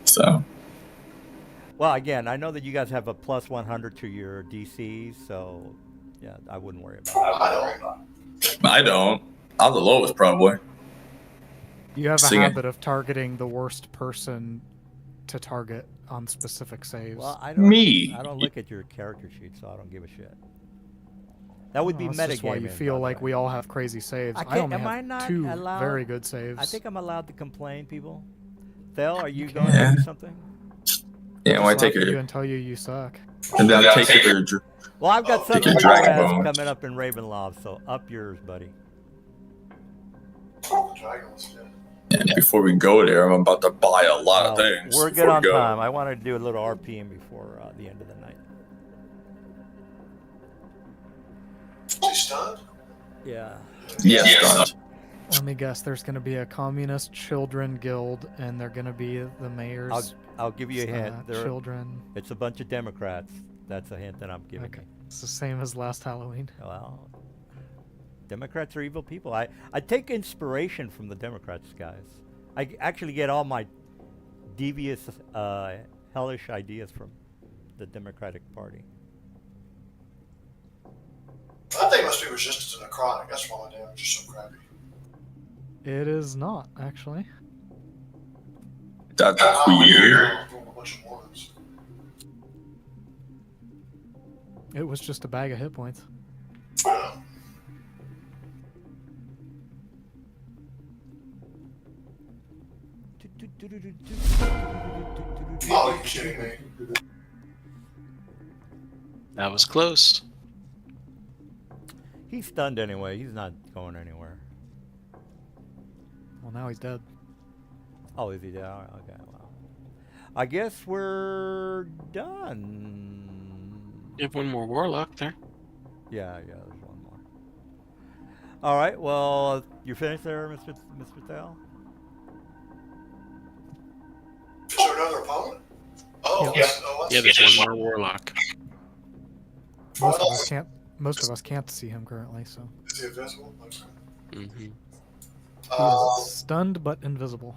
So. Well, again, I know that you guys have a plus 100 to your DC, so yeah, I wouldn't worry about it. I don't. I'm the lowest, probably. You have a habit of targeting the worst person to target on specific saves. Well, I don't look at your character sheet, so I don't give a shit. That would be metagaming. That's why you feel like we all have crazy saves. I only have two very good saves. I think I'm allowed to complain, people. Thel, are you going to do something? Yeah, I want to take you and tell you suck. And then take your. Well, I've got something coming up in Ravenloft, so up yours, buddy. Yeah, before we go there, I'm about to buy a lot of things. We're good on time. I want to do a little RPM before the end of the night. Is he stunned? Yeah. Yeah, stunned. Let me guess. There's going to be a communist children guild, and they're going to be the mayor's. I'll give you a hint. Children. It's a bunch of Democrats. That's a hint that I'm giving you. It's the same as last Halloween. Well, Democrats are evil people. I take inspiration from the Democrats, guys. I actually get all my devious, hellish ideas from the Democratic Party. I think it must be resistant to necrotic. That's why my damage is so crappy. It is not, actually. That's weird. It was just a bag of hit points. Yeah. Oh, you kidding me? That was close. He's stunned anyway. He's not going anywhere. Well, now he's dead. Oh, is he dead? Okay, well. I guess we're done. You have one more warlock there. Yeah, there's one more. All right, well, you finished there, Mr. Thal? Is there another opponent? Oh, yeah. Yeah, there's one more warlock. Most of us can't see him currently, so. Is he invisible? Okay. Mm-hmm. He is stunned but invisible.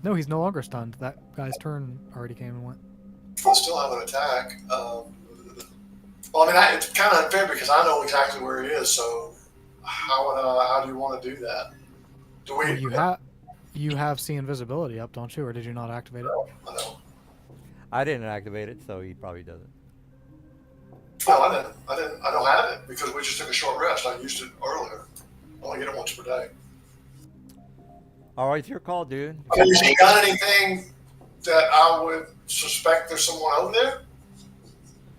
No, he's no longer stunned. That guy's turn already came and went. I still have an attack. Well, I mean, it's kind of unfair because I know exactly where he is. So, how do you want to do that? Do we? Well, you have see invisibility up, don't you, or did you not activate it? I know. I didn't activate it, so he probably doesn't. No, I didn't. I don't have it because we just took a short rest. I used it earlier. I only get it once per day. All right, it's your call, dude. Has he got anything that I would suspect there's someone over there?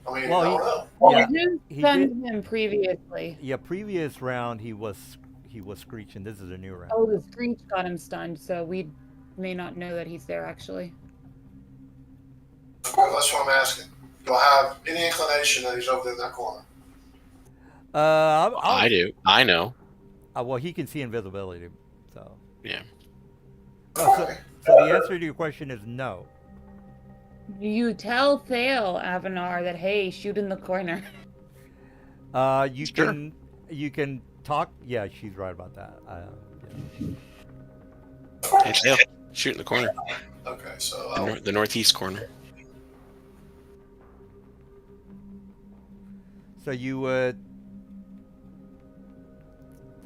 I mean, I don't know. Yeah, he stunned him previously. Yeah, previous round he was screeching. This is a new round. Oh, the screech got him stunned, so we may not know that he's there actually. Well, that's what I'm asking. Do I have any inclination that he's over there in that corner? I do. I know. Well, he can see invisibility, so. Yeah. So the answer to your question is no. You tell Thale, Avanar, that hey, shoot in the corner. You can talk. Yeah, she's right about that. Hey, Thale, shoot in the corner. Okay, so The northeast corner. So you would.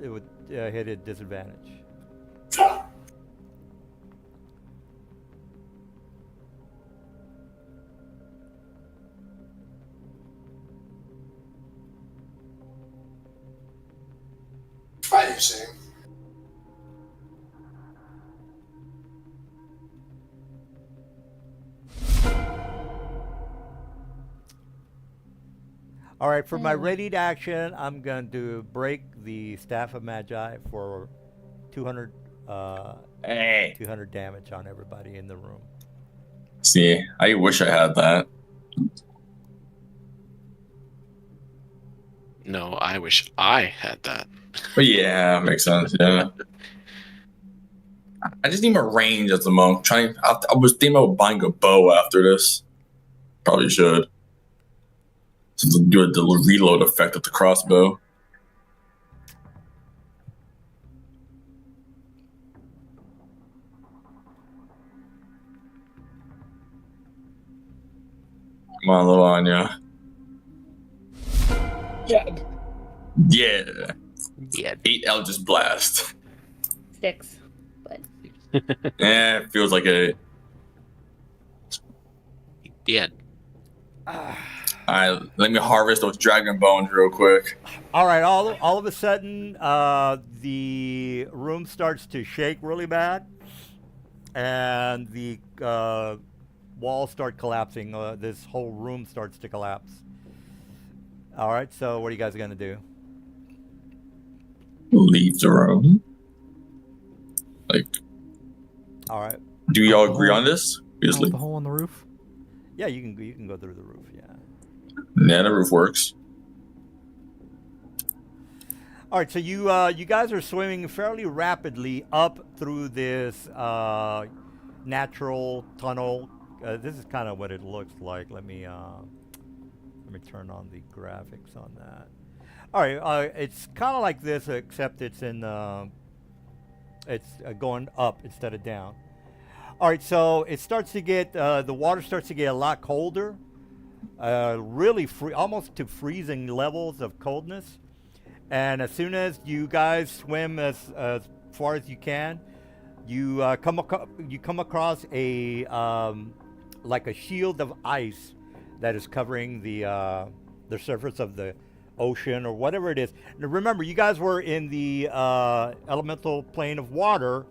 It would hit at disadvantage. can't see him. All right, for my Hmm. readied action, I'm going to break the Staff of Magi for 200, Hey. 200 damage on everybody in the room. See, I wish I had that. No, I wish I had that. But yeah, makes sense. Yeah. I just need my range at the moment. I was thinking about buying a bow after this. Probably should. To do the reload effect of the crossbow. Come on, Lavanya. Dead. Yeah. Yeah. 8 Eldritch Blast. 6. But It feels like a. Yeah. Alright, let me harvest those dragon bones real quick. All right, all of a sudden, the room starts to shake really bad, and the walls start collapsing. This whole room starts to collapse. All right, so what are you guys gonna do? Leave the room. Like, All right, do we all agree on this? We just Out leave. the hole in the roof. yeah, you can go through the roof. Yeah. Yeah, the roof works. All right, so you guys are swimming fairly rapidly up through this natural tunnel. This is kind of what it looks like. Let me turn on the graphics on that. All right, it's kind of like this, except it's in going up instead of down. All right, so it starts to get the water starts to get a lot colder, really almost to freezing levels of coldness. And as soon as you guys swim as far as you can, you come across a like a shield of ice that is covering the surface of the ocean or whatever it is. Now remember, you guys were in the elemental plane of water.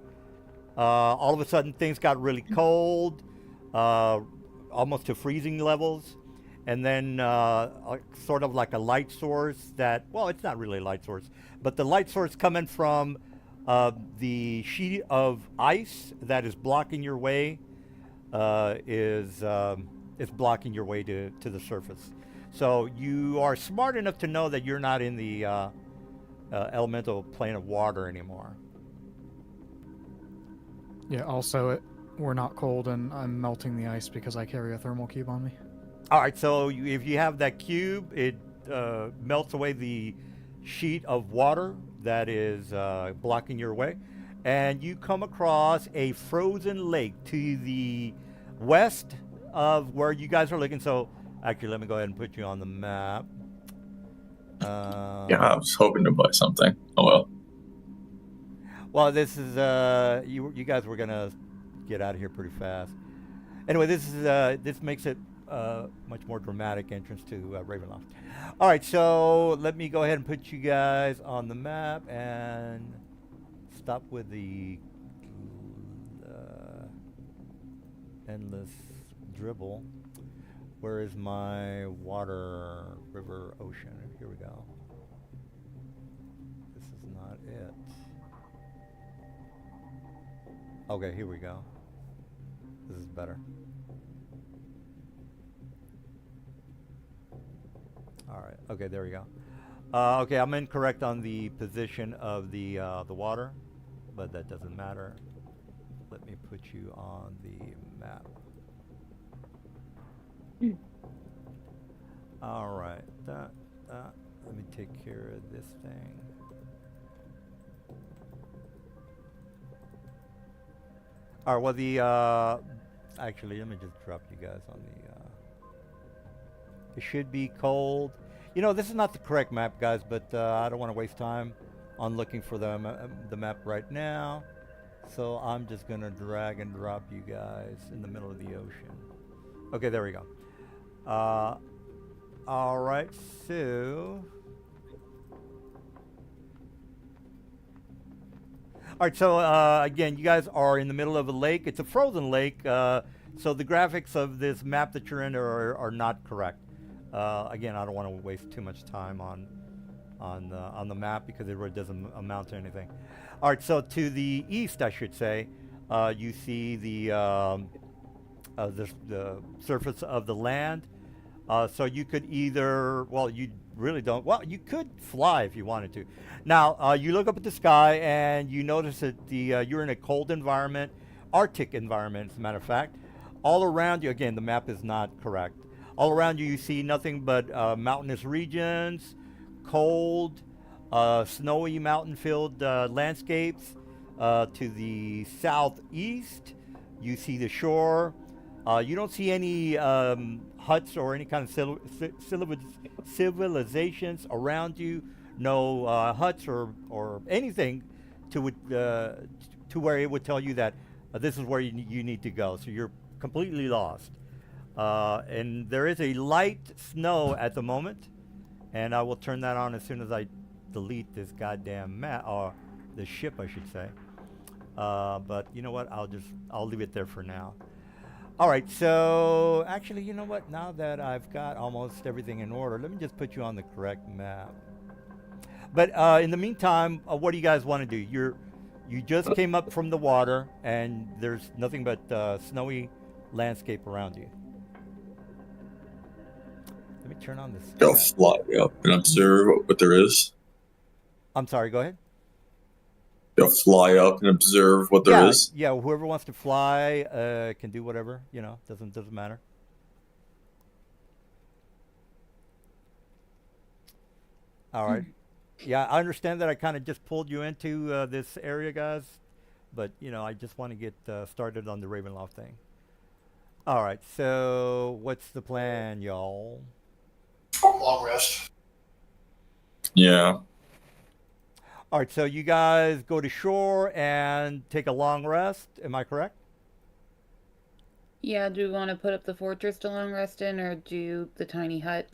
All of a sudden, things got really cold, almost to freezing levels. And then sort of like a light source that, well, it's not really a light source, but the light source coming from the sheet of ice that is blocking your way is blocking your way to the surface. So you are smart enough to know that you're not in the elemental plane of water anymore. Yeah, also, we're not cold, and I'm melting the ice because I carry a thermal cube on me. All right, so if you have that cube, it melts away the sheet of water that is blocking your way, and you come across a frozen lake to the west of where you guys are looking. So, actually, let me go ahead and put you on the map. Yeah, I was hoping to buy something. Oh well. Well, this is you guys were gonna get out of here pretty fast. Anyway, this makes it much more dramatic entrance to Ravenloft. All right, so let me go ahead and put you guys on the map and stop with the endless dribble. Where is my water, river, ocean? Here we go. This is not it. Okay, here we go. This is better. All right. Okay, there we go. Okay, I'm incorrect on the position of the water, but that doesn't matter. Let me put you on the map. All right. Let me take care of this thing. All right. Well, the actually, let me just drop you guys on the. It should be cold. You know, this is not the correct map, guys, but I don't want to waste time on looking for the map right now. So I'm just going to drag and drop you guys in the middle of the ocean. Okay, there we go. All right, so... All right, so again, you guys are in the middle of a lake. It's a frozen lake, so the graphics of this map that you're in are not correct. Again, I don't want to waste too much time on the map because it really doesn't amount to anything. All right, so to the east, I should say, you see the surface of the land. So you could either, well, you really don't. Well, you could fly if you wanted to. Now, you look up at the sky and you notice that you're in a cold environment, Arctic environment, as a matter of fact. All around you, again, the map is not correct. All around you, you see nothing but mountainous regions, cold, snowy mountain-filled landscapes. To the southeast, you see the shore. You don't see any huts or any kind of civilizations around you. No huts or anything to where it would tell you that this is where you need to go. So you're completely lost. And there is a light snow at the moment, and I will turn that on as soon as I delete this goddamn map, or the ship, I should say. But you know what? I'll leave it there for now. All right, so actually, you know what? Now that I've got almost everything in order, let me just put you on the correct map. But in the meantime, what do you guys want to do? You just came up from the water, and there's nothing but snowy landscape around you. Let me turn on this. Go fly up and observe what there is. I'm sorry. Go ahead. Go fly up and observe what there is. Yeah, whoever wants to fly can do whatever. You know, doesn't matter. All right. Yeah, I understand that I kind of just pulled you into this area, guys, but you know, I just want to get started on the Ravenloft thing. All right. So, what's the plan, y'all? Long rest. Yeah. All right, so you guys go to shore and take a long rest. Am I correct? Yeah, do we want to put up the fortress to long rest in, or do the tiny hut?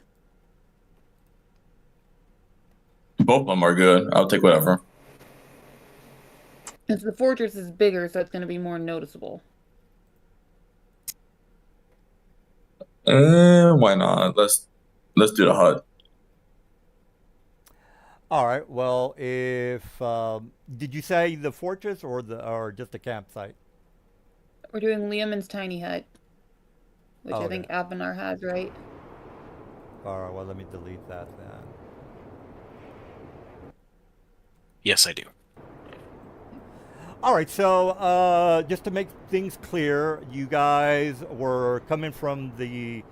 Both of them are good. I'll take whatever. Because the fortress is bigger, so it's going to be more noticeable. Why not? Let's do the hut. All right. Well, if did you say the fortress or just a campsite? We're doing Liamon's tiny hut, which I think Okay. Apinar has, right? All right. Well, let me delete that then. Yes, I do. All right. So just to make things clear, you guys were coming from the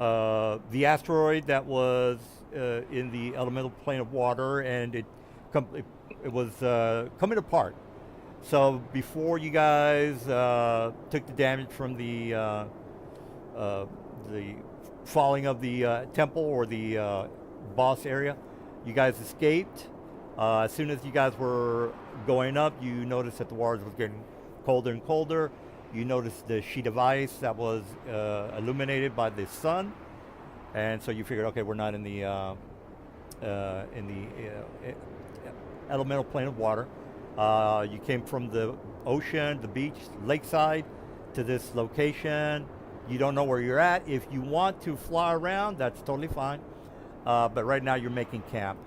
asteroid that was in the elemental plane of water, and it was coming apart. So before you guys took the damage from the falling of the temple or the boss area, you guys escaped. As soon as you guys were going up, you noticed that the waters was getting colder and colder. You noticed the sheet of ice that was illuminated by the sun, and so you figured, okay, we're not in the elemental plane of water. You came from the ocean, the beach, lakeside, to this location. You don't know where you're at. If you want to fly around, that's totally fine. But right now, you're making camp.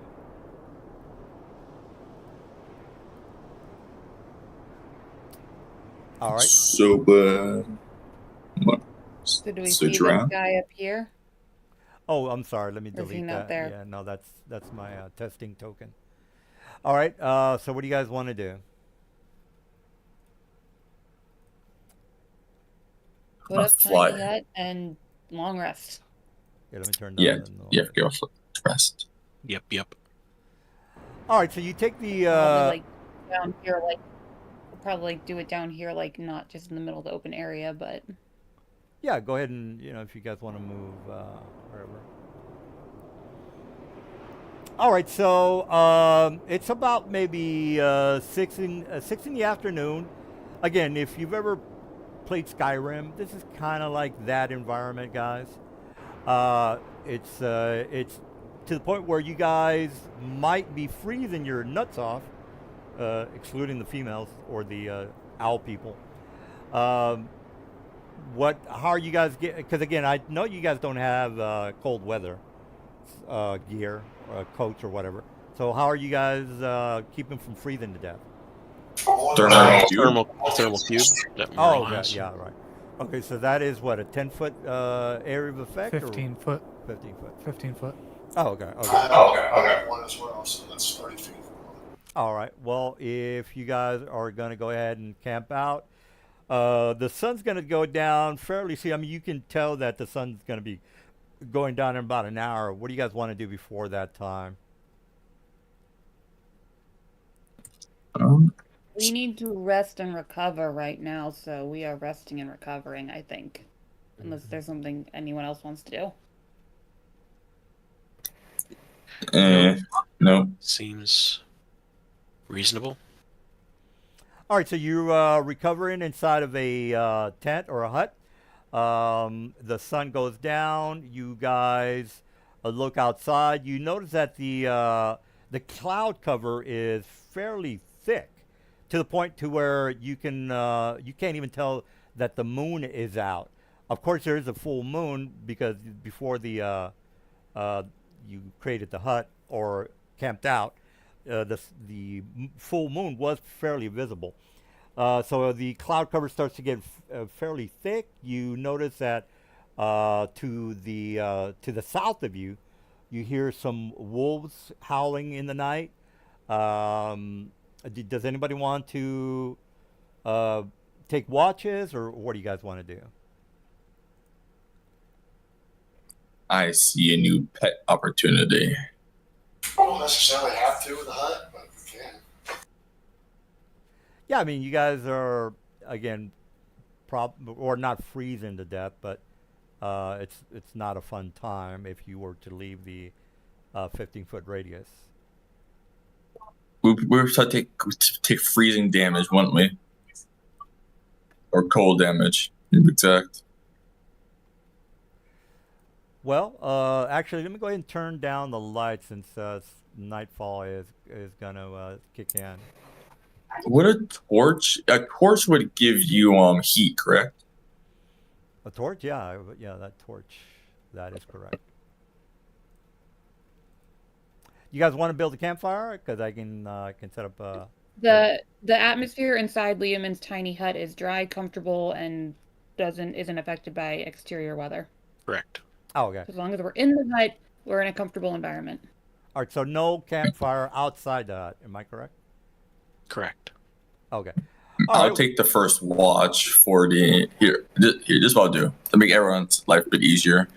All right. So, what? So do we Switch see around? this guy up here? Oh, I'm sorry. Let me Or is he delete not that. there? Yeah, no, that's my testing token. All right. So what do you guys want to do? Put up Fly. tiny hut and long rest. Yeah, let me turn down Yeah, the yeah, go for rest. Yep. All right. So you take the. Probably like down here, like we'll probably do it down here, like not just in the middle of the open area, but Yeah, go ahead and if you guys want to move wherever. All right, so it's about maybe 6 in the afternoon. Again, if you've ever played Skyrim, this is kind of like that environment, guys. It's to the point where you guys might be freezing your nuts off excluding the females or the owl people. Um, how are you guys get? Because again, I know you guys don't have cold weather gear, coats or whatever. So how are you guys keeping from freezing to death? Thermal cube. Thermal cube that Oh, Morel okay, has. yeah, right. Okay, so that is what, a 10-foot area of effect? 15 foot. Or 15 foot. 15 foot. Oh, okay, okay. I got one as well, so that's 30 feet. All right. Well, if you guys are going to go ahead and camp out, the sun's going to go down fairly soon. I mean, you can tell that the sun's going to be going down in about an hour. What do you guys want to do before that time? We need to rest and recover right now, so we are resting and recovering, I think. Unless there's something anyone else wants to do. No. Seems reasonable. All right, so you're recovering inside of a tent or a hut. The sun goes down. You guys look outside. You notice that the cloud cover is fairly thick, to the point to where you can't even tell that the moon is out. Of course, there is a full moon because before the you created the hut or camped out, the full moon was fairly visible. So the cloud cover starts to get fairly thick. You notice that to the south of you, you hear some wolves howling in the night. Does anybody want to take watches, or what do you guys want to do? I see a new pet opportunity. We don't necessarily have to with the hut, but we can. Yeah, I mean, you guys are again, or not freezing to death, but it's not a fun time if you were to leave the 15-foot radius. We're supposed to take freezing damage, wouldn't we? Or cold damage, to be exact. Well, actually, let me go ahead and turn down the light since nightfall is gonna kick in. Would a torch would give you heat, correct? A torch? Yeah, that torch. That is correct. You guys want to build a campfire? Because I can set up The atmosphere inside Liamon's tiny hut is dry, comfortable, and isn't affected by exterior weather. Correct. Oh, okay. As long as we're in the hut, we're in a comfortable environment. All right, so no campfire outside the hut. Am I correct? Correct. Okay. I'll take the first watch for the here. This is what I'll do to make everyone's life a bit easier.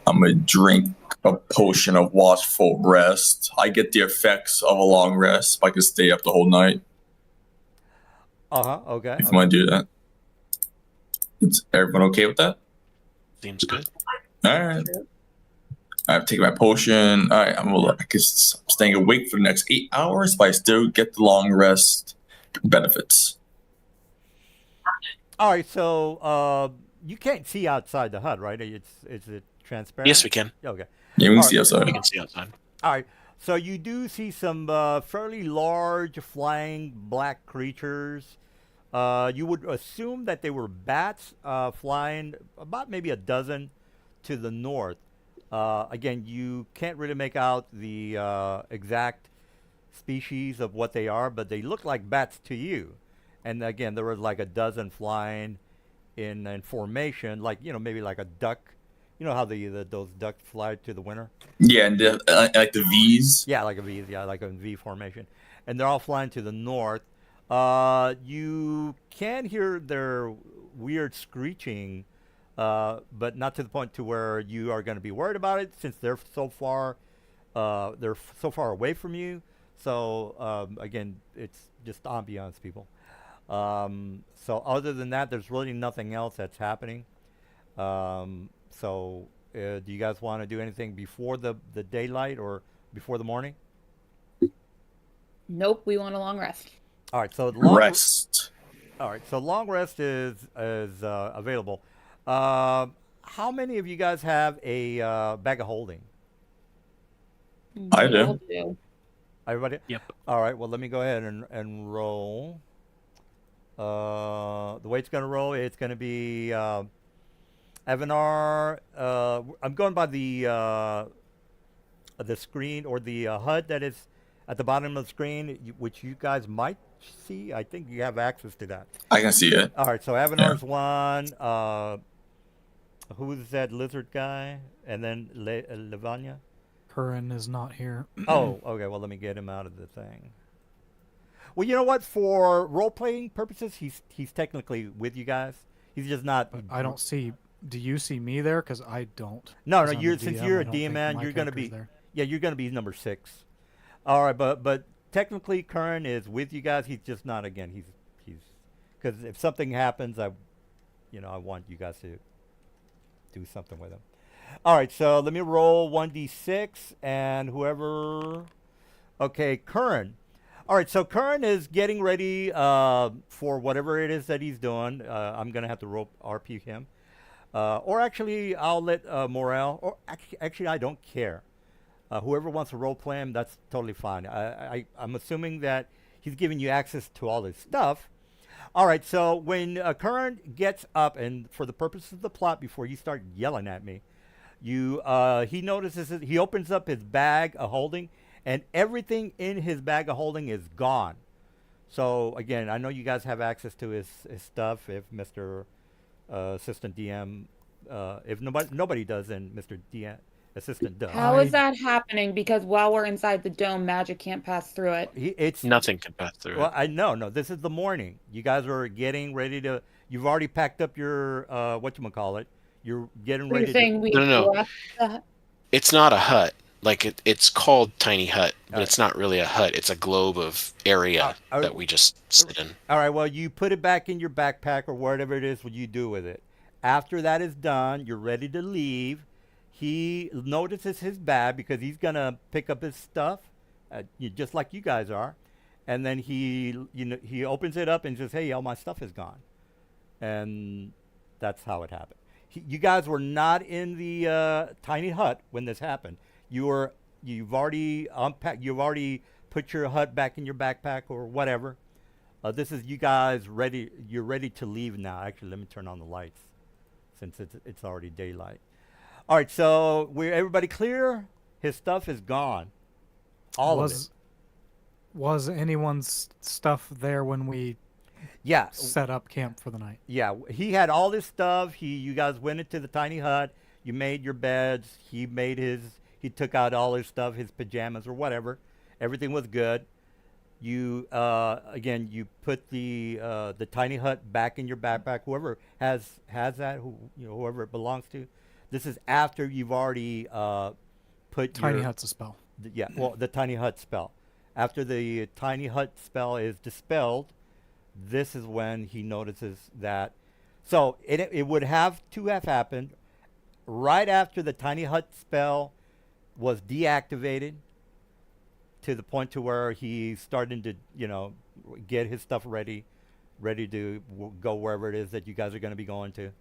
I'm gonna drink a potion of watchful rest. I get the effects of a long rest. I can stay up the whole night. Okay. If you want to do that, is everyone okay with that? Seems good. All right. I've taken my potion. All right. I guess I'm staying awake for the next 8 hours, but I still get the long rest benefits. All right, so you can't see outside the hut, right? Is it transparent? Yes, we can. Okay. Yeah, we can All see right. outside. We can see outside. All right. So you do see some fairly large flying black creatures. You would assume that they were bats flying about maybe a dozen to the north. Again, you can't really make out the exact species of what they are, but they look like bats to you. And again, there was like a dozen flying in formation, like maybe like a duck. You know how those ducks fly to the winter? Yeah, and like the V's. Yeah, like a V. Yeah, like a V formation, and they're all flying to the north. You can hear their weird screeching, but not to the point to where you are going to be worried about it, since they're so far away from you. So again, it's just ambiance, people. So other than that, there's really nothing else that's happening. So do you guys want to do anything before the daylight or before the morning? Nope, we want a long rest. All right, so Rest. All right, so long rest is available. How many of you guys have a bag of holding? I We do. all do. Everybody? Yep. All right. Well, let me go ahead and roll. The way it's going to roll, it's going to be Evanar. I'm going by the screen or the HUD that is at the bottom of the screen, which you guys might see. I think you have access to that. I can see it. All right. So Avanar's one. Who's that lizard guy? And then Levania. Curran is not here. Oh, okay. Well, let me get him out of the thing. Well, you know what? For role-playing purposes, he's technically with you guys. He's just not. But I don't see. Do you see me there? Because I don't. No, 'Cause no. I'm You're the since DM, you're I a don't think DM man, my you're gonna character's be. there. Yeah, you're gonna be number 6. All right, but technically, Curran is with you guys. He's just not. Again, he's because if something happens, I want you guys to do something with him. All right, so let me roll 1d6 and whoever. Okay, Curran. All right, so Curran is getting ready for whatever it is that he's doing. I'm gonna have to roll RP him, or actually, I'll let Morale. Or actually, I don't care. Whoever wants to role play him, that's totally fine. I'm assuming that he's giving you access to all this stuff. All right, so when Curran gets up, and for the purpose of the plot, before you start yelling at me, he notices he opens up his bag of holding, and everything in his bag of holding is gone. So again, I know you guys have access to his stuff. If Mr. Assistant DM, if nobody does, then Mr. DM Assistant does. How is that happening? Because while we're inside the dome, magic can't pass through it. It's Nothing can pass through well, it. no. This is the morning. You guys are getting ready to. You've already packed up your whatchamacallit. You're getting You're ready saying we No. left the... It's not a hut. Like it's called Tiny Hut, but Alright. it's not really a hut. It's a globe of area that we just sit in. All right. Well, you put it back in your backpack or whatever it is. What you do with it? After that is done, you're ready to leave. He notices his bag because he's gonna pick up his stuff, just like you guys are, and then he opens it up and says, "Hey, all my stuff is gone," and that's how it happened. You guys were not in the tiny hut when this happened. You've already unpacked. You've already put your hut back in your backpack or whatever. This is you guys ready. You're ready to leave now. Actually, let me turn on the lights since it's already daylight. All right, so we're everybody clear? His stuff is gone. All of it. Was anyone's stuff there when we Yeah. set up camp for the night? Yeah, he had all this stuff. You guys went into the tiny hut. You made your beds. He took out all his stuff, his pajamas or whatever. Everything was good. You again, you put the tiny hut back in your backpack. Whoever has that, whoever it belongs to. This is after you've already put Tiny hut's a spell. Yeah, well, the tiny hut spell. After the tiny hut spell is dispelled, this is when he notices that. So it would have to have happened right after the tiny hut spell was deactivated, to the point to where he's starting to, get his stuff ready to go wherever it is that you guys are going to be going to.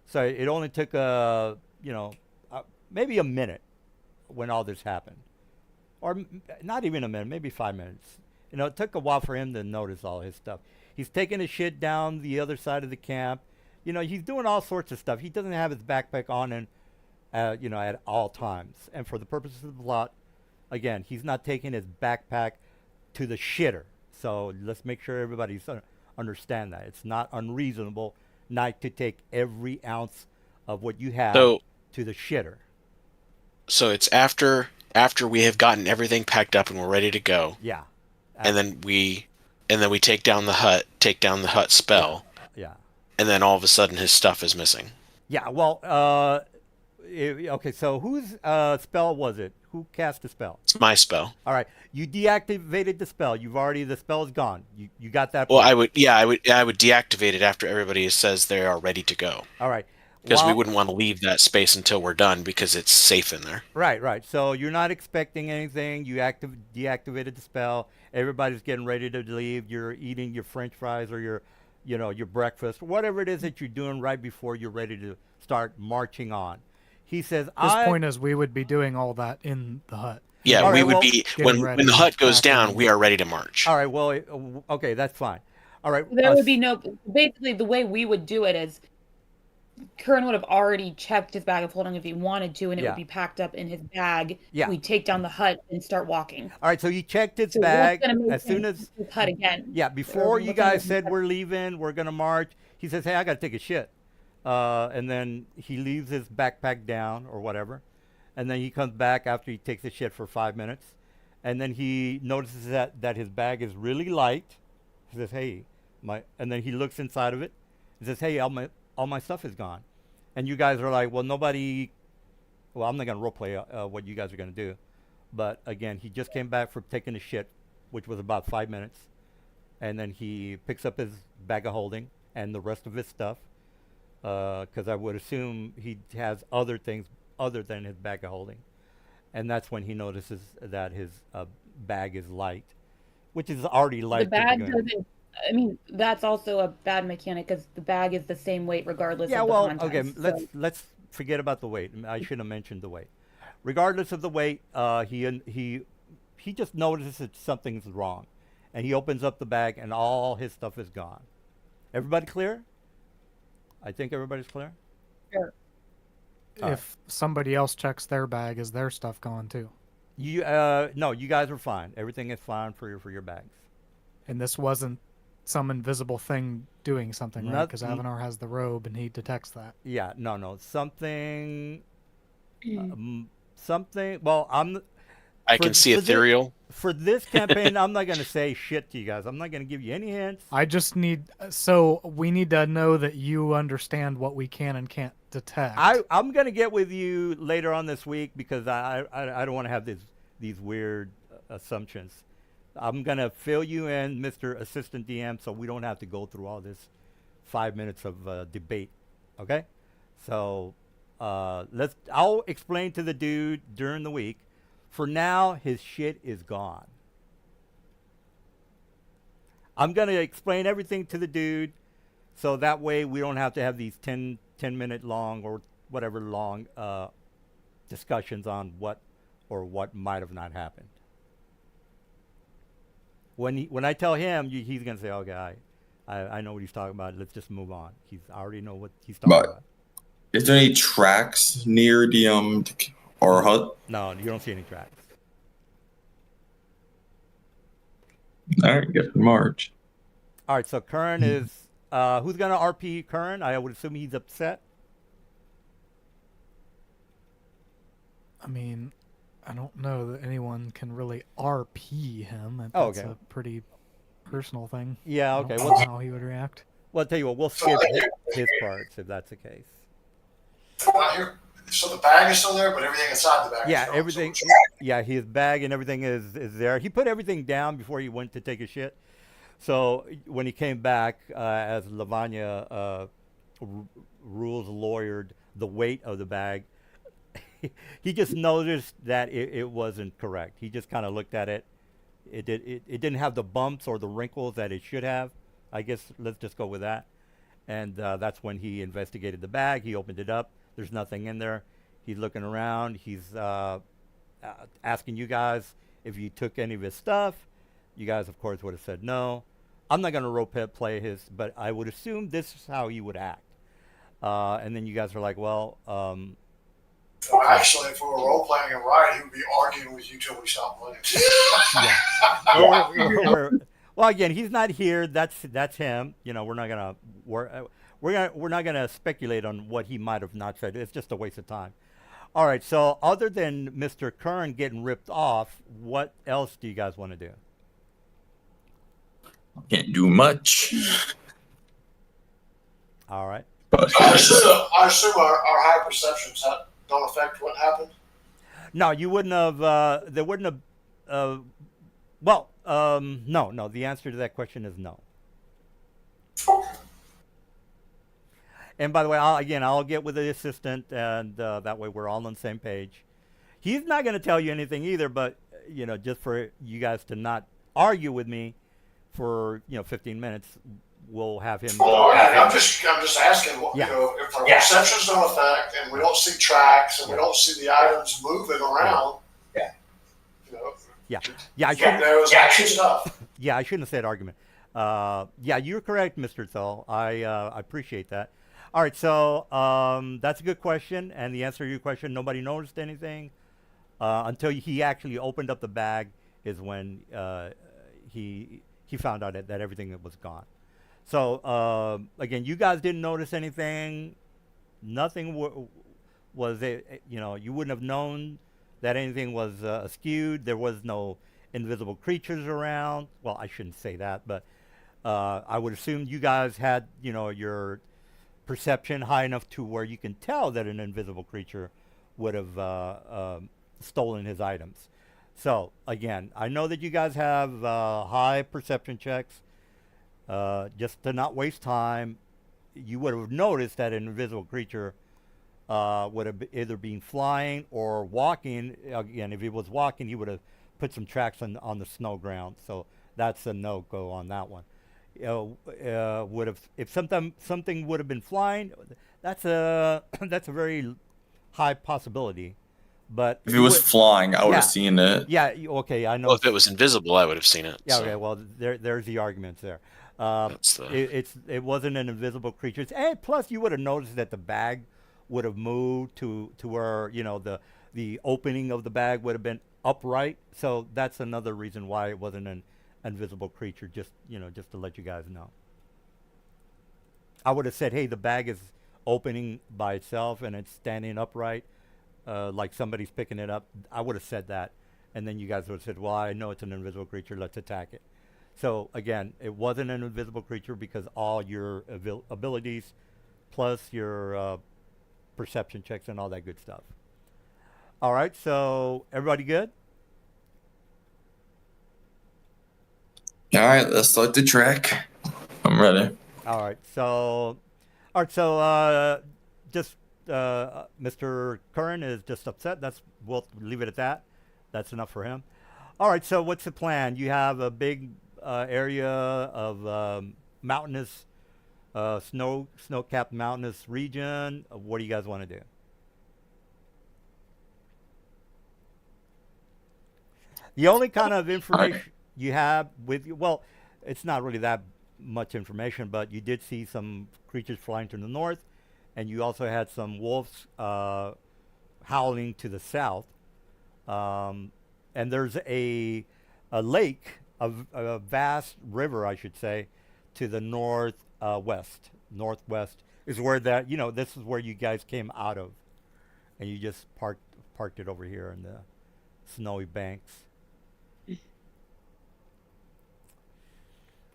So it only took maybe a minute when all this happened, or not even a minute, maybe 5 minutes. It took a while for him to notice all his stuff. He's taking his shit down the other side of the camp. He's doing all sorts of stuff. He doesn't have his backpack on and at all times. And for the purposes of the plot, again, he's not taking his backpack to the shitter. So let's make sure everybody understand that it's not unreasonable not to take every ounce of what you have to the shitter. So it's after we have gotten everything packed up and we're ready to go. Yeah. And then we take down the hut spell. Yeah. And then all of a sudden his stuff is missing. Yeah. Well, okay. So whose spell was it? Who cast the spell? It's my spell. All right. You deactivated the spell. The spell is gone. You got that? Well, I would deactivate it after everybody says they are ready to go. All right. Because we wouldn't want to leave that space until we're done because it's safe in there. Right. So you're not expecting anything. You deactivated the spell. Everybody's getting ready to leave. You're eating your French fries or your breakfast, whatever it is that you're doing right before you're ready to start marching on. He says, His point is we would be doing all that in the hut. Yeah, All we right, would well- be Getting when ready, the hut goes packing. down. We are ready to march. All right, well, okay, that's fine. All right. There would be no. Basically, the way we would do it is, Curran would have already checked his bag of holding if he wanted to, and it Yeah. would be packed up in his bag. Yeah. We take down the hut and start walking. All right, so he checked his So bag what's gonna make as soon him as his hut again? yeah, before Or you what's gonna guys make him said hut- we're leaving, we're gonna march. He says, "Hey, I gotta take a shit," and then he leaves his backpack down or whatever, and then he comes back after he takes a shit for 5 minutes, and then he notices that his bag is really light. He says, "Hey, and then he looks inside of it. He says, "Hey, all my stuff is gone," and you guys are like, "Well, nobody." Well, I'm not gonna roleplay what you guys are gonna do, but again, he just came back from taking a shit, which was about 5 minutes, and then he picks up his bag of holding and the rest of his stuff, because I would assume he has other things other than his bag of holding, and that's when he notices that his bag is light, which is already light. The to bag begin with. doesn't. I mean, that's also a bad mechanic because the bag is the same weight regardless Yeah, of the well, contents. okay, so- let's forget about the weight. I should have mentioned the weight. Regardless of the weight, he just notices that something's wrong, and he opens up the bag, and all his stuff is gone. Everybody clear? I think everybody's clear. Sure. All If somebody else checks their bag, is their stuff gone too? You no, you guys are fine. Everything is fine for your bags. And this wasn't some invisible thing doing something, right? Not- Because Avanar has the robe and he detects that. Yeah, no, something. Something. Well, I For- can see for the- ethereal. for this campaign, I'm not gonna say shit to you guys. I'm not gonna give you any hints. I just need, so we need to know that you understand what we can and can't detect. I'm gonna get with you later on this week because I don't want to have these weird assumptions. I'm gonna fill you in, Mr. Assistant DM, so we don't have to go through all this 5 minutes of debate. Okay, so I'll explain to the dude during the week. For now, his shit is gone. I'm gonna explain everything to the dude, so that way we don't have to have these 10-minute long or whatever long discussions on what might have not happened. When I tell him, he's gonna say, "Okay, I know what he's talking about. Let's just move on." I already know what he's talking But- about. Is there any tracks near the our hut? No, you don't see any tracks. All right, get to March. All right, so Curran is who's gonna RP Curran? I would assume he's upset. I mean, I don't know that anyone can really RP him. That's Oh, okay. a pretty personal thing. Yeah, I okay. don't Well, know how he would react. I'll tell you what. We'll skip his parts if that's the case. Not here. So the bag is still there, but everything inside the bag. Yeah, is gone. everything. So Yeah, his bag and everything is there. He put everything down before he went to take a shit. So when he came back, as Lavanya rules lawyered the weight of the bag, he just noticed that it wasn't correct. He just kind of looked at it. It didn't have the bumps or the wrinkles that it should have. I guess let's just go with that. And that's when he investigated the bag. He opened it up. There's nothing in there. He's looking around. He's asking you guys if you took any of his stuff. You guys, of course, would have said no. I'm not going to role play his, but I would assume this is how he would act. And then you guys are like, well, well, actually, if we were role playing him right, he would be arguing with you till we stopped playing. yeah. Well, again, he's not here. That's him. You know, we're not gonna speculate on what he might have not said. It's just a waste of time. All right. So, other than Mr. Curran getting ripped off, what else do you guys want to do? Can't do much. All right. But I assume our high perceptions don't affect what happened. No, you wouldn't have. There wouldn't have. Well, no. The answer to that question is no. And by the way, I'll get with the assistant, and that way we're all on the same page. He's not going to tell you anything either, but just for you guys to not argue with me for 15 minutes, we'll have him. Oh, yeah, I'm just asking. Yeah. If our perceptions don't affect, and we don't see tracks, and we don't see the items moving around. Yeah. Yeah, Yeah, I shouldn't. no, it's action stuff. Yeah, I shouldn't have said argument. Yeah, you're correct, Mr. Thal. I appreciate that. All right, so that's a good question, and the answer to your question, nobody noticed anything until he actually opened up the bag. Is when he found out that everything was gone. So again, you guys didn't notice anything. Nothing was it. You know, you wouldn't have known that anything was skewed. There was no invisible creatures around. Well, I shouldn't say that, but I would assume you guys had, you know, your perception high enough to where you can tell that an invisible creature would have stolen his items. So again, I know that you guys have high perception checks. Just to not waste time, you would have noticed that an invisible creature would have either been flying or walking. Again, if he was walking, he would have put some tracks on the snow ground. So that's a no-go on that one. Would have, if something would have been flying, that's a that's a very high possibility. But If it was flying, I would yeah. have seen it. Yeah, okay, I know. Well, if it was invisible, I would have seen it. Yeah, so okay, well, there's the arguments there. that's the. It wasn't an invisible creature, and plus you would have noticed that the bag would have moved to where, you know, the opening of the bag would have been upright. So that's another reason why it wasn't an invisible creature. Just, you know, just to let you guys know. I would have said, hey, the bag is opening by itself and it's standing upright, like somebody's picking it up. I would have said that, and then you guys would have said, well, I know it's an invisible creature, let's attack it. So again, it wasn't an invisible creature because all your abilities plus your perception checks and all that good stuff. All right, so everybody good? All right, let's start the track. I'm ready. All right, so just Mr. Curran is just upset. We'll leave it at that. That's enough for him. All right, so what's the plan? You have a big area of mountainous, snow-capped mountainous region. What do you guys want to do? The only kind of information you have with you, well, it's not really that much information, but you did see some creatures flying to the north, and you also had some wolves howling to the south. And there's a lake, a vast river, I should say, to the northwest. Northwest is where that, you know, this is where you guys came out of, and you just parked it over here in the snowy banks.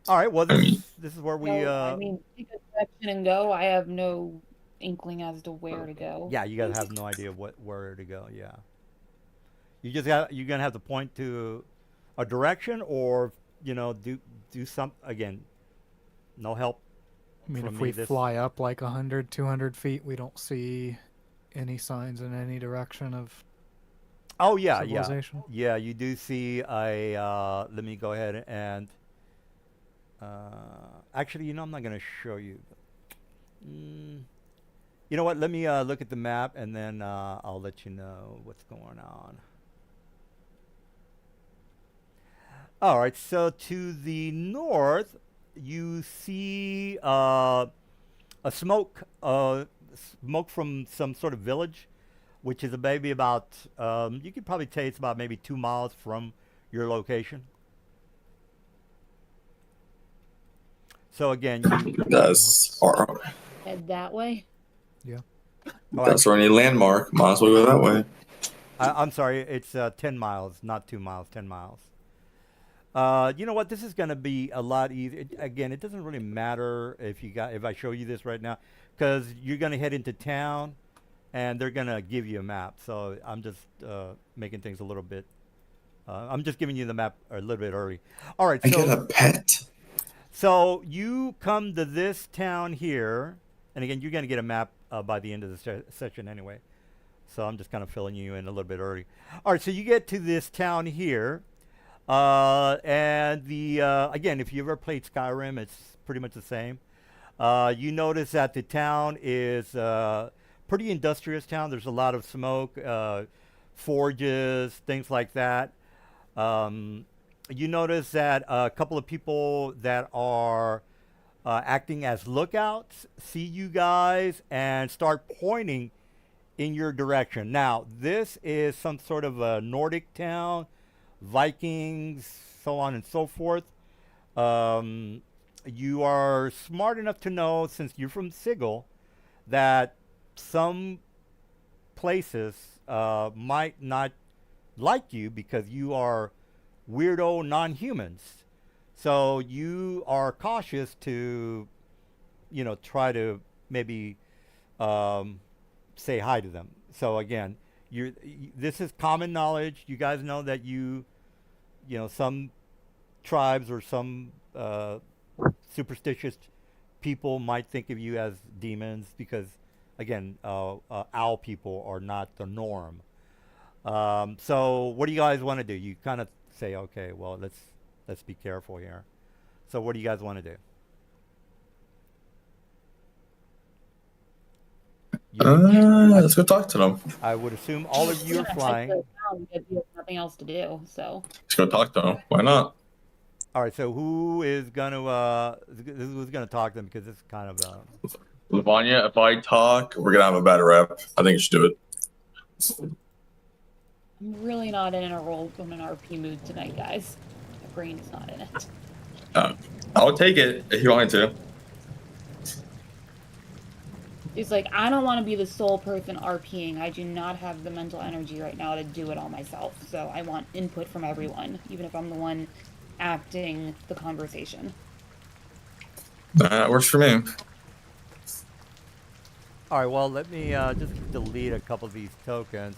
All right. Well, this is where we. So, I mean, take a section and go. I have no inkling as to where to go. Yeah, you guys have no idea where to go. Yeah. You're gonna have to point to a direction, or, you know, do some again. No help. I mean, from if me we this- fly up like 100, 200 feet, we don't see any signs in any direction of Oh yeah, civilization. yeah. You do see a. Let me go ahead and. Actually, you know, I'm not gonna show you. You know what? Let me look at the map, and then I'll let you know what's going on. All right. So to the north, you see a smoke from some sort of village, which is maybe about. You could probably say it's about maybe 2 miles from your location. So again, That's our. Head that way. That's our only landmark. Might as well go that way. I'm sorry, it's 10 miles, not 2 miles, 10 miles. You know what? This is going to be a lot easier. Again, it doesn't really matter if I show you this right now, because you're going to head into town, and they're going to give you a map. So I'm just making things a little bit. I'm just giving you the map a little bit early. All right. I get a pet. So you come to this town here, and again, you're going to get a map by the end of the session anyway. So I'm just kind of filling you in a little bit early. All right, so you get to this town here, and again, if you ever played Skyrim, it's pretty much the same. You notice that the town is pretty industrious town. There's a lot of smoke, forges, things like that. You notice that a couple of people that are acting as lookouts see you guys and start pointing in your direction. Now, this is some sort of a Nordic town, Vikings, so on and so forth. You are smart enough to know, since you're from Sigil, that some places might not like you because you are weirdo non-humans. So you are cautious to, try to maybe say hi to them. So again, this is common knowledge. You guys know that some tribes or some superstitious people might think of you as demons because, again, owl people are not the norm. So what do you guys want to do? You kind of say, okay, well, let's be careful here. So what do you guys want to do? Let's go talk to them. I would assume all of you are flying. Because you have nothing else to do, so. Let's go talk to them. Why not? All right, so who's gonna talk to them, because it's kind of Lavanya, if I talk, we're gonna have a bad rep. I think you should do it. I'm really not in a RP mood tonight, guys. My brain is not in it. I'll take it if you want me to. It's like, I don't want to be the sole person RPing. I do not have the mental energy right now to do it all myself. So I want input from everyone, even if I'm the one acting the conversation. That works for me. All right, well, let me just delete a couple of these tokens.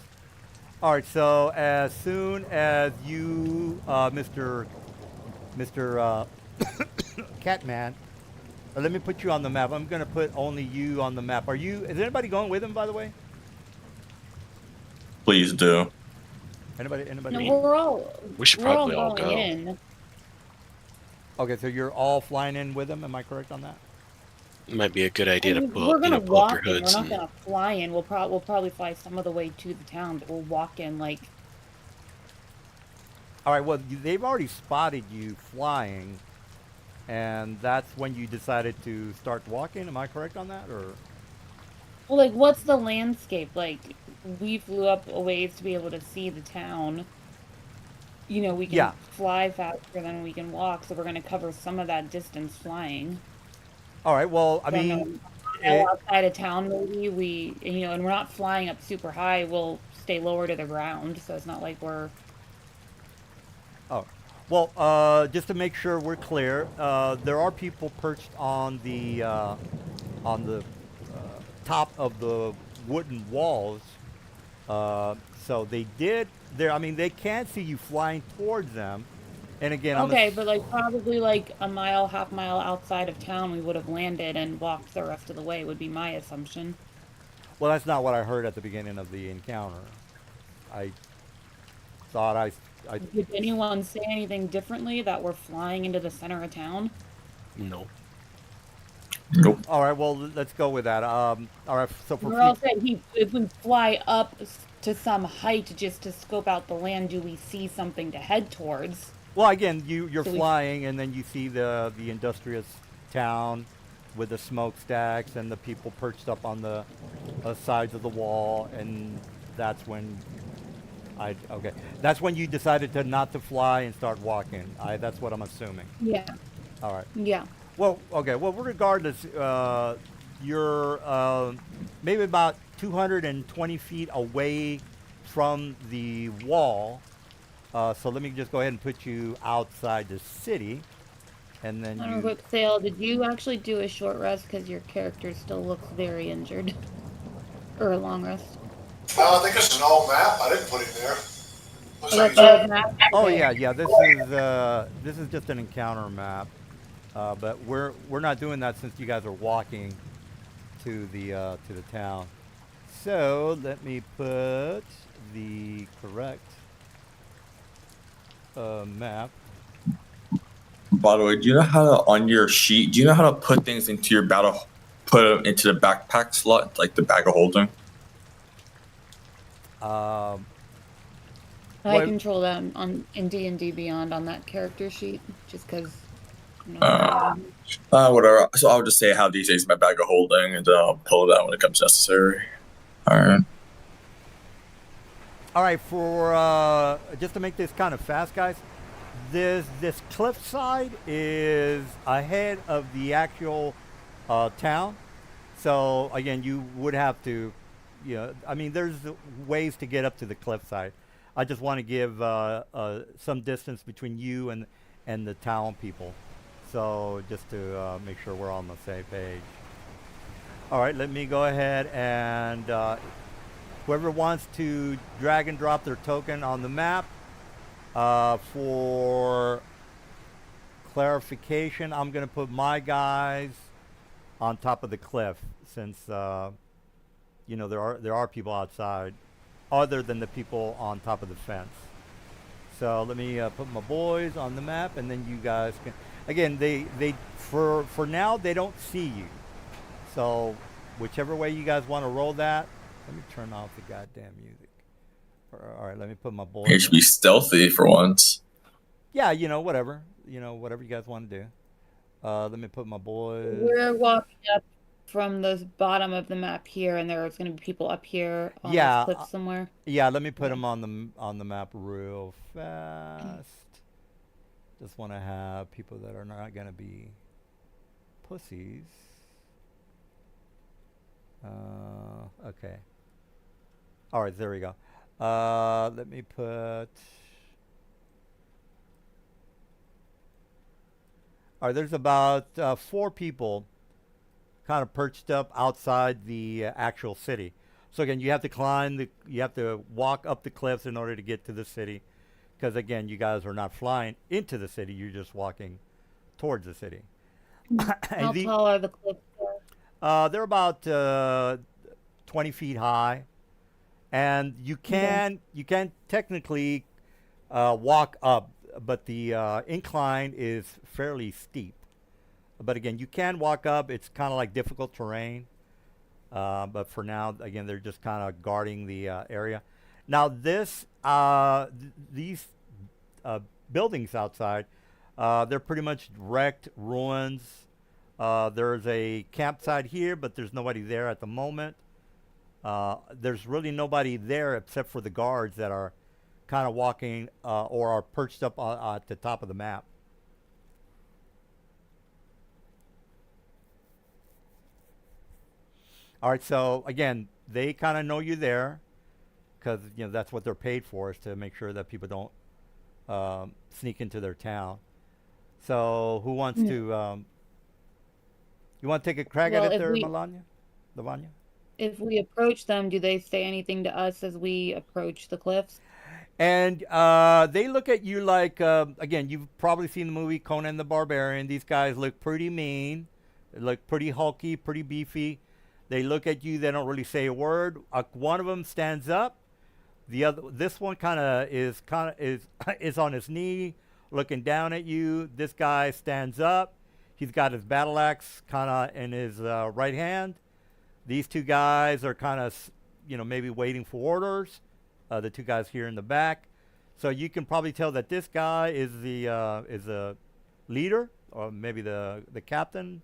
All right, so as soon as you, Mr. Catman, let me put you on the map. I'm going to put only you on the map. Is anybody going with him, by the way? Please do. Anybody? No, We should probably all going go. in. Okay, so you're all flying in with him. Am I correct on that? It might be a good idea to We're pull gonna up walk your in. We're hoods. not gonna fly in. We'll probably fly some of the way to the town, but we'll walk in like. All right, well, they've already spotted you flying, and that's when you decided to start walking. Am I correct on that, or? Well, like, what's the landscape like? We flew up a ways to be able to see the town. We can fly faster than we can walk, so we're gonna cover some of that distance flying. All right, well, I mean, outside of town, maybe and we're not flying up super high. We'll stay lower to the ground, so it's not like we're. Oh, well, just to make sure we're clear, there are people perched on the top of the wooden walls. So they can't see you flying towards them. And again, but like probably like a half mile outside of town, we would have landed and walked the rest of the way. Would be my assumption. Well, that's not what I heard at the beginning of the encounter. I thought Did anyone say anything differently, that we're flying into the center of town? No. Nope. All right, well, let's go with that. All right, so for We're all saying if we fly up to some height just to scope out the land, do we see something to head towards? Well, again, you're flying, and then you see the industrious town with the smokestacks and the people perched up on the sides of the wall, and that's when that's when you decided to not to fly and start walking. That's what I'm assuming. Yeah. All right. Yeah. Well, okay. Well, regardless, you're maybe about 220 feet away from the wall. So let me just go ahead and put you outside the city, and then On a quick sale, did you actually do a short rest because your character still looks very injured, or a long rest? I think it's an old map. I didn't put it there. Oh yeah. This is just an encounter map, but we're not doing that since you guys are walking to the town. So let me put the correct map. By the way, do you know how to, on your sheet, do you know how to put things into your put them into the backpack slot, like the bag of holding? I What? control that on in D&D Beyond on that character sheet, just because. Uh, whatever. So I'll just say I have these things in my bag of holding, and then I'll pull it out when it comes necessary. All right. All right, for just to make this kind of fast, guys, this cliffside is ahead of the actual town. So again, you would have to, I mean, there's ways to get up to the cliffside. I just want to give some distance between you and the town people. So just to make sure we're on the same page. All right, let me go ahead and whoever wants to drag and drop their token on the map for clarification, I'm going to put my guys on top of the cliff since there are people outside other than the people on top of the fence. So let me put my boys on the map, and then you guys can. Again, they for now they don't see you. So whichever way you guys want to roll that. Let me turn off the goddamn music. All right, let me put my boys. You should be stealthy for once. Yeah, whatever. Whatever you guys want to do. Let me put my boys. We're walking up from the bottom of the map here, and there's going to be people up here on this cliff somewhere. Yeah, let me put them on the map real fast. Just want to have people that are not going to be pussies. Okay. All right, there we go. Let me put. All right, there's about 4 people kind of perched up outside the actual city. So again, you have to walk up the cliffs in order to get to the city, because again, you guys are not flying into the city; you're just walking towards the city. How tall are the cliffs? They're about 20 feet high, and you can technically walk up, but the incline is fairly steep. But again, you can walk up. It's kind of like difficult terrain. But for now, again, they're just kind of guarding the area. Now, these buildings outside, they're pretty much wrecked ruins. There's a campsite here, but there's nobody there at the moment. There's really nobody there except for the guards that are kind of walking or are perched up at the top of the map. All right, so again, they kind of know you're there because that's what they're paid for, is to make sure that people don't sneak into their town. So who wants to? You want to take a crack at it there, Lavanya? If we approach them, do they say anything to us as we approach the cliffs? And they look at you like, again, you've probably seen the movie Conan the Barbarian. These guys look pretty mean. They look pretty hulky, pretty beefy. They look at you. They don't really say a word. One of them stands up. This one is on his knee, looking down at you. This guy stands up. He's got his battle axe kind of in his right hand. These 2 guys are kind of, maybe waiting for orders. The 2 guys here in the back. So you can probably tell that this guy is the leader, or maybe the captain,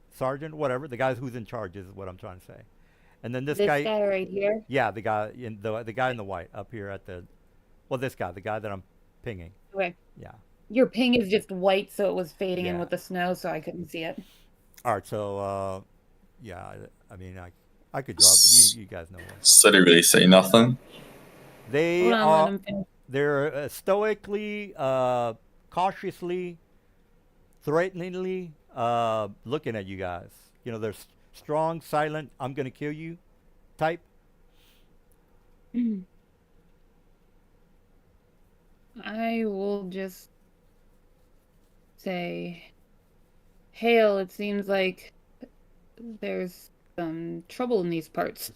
sergeant, whatever. The guy who's in charge is what I'm trying to say. And then this guy right here. Yeah, the guy in the white up here at the. Well, this guy, the guy that I'm pinging. Okay. Yeah. Your ping is just white, so it was fading in with the snow, so I couldn't see it. All right, so yeah, I mean, I could drop it. You guys know what. So they really say nothing. They're stoically, cautiously, threateningly looking at you guys. They're strong, silent, I'm going to kill you type. I will just say, Hail, it seems like there's some trouble in these parts.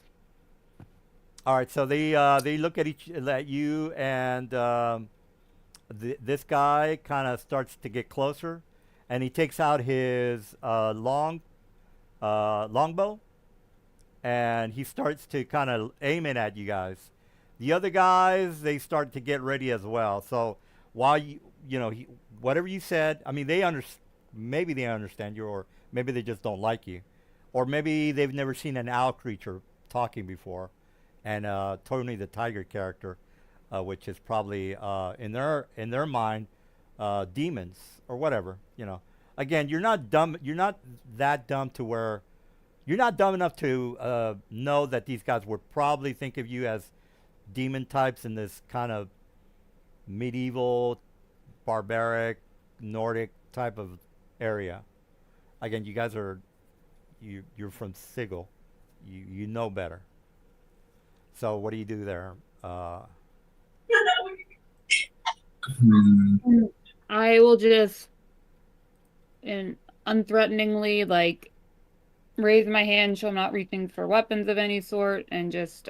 All right, so they look at you, and this guy kind of starts to get closer, and he takes out his longbow, and he starts to kind of aim it at you guys. The other guys, they start to get ready as well. So while whatever you said, I mean, maybe they understand you, or maybe they just don't like you, or maybe they've never seen an owl creature talking before, and Tony the Tiger character, which is probably in their mind, demons or whatever. Again, you're not dumb. You're not that dumb to where you're not dumb enough to know that these guys would probably think of you as demon types in this kind of medieval, barbaric, Nordic type of area. Again, you guys you're from Sigil. You know better. So what do you do there? I will just, and unthreateningly, like, raise my hand, show I'm not reaching for weapons of any sort, and just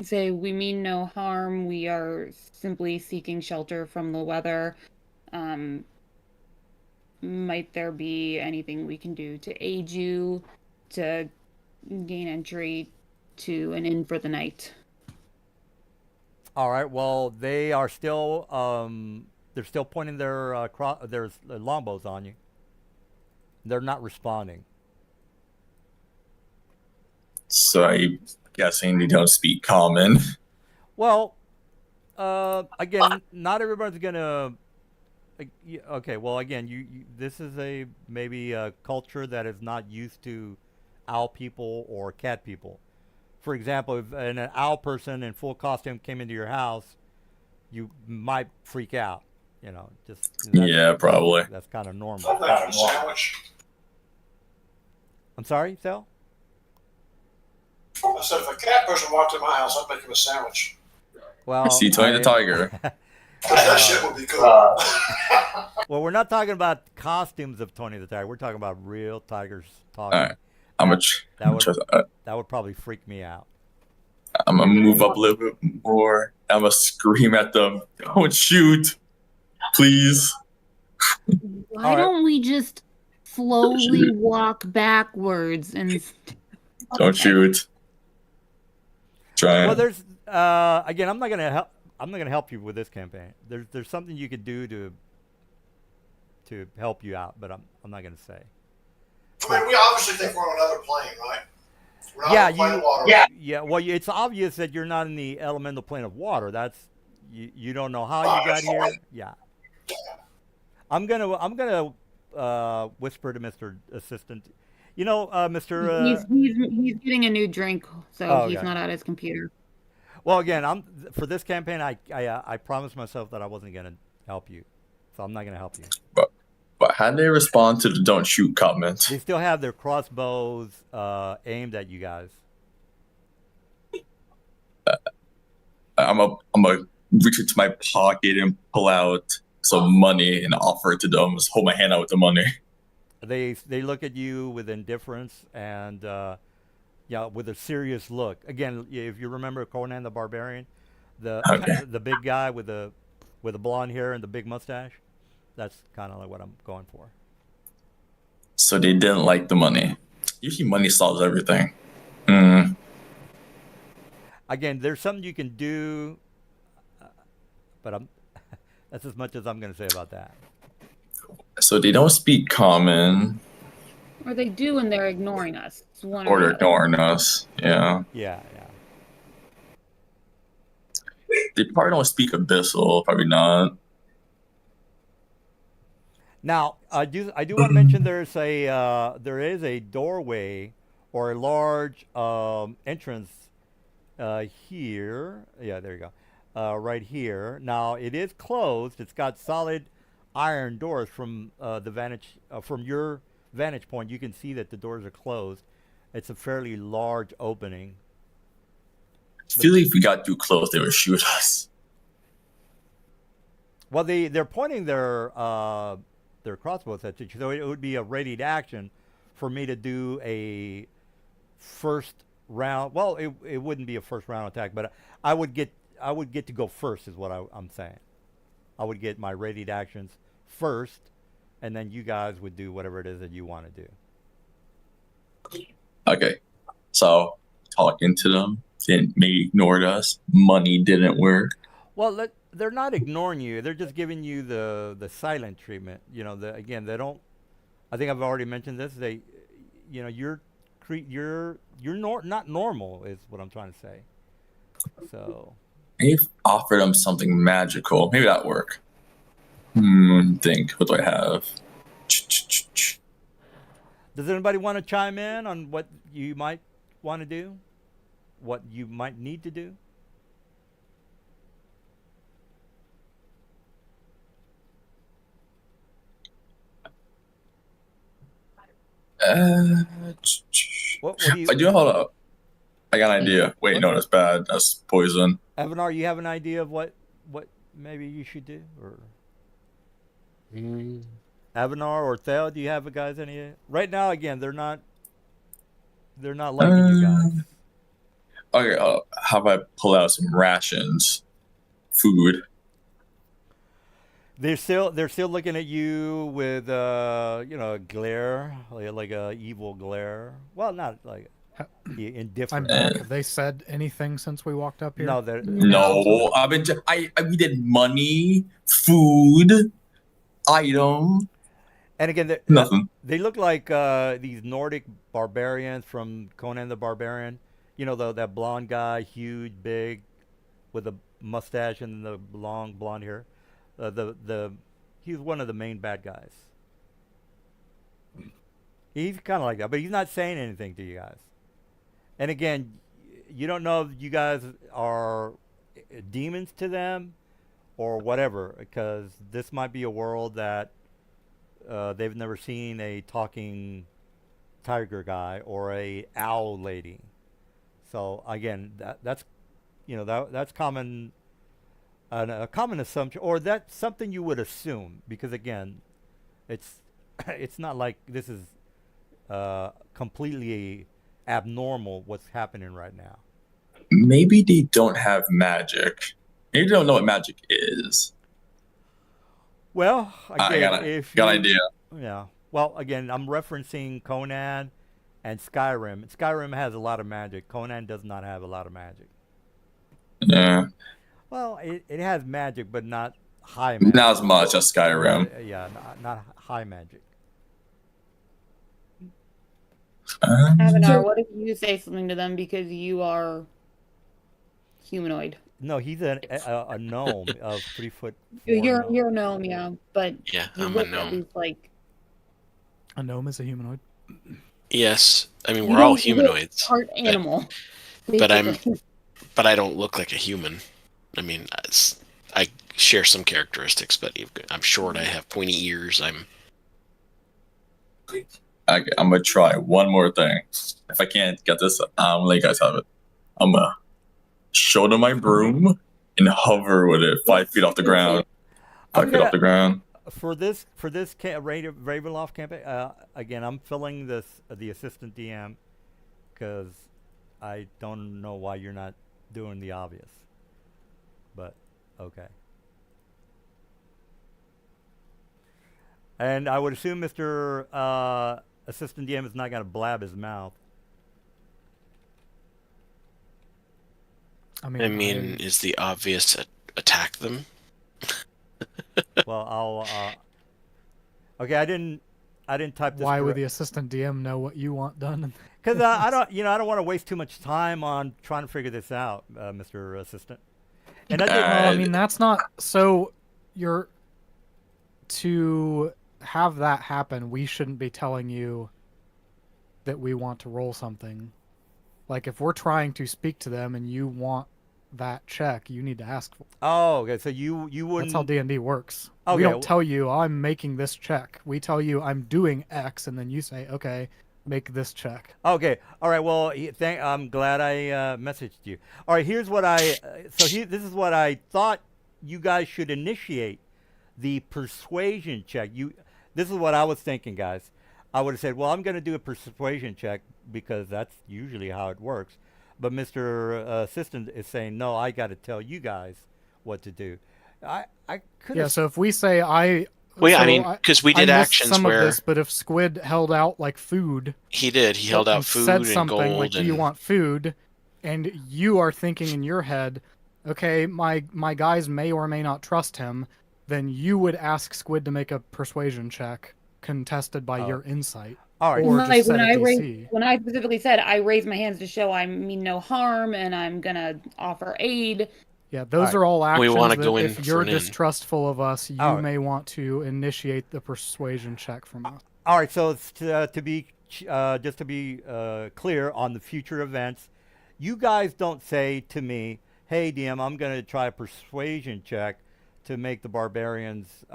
say, we mean no harm. We are simply seeking shelter from the weather. Might there be anything we can do to aid you to gain entry to an inn for the night? All right. Well, they are still they're still pointing their longbows on you. They're not responding. So I'm guessing they don't speak common. Well, again, not everybody's gonna. Okay. Well, again, this is maybe a culture that is not used to owl people or cat people. For example, if an owl person in full costume came into your house, you might freak out. Yeah, probably. That's kind of normal. I'd like a sandwich. I'm sorry, Sal? I said if a cat person walked in my house, I'd make him a sandwich. Well, See Tony the Tiger. That shit would be cool. Well, we're not talking about costumes of Tony the Tiger. We're talking about real tigers talking. All right. That would probably freak me out. I'm gonna move up a little bit more. I'm gonna scream at them. Don't shoot, please. Why don't we just slowly walk backwards and Don't shoot. Try. Well, there's again, I'm not gonna help you with this campaign. There's something you could do to help you out, but I'm not gonna say. I mean, we obviously think we're on another plane, right? We're not Yeah, on a plane of water. Yeah. Well, it's obvious that you're not in the elemental plane of water. That's you don't know how you got here. Yeah. I'm gonna whisper to Mr. Assistant. Mr. he's getting a new drink, so he's okay. not at his computer. Well, again, for this campaign, I promised myself that I wasn't gonna help you, so I'm not gonna help you. But how do they respond to the "don't shoot" comment? They still have their crossbows aimed at you guys. I'm a reach into my pocket and pull out some money and offer it to them. Just hold my hand out with the money. They look at you with indifference and with a serious look. Again, if you remember Conan the Barbarian, the big guy with the blonde hair and the big mustache, that's kind of like what I'm going for. So they didn't like the money. Usually, money solves everything. Again, there's something you can do, but that's as much as I'm going to say about that. So they don't speak common. Or they do and they're ignoring us. Or they're ignoring us. Yeah. Yeah. They probably don't speak Abyssal. Probably not. Now, I do want to mention there is a doorway or a large entrance here. Yeah, there you go. Right here. Now it is closed. It's got solid iron doors from from your vantage point. You can see that the doors are closed. It's a fairly large opening. I feel like if we got too close, they would shoot us. Well, they're pointing their crossbows at you, so it would be a readied action for me to do a first round. Well, it wouldn't be a first round attack, but I would get to go first, is what I'm saying. I would get my readied actions first, and then you guys would do whatever it is that you want to do. Okay, so talking to them. They ignored us. Money didn't work. Well, they're not ignoring you. They're just giving you the silent treatment. You know, again, they don't. I think I've already mentioned this. They, you know, you're not normal is what I'm trying to say. So. They've offered them something magical. Maybe that work. Think. What do I have? Does anybody want to chime in on what you might want to do? What you might need to do? What do you? I do. Hold up. I got an idea. Wait, no, that's bad. That's poison. Avanar, you have an idea of what maybe you should do, or Avanar or Theo? Do you have guys any? Right now, again, they're not liking you guys. Okay, how about I pull out some rations, food? They're still looking at you with you know, a glare, like a evil glare. Well, not like I'm indifferent. back. Have they said anything since we walked up here? No, they're No, I've been. We did money, food, item. And again, Nothing. they look like these Nordic barbarians from Conan the Barbarian. You know, that blonde guy, huge, big, with a mustache and the long blonde hair. He's one of the main bad guys. He's kind of like that, but he's not saying anything to you guys. And again, you don't know if you guys are demons to them or whatever, because this might be a world that they've never seen a talking tiger guy or a owl lady. So again, that's you know, that's common. A common assumption, or that's something you would assume, because again, it's not like this is completely abnormal what's happening right now. Maybe they don't have magic. Maybe they don't know what magic is. Well, again, I got an idea. Yeah. Well, again, I'm referencing Conan and Skyrim. Skyrim has a lot of magic. Conan does not have a lot of magic. Yeah. Well, it has magic, but not high magic. Not as much as Skyrim. Yeah, not high magic. Avanar, what if you say something to them because you are humanoid? No, he's a gnome of 3 foot. You're a gnome, yeah, but Yeah, you I'm a look at gnome. least like A gnome is a humanoid. Yes, I mean you we're all don't look humanoids, part animal. but basically. I don't look like a human. I mean, I share some characteristics, but I'm short. I have pointy ears. I'm gonna try one more thing. If I can't get this, I'm gonna let you guys have it. I'm gonna show them my broom and hover with it 5 feet off the ground. 5 feet off the ground. For this Ravenloft campaign, again, I'm filling the assistant DM because I don't know why you're not doing the obvious. But okay. And I would assume Mr. Assistant DM is not going to blab his mouth. I mean, is the obvious attack them? Well, I'll. Okay, I didn't type this. why would the assistant DM know what you want done? Because I don't want to waste too much time on trying to figure this out, Mr. Assistant. And I did. Well, I mean, that's not so. You're to have that happen. We shouldn't be telling you that we want to roll something. Like if we're trying to speak to them and you want that check, you need to ask for it. Oh, okay. So you wouldn't. That's how D&D works. Okay, We don't tell you, I'm making this check. We tell you, I'm doing X, and then you say, okay, make this check. Okay. All right. Well, I'm glad I messaged you. All right. Here's what I. This is what I thought you guys should initiate, the persuasion check. This is what I was thinking, guys. I would have said, well, I'm going to do a persuasion check because that's usually how it works. But Mr. Assistant is saying, no, I got to tell you guys what to do. I could. Yeah. So if we say, I Well, yeah, I So mean, because we did I missed actions some where of this, but if Squid held out like food, he did. He held out and said food and something like, gold "Do you and want food?" and you are thinking in your head, "Okay, my guys may or may not trust him," then you would ask Squid to make a persuasion check contested by Oh. your insight, All right. or Like just set a DC. when I specifically said I raise my hands to show I mean no harm and I'm gonna offer aid. Yeah, those Alright. are all we actions want to that go in if for you're an in. distrustful of us, you Alright. may want to initiate the persuasion check from us. All right, so it's to be just to be clear on the future events, you guys don't say to me, "Hey, DM, I'm going to try a persuasion check to make the barbarians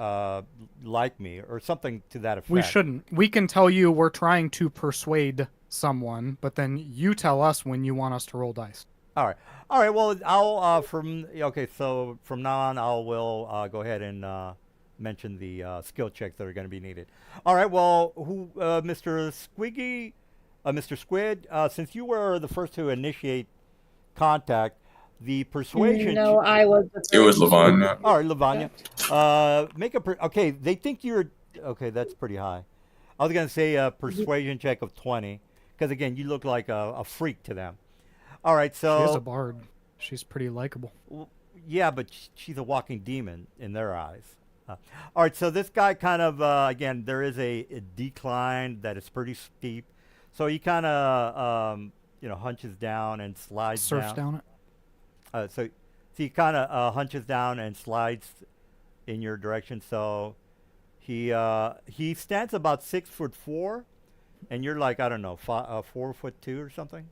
like me," or something to that effect. We shouldn't. We can tell you we're trying to persuade someone, but then you tell us when you want us to roll dice. All right, all right. Well, I'll So from now on, I will go ahead and mention the skill checks that are going to be needed. All right. Well, Mr. Mr. Squid, since you were the first to initiate contact, the persuasion. No, I was. It was Lavanya. All right, Lavanya. Make a. Okay, they think you're. Okay, that's pretty high. I was gonna say a persuasion check of 20, because again, you look like a freak to them. All right, so. She is a bard. She's pretty likable. Yeah, but she's a walking demon in their eyes. All right, so this guy kind of again, there is a decline that is pretty steep, so he kind of hunches down and slides Surfs down it. So he kind of hunches down and slides in your direction. So he stands about 6'4", and you're like, I don't know, 4'2" or something.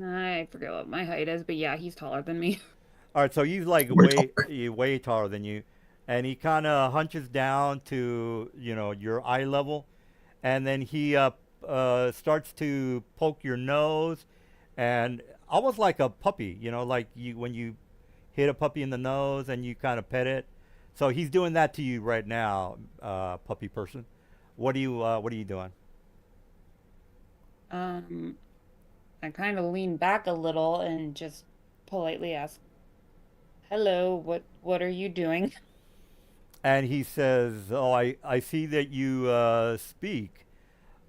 I forget what my height is, but yeah, he's taller than me. All right, so he's like way taller than you, and he kind of hunches down to your eye level, and then he starts to poke your nose, and almost like a puppy, like when you hit a puppy in the nose and you kind of pet it. So he's doing that to you right now, puppy person. What are you doing? I kind of lean back a little and just politely ask, "Hello, what are you doing?" And he says, "Oh, I see that you speak.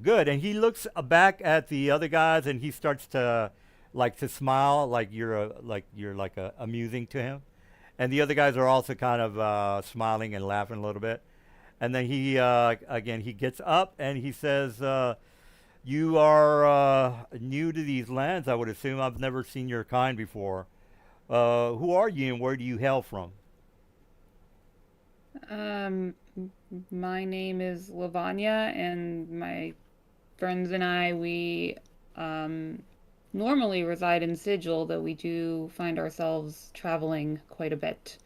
Good." And he looks back at the other guys, and he starts to smile, like you're amusing to him. And the other guys are also kind of smiling and laughing a little bit. And then he again he gets up and he says, "You are new to these lands, I would assume. I've never seen your kind before. Who are you and where do you hail from?" My name is Lavanya, and my friends and I, we normally reside in Sigil, though we do find ourselves traveling quite a bit.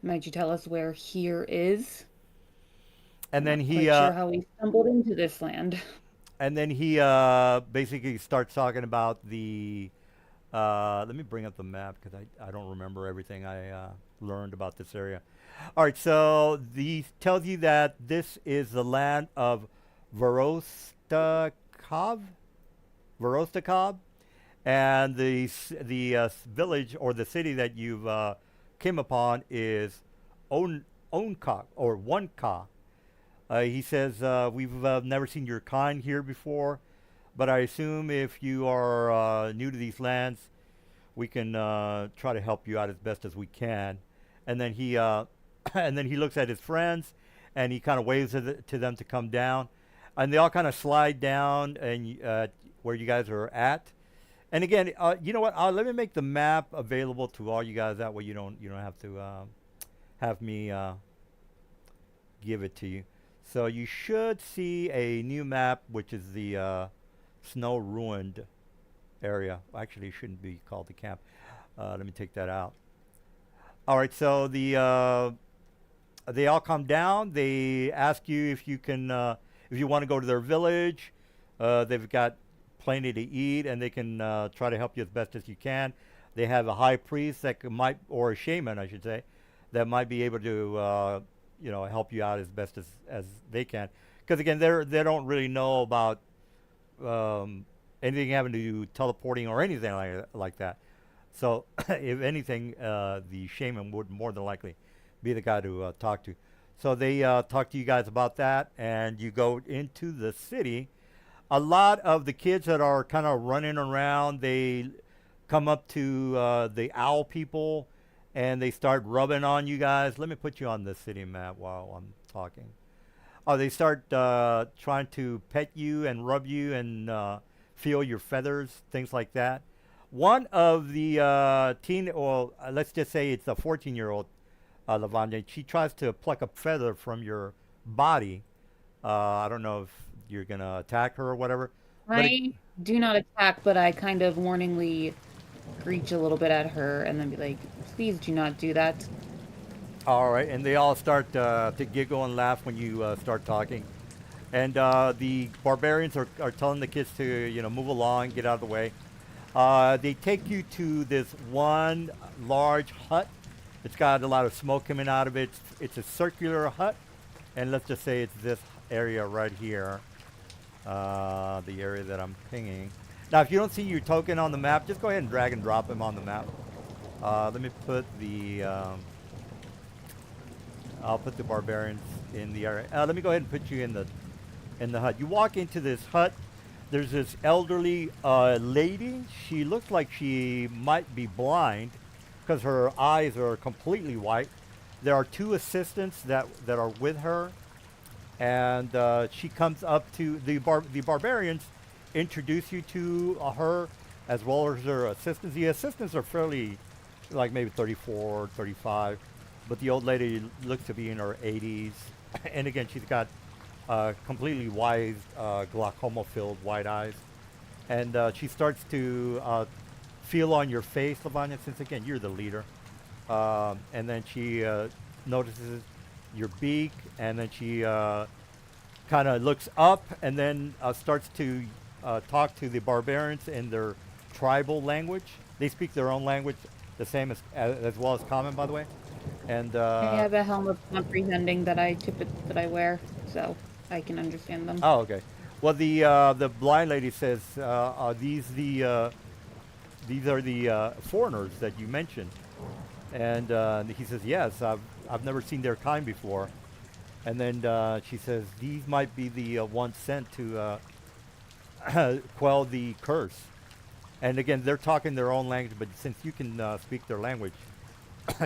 Might you tell us where here is? And then Not he quite sure how we stumbled into this land. and then he basically starts talking about the. Let me bring up the map because I don't remember everything I learned about this area. All right, so he tells you that this is the land of Vorostakov, and the village or the city that you've came upon is Onka or Onka. He says, "We've never seen your kind here before, but I assume if you are new to these lands, we can try to help you out as best as we can." And then he and then he looks at his friends, and he kind of waves to them to come down, and they all kind of slide down and where you guys are at. And again, you know what? Let me make the map available to all you guys. That way, you don't have to have me give it to you. So you should see a new map, which is the snow ruined area. Actually, it shouldn't be called the camp. Let me take that out. All right, so they all come down. They ask you if you can, if you want to go to their village. They've got plenty to eat, and they can try to help you as best as you can. They have a high priest or a shaman, I should say, that might be able to, help you out as best as they can. Because again, they don't really know about anything having to do teleporting or anything like that. So, if anything, the shaman would more than likely be the guy to talk to. So they talk to you guys about that, and you go into the city. A lot of the kids that are kind of running around, they come up to the owl people, and they start rubbing on you guys. Let me put you on the city map while I'm talking. Oh, they start trying to pet you and rub you and feel your feathers, things like that. One of the let's just say it's a 14-year-old, Lavanya. She tries to pluck a feather from your body. I don't know if you're going to attack her or whatever. I do not attack, but I kind of warningly screech a little bit at her and then be like, please do not do that. All right, and they all start to giggle and laugh when you start talking. And the barbarians are telling the kids to, move along, get out of the way. They take you to this one large hut. It's got a lot of smoke coming out of it. It's a circular hut. And let's just say it's this area right here. The area that I'm pinging. Now, if you don't see your token on the map, just go ahead and drag and drop him on the map. Let me put the... I'll put the barbarians in the area. Let me go ahead and put you in the hut. You walk into this hut. There's this elderly lady. She looks like she might be blind because her eyes are completely white. There are two assistants that are with her, and she comes up to the barbarians, introduce you to her as well as her assistants. The assistants are fairly, like maybe 34, 35. But the old lady looks to be in her 80s. And again, she's got completely wide, glaucoma-filled white eyes. And she starts to feel on your face, Lavanya, since again, you're the leader. And then she notices your beak, and then she kind of looks up and then starts to talk to the barbarians in their tribal language. They speak their own language, the same as well as common, by the way. And I have a helm of comprehending that I wear, so I can understand them. Oh, okay. Well, the blind lady says, are these are the foreigners that you mentioned? And he says, yes, I've never seen their kind before. And then she says, these might be the ones sent to quell the curse. And again, they're talking their own language, but since you can speak their language,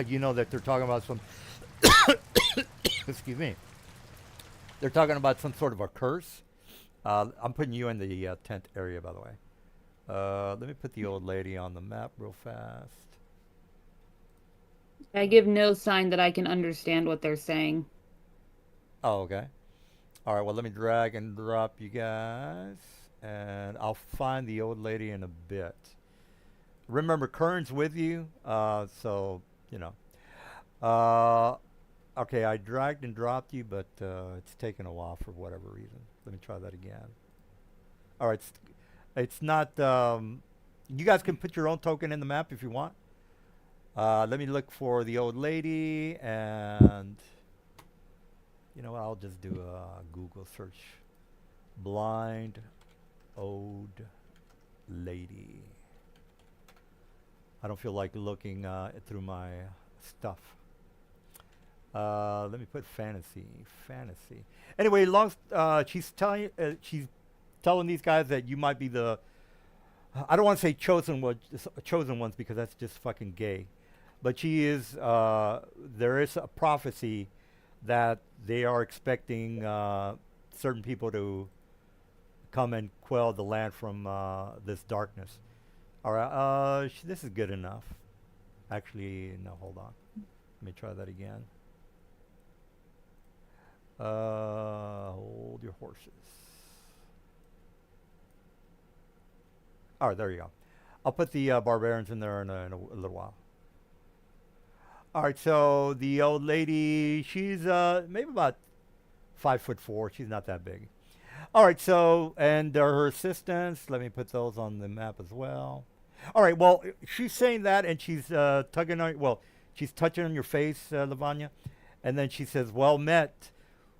you know that they're talking about some, excuse me, they're talking about some sort of a curse. I'm putting you in the tent area, by the way. Let me put the old lady on the map real fast. I give no sign that I can understand what they're saying. Oh, okay. All right, well, let me drag and drop you guys, and I'll find the old lady in a bit. Remember, Kern's with you, so... okay, I dragged and dropped you, but it's taken a while for whatever reason. Let me try that again. All right, it's not. You guys can put your own token in the map if you want. Let me look for the old lady, and you know what? I'll just do a Google search. Blind old lady. I don't feel like looking through my stuff. Let me put fantasy. Anyway, she's telling these guys that you might be the. I don't want to say chosen ones because that's just fucking gay, but she is. There is a prophecy that they are expecting certain people to come and quell the land from this darkness. All right, this is good enough. Actually, no, hold on. Let me try that again. Hold your horses. All right, there you go. I'll put the barbarians in there in a little while. All right, so the old lady, she's maybe about 5'4". She's not that big. All right, so, and her assistants, let me put those on the map as well. All right, well, she's saying that, and she's tugging on, well, she's touching on your face, Lavanya, and then she says, well met.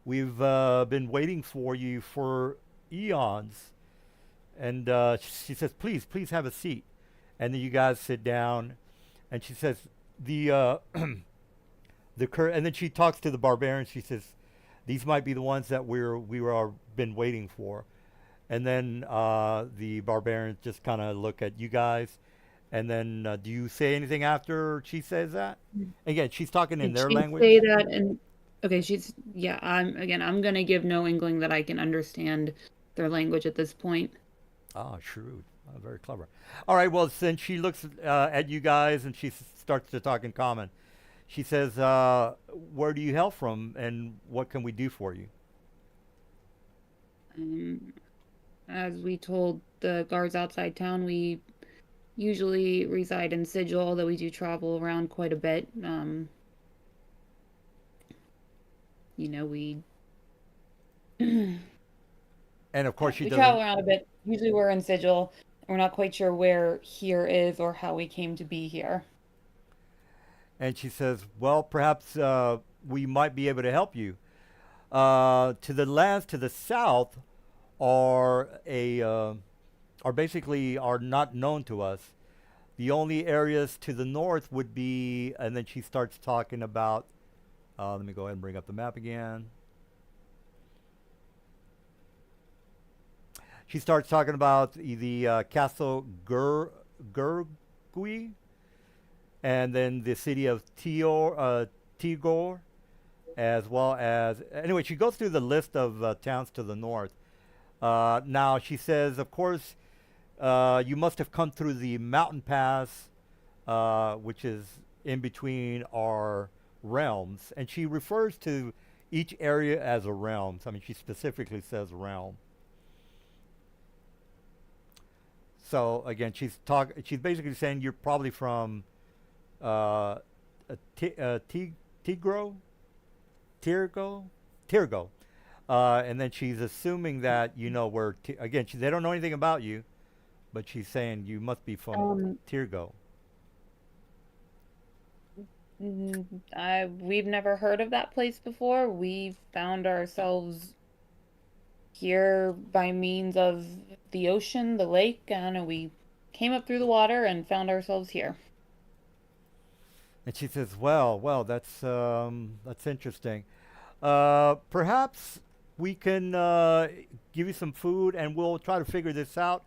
We've been waiting for you for eons. And she says, please have a seat. And then you guys sit down, and she says, the and then she talks to the barbarians. She says, "These might be the ones that we were been waiting for." And then the barbarians just kind of look at you guys. And then, do you say anything after she says that? Again, she's talking in Did their she language. say that? And okay, yeah. I'm gonna give no inkling that I can understand their language at this point. Ah, shrewd. Very clever. All right. Well, then she looks at you guys and she starts to talk in common. She says, "Where do you hail from, and what can we do for you?" As we told the guards outside town, we usually reside in Sigil, although we do travel around quite a bit. We And of course, she we doesn't. travel around a bit. Usually we're in Sigil. We're not quite sure where here is or how we came to be here. And she says, "Well, perhaps we might be able to help you. To the lands to the south are basically are not known to us. The only areas to the north would be," and then she starts talking about. Let me go ahead and bring up the map again. She starts talking about the Castle Gurgui, and then the city of Tigor, as well as, anyway, she goes through the list of towns to the north. Now she says, of course, you must have come through the mountain pass, which is in between our realms, and she refers to each area as a realm. I mean, she specifically says realm. So again, she's basically saying you're probably from Tigro, Tirgo, and then she's assuming that you know where. Again, they don't know anything about you, but she's saying you must be from Tirgo. We've never heard of that place before. We found ourselves here by means of the ocean, the lake, and we came up through the water and found ourselves here. And she says, "Well, that's interesting. Perhaps we can give you some food, and we'll try to figure this out."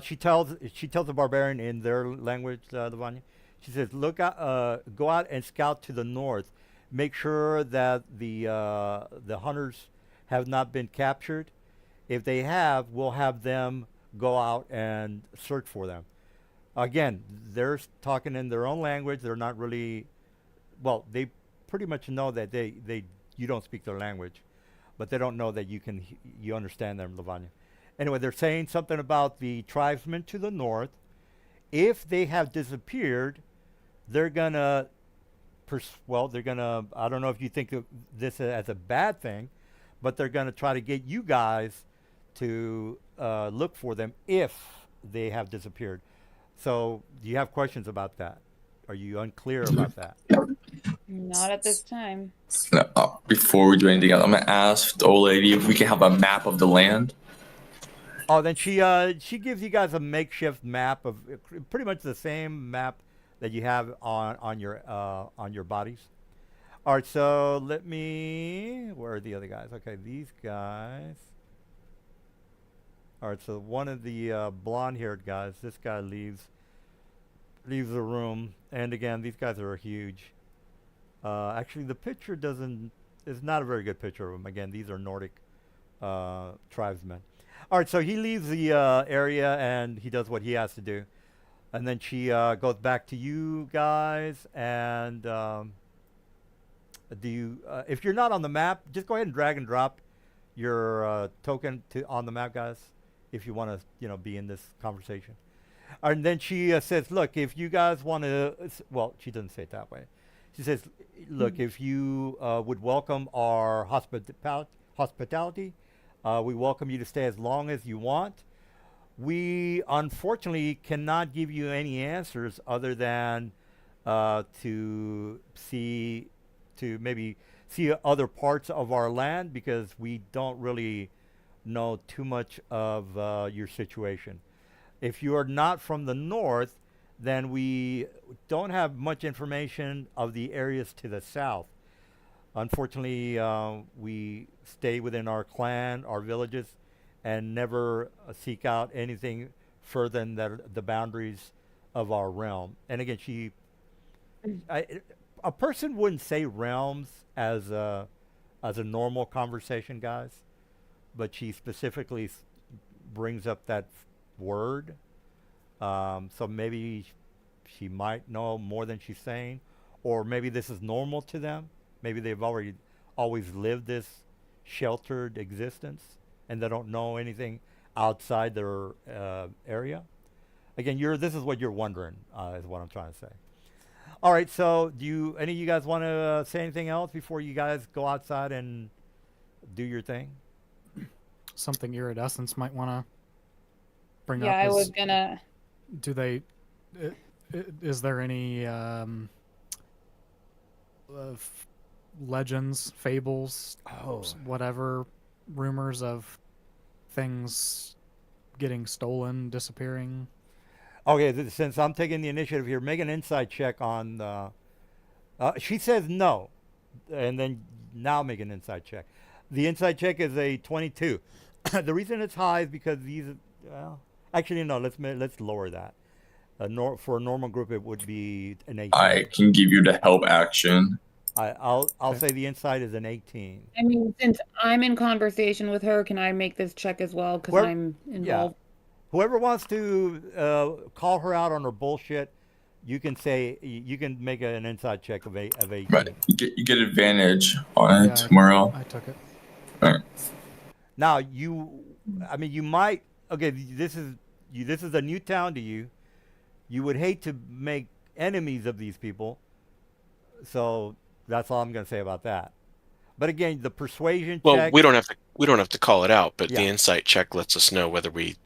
She tells the barbarian in their language, Lavanya. She says, "Look out, go out and scout to the north. Make sure that the hunters have not been captured. If they have, we'll have them go out and search for them." Again, they're talking in their own language. They're not really, well, they pretty much know that you don't speak their language, but they don't know that you understand them, Lavanya. Anyway, they're saying something about the tribesmen to the north. If they have disappeared, they're gonna, I don't know if you think of this as a bad thing, but they're gonna try to get you guys to look for them if they have disappeared. So, do you have questions about that? Are you unclear about that? Not at this time. Before we do anything else, I'm gonna ask the old lady if we can have a map of the land. Oh, then she gives you guys a makeshift map of pretty much the same map that you have on your bodies. All right, so where are the other guys? Okay, these guys. All right, so one of the blonde-haired guys, this guy leaves the room, and again, these guys are huge. Actually, the picture is not a very good picture of them. Again, these are Nordic tribesmen. All right, so he leaves the area and he does what he has to do, and then she goes back to you guys. And if you're not on the map, just go ahead and drag and drop your token on the map, guys, if you want to, be in this conversation. And then she says, "Look, if you guys want to," well, she doesn't say it that way. She says, "Look, if you would welcome our hospitality, we welcome you to stay as long as you want. We unfortunately cannot give you any answers other than to maybe see other parts of our land, because we don't really know too much of your situation. If you are not from the north, then we don't have much information of the areas to the south. Unfortunately, we stay within our clan, our villages, and never seek out anything further than the boundaries of our realm. And again, a person wouldn't say realms as a normal conversation, guys, but she specifically brings up that word. So maybe she might know more than she's saying, or maybe this is normal to them. Maybe they've already always lived this sheltered existence, and they don't know anything outside their area. Again, this is what you're wondering, is what I'm trying to say. All right, so do any of you guys want to say anything else before you guys go outside and do your thing? Something Iridescence might want to bring Yeah, up I is, was gonna. do they, is there any legends, fables, Oh, whatever, rumors of things getting stolen, disappearing? okay. Since I'm taking the initiative here, make an insight check on. She says no, and then now make an insight check. The insight check is a 22. The reason it's high is because these. Actually, no. Let's lower that. For a normal group, it would be an 18. I can give you the help action. I'll Okay. say the insight is an 18. I mean, since I'm in conversation with her, can I make this check as well? Because Where- I'm Yeah. involved. Whoever wants to call her out on her bullshit, you can make an inside check of 18. Right. You get advantage on Yeah, it tomorrow. I took it. Now you might. Okay, this is a new town to you. You would hate to make enemies of these people. So that's all I'm going to say about that. But again, the persuasion Well, check. we don't have to call it out, but the Yeah. insight check lets us know whether we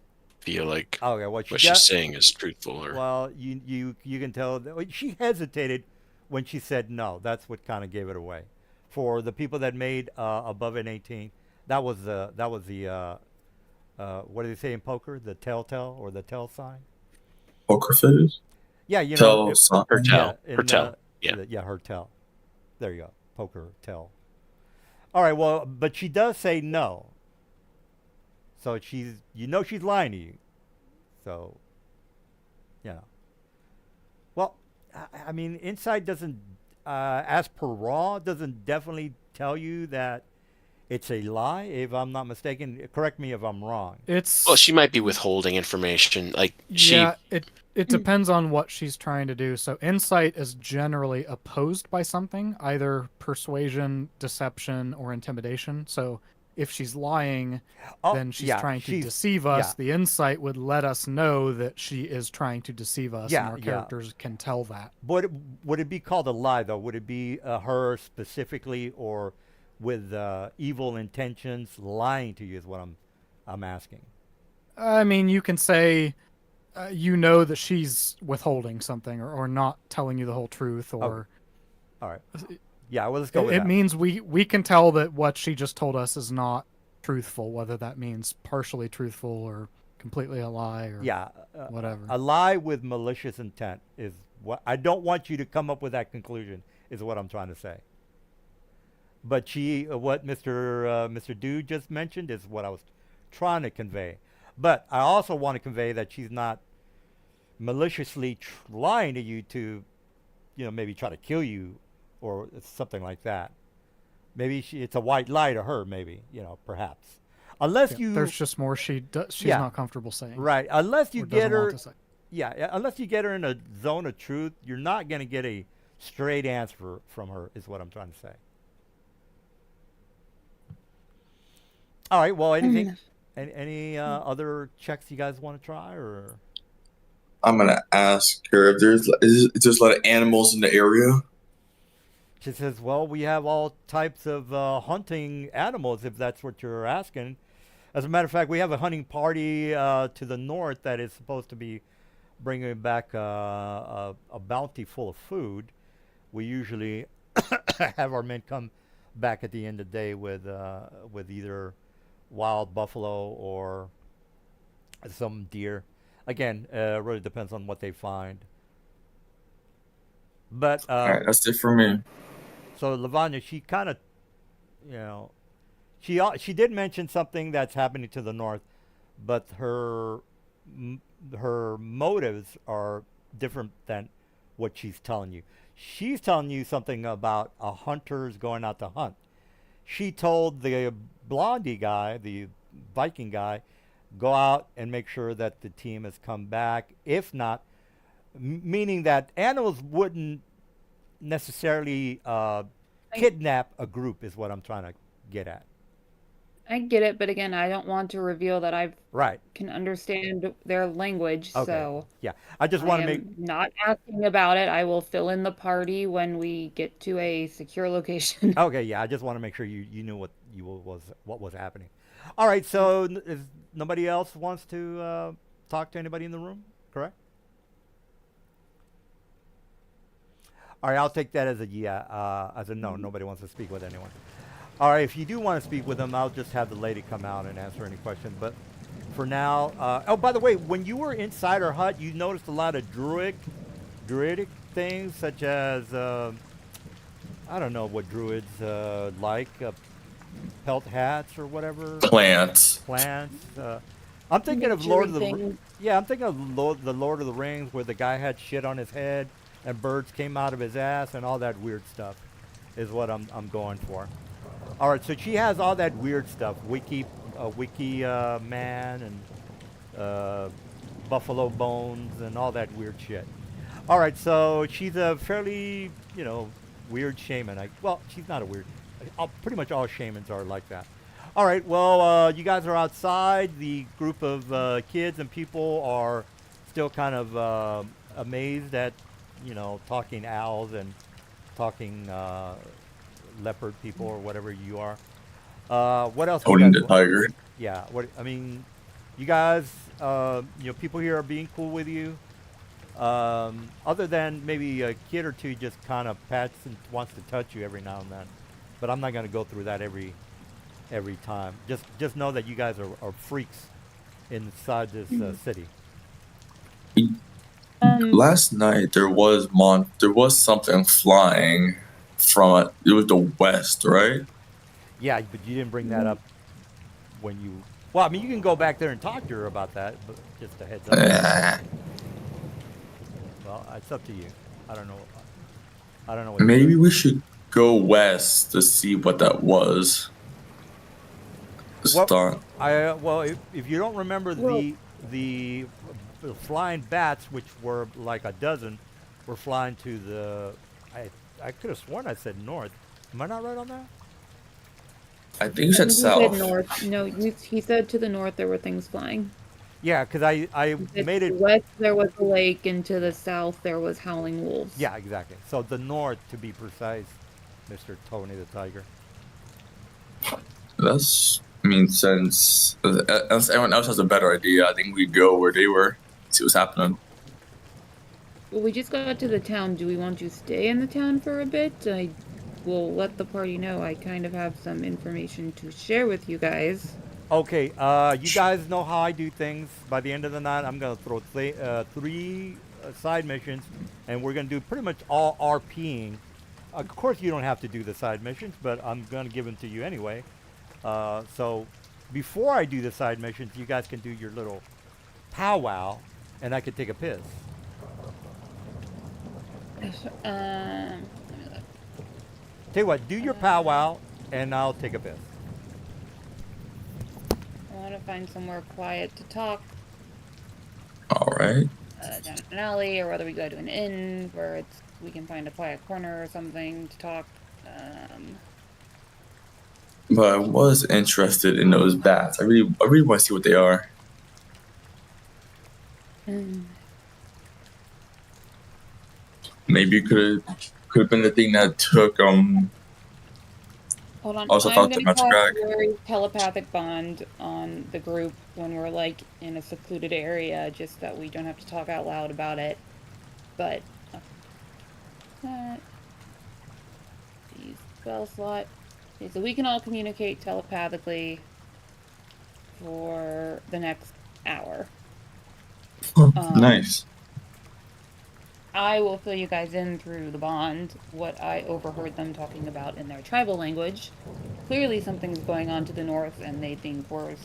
feel like Okay, what she's saying is truthful or. Well, you can tell that she hesitated when she said no. That's what kind of gave it away. For the people that made above an 18, that was the what do they say in poker? The telltale or the tell sign? Poker face. Yeah, you Tell know. sign. Her tell. in Her tell. Yeah. Yeah, her tell. There you go. Poker tell. All right. Well, but she does say no. So she's lying to you. So, Well, I mean, insight doesn't, as per raw, doesn't definitely tell you that it's a lie. If I'm not mistaken, correct me if I'm wrong. It's Well, she might be withholding information. Like yeah, it depends on what she's trying to do. So insight is generally opposed by something, either persuasion, deception, or intimidation. So if she's lying, then she's trying to deceive us. yeah. The insight would let us know that she is trying to deceive us, Yeah, and our yeah. characters can tell that. Would it be called a lie though? Would it be her specifically, or with evil intentions, lying to you? Is what I'm asking. I mean, you can say, you know that she's withholding something or not telling you the whole truth, or All right. Yeah, well, let's go with it that. means we can tell that what she just told us is not truthful, whether that means partially truthful or completely a lie or whatever. A lie with malicious intent is what I don't want you to come up with that conclusion. Is what I'm trying to say. But what Mr. Dude just mentioned is what I was trying to convey. But I also want to convey that she's not maliciously lying to you to, maybe try to kill you or something like that. Maybe it's a white lie to her, maybe, perhaps. Unless there's just more she's not comfortable saying. Right. Unless you or doesn't get her. want to say. Yeah, unless you get her in a zone of truth, you're not going to get a straight answer from her, is what I'm trying to say. All right. Well, anything, any other checks you guys want to try, or? I'm gonna ask her if there's a lot of animals in the area. She says, "Well, we have all types of hunting animals, if that's what you're asking. As a matter of fact, we have a hunting party to the north that is supposed to be bringing back a bounty full of food. We usually have our men come back at the end of the day with either wild buffalo or some deer. Again, it really depends on what they find. But All right, that's it for me. so Lavanya, she kind of, you know, she did mention something that's happening to the north, but her motives are different than what she's telling you. She's telling you something about a hunter's going out to hunt. She told the blondie guy, the Viking guy, go out and make sure that the team has come back. If not, meaning that animals wouldn't necessarily kidnap a group, is what I'm trying to get at. I get it, but again, I don't want to reveal that I Right. can understand their language, Okay. so Yeah. I just I want to make. am not asking about it. I will fill in the party when we get to a secure location. Okay. Yeah. I just want to make sure you knew what was happening. All right. So if nobody else wants to talk to anybody in the room, correct? All right. I'll take that as a yeah. As a no. Nobody wants to speak with anyone. All right. If you do want to speak with them, I'll just have the lady come out and answer any questions. But for now, oh, by the way, when you were inside her hut, you noticed a lot of druidic things, such as I don't know what druids like, pelt hats or whatever. Plants. Plants. I'm thinking of Lord of the Things. Yeah, I'm thinking of the Lord of the Rings, where the guy had shit on his head and birds came out of his ass and all that weird stuff, is what I'm going for. All right, so she has all that weird stuff, wiki man and buffalo bones and all that weird shit. All right, so she's a fairly, weird shaman. Well, she's not a weird. Pretty much all shamans are like that. All right, well, you guys are outside. The group of kids and people are still kind of amazed at, talking owls and talking leopard people or whatever you are. What else? Owning the tiger. Yeah. You guys, people here are being cool with you. Other than maybe a kid or two just kind of pats and wants to touch you every now and then, but I'm not going to go through that every time. Just know that you guys are freaks inside this city. Last night there was something flying from it was the west, right? Yeah, but you didn't bring that up when you. Well, I mean, you can go back there and talk to her about that, but just a heads up. Well, it's up to you. I don't know. What Maybe we should go west to see what that was. Well, if you don't remember the flying bats, which were like a dozen, were flying to the. I could have sworn I said north. Am I not right on that? I think you said south. He said north. No, he said to the north there were things flying. Yeah, because I made it. West there was a lake, and to the south there was howling wolves. Yeah, exactly. So the north, to be precise, Mr. Tony the Tiger. Since everyone else has a better idea, I think we go where they were, see what's happening. Well, we just got to the town. Do we want to stay in the town for a bit? I will let the party know. I kind of have some information to share with you guys. Okay, you guys know how I do things. By the end of the night, I'm going to throw three side missions, and we're going to do pretty much all RPing. Of course, you don't have to do the side missions, but I'm going to give them to you anyway. So before I do the side missions, you guys can do your little powwow, and I can take a piss. Tell you what, do your powwow, and I'll take a piss. I want to find somewhere quiet to talk. All right. Down an alley, or whether we go to an inn where we can find a quiet corner or something to talk. But I was interested in those bats. I really want to see what they are. Maybe it could have been the thing that took Hold on. Also I'm thought going that to much cast drag. a very telepathic bond on the group when we're like in a secluded area, just that we don't have to talk out loud about it. But use spell slot. Okay, so we can all communicate telepathically for the next hour. Nice. I will fill you guys in through the bond what I overheard them talking about in their tribal language. Clearly something's going on to the north, and they think we're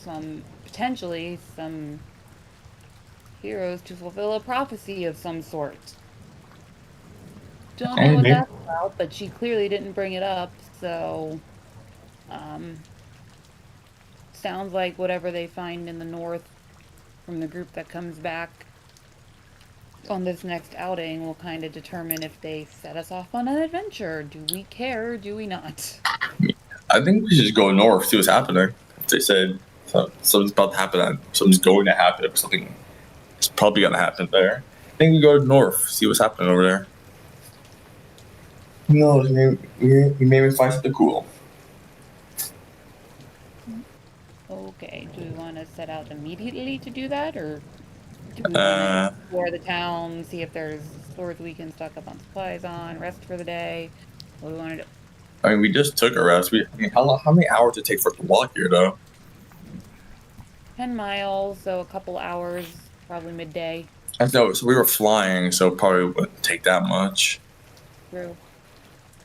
potentially some heroes to fulfill a prophecy of some sort. Don't know what that's about, but she clearly didn't bring it up, so sounds like whatever they find in the north from the group that comes back on this next outing will kind of determine if they set us off on an adventure. Do we care or do we not? I think we should just go north, see what's happening. If they said something's about to happen, something's going to happen, something is probably going to happen there. I think we go north, see what's happening over there. No, we may find something cool. Okay, do we want to set out immediately to do that, or do we want to explore the town, see if there's stores we can stock up on supplies on, rest for the day? What do we want to do? I mean, we just took a rest. How many hours did it take for us to walk here, though? 10 miles, so a couple hours, probably midday. I know, so we were flying, so probably wouldn't take that much. True.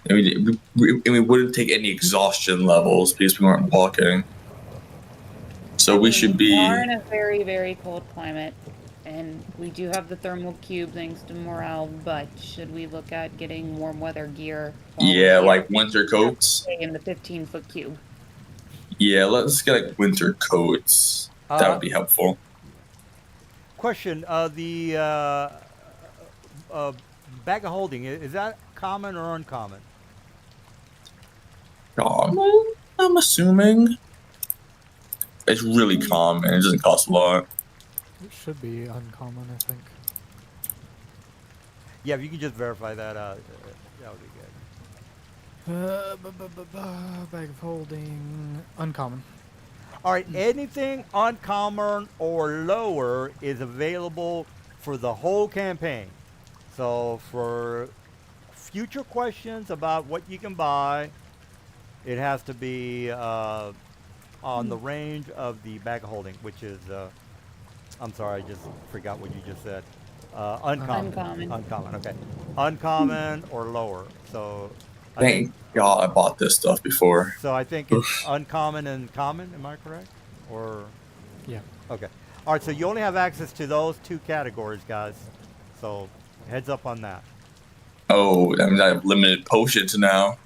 And we wouldn't take any exhaustion levels because we weren't walking. So we should be. We are in a very, very cold climate, and we do have the thermal cube thanks to morale, but should we look at getting warm weather gear? Yeah, like winter coats. In the 15-foot cube. Yeah, let's get like winter coats. That would be helpful. Question: the bag of holding, is that common or uncommon? I'm assuming it's really common. It doesn't cost a lot. It should be uncommon, I think. Yeah, if you can just verify that, that would be good. Bag of holding, uncommon. All right, anything uncommon or lower is available for the whole campaign. So for future questions about what you can buy, it has to be on the range of the bag of holding, which is, I'm sorry, I just forgot what you just said. Uncommon. Uncommon, okay. Uncommon or lower. So Thank God I bought this stuff before. So I think it's uncommon and common, am I correct? Or yeah. Okay. All right, so you only have access to those two categories, guys. So heads up on that. Oh, that means I have limited potions now.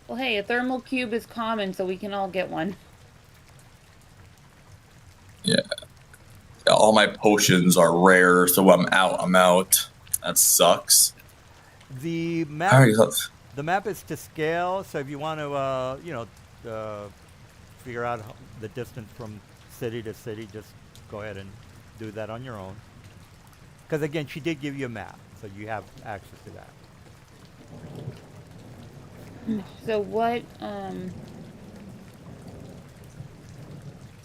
Well, hey, a thermal cube is common, so we can all get one. Yeah. All my potions are rare, so when I'm out, I'm out. That sucks. The map. All right, the map is to scale, so if you want to, figure out the distance from city to city, just go ahead and do that on your own. Because again, she did give you a map, so you have access to that. So what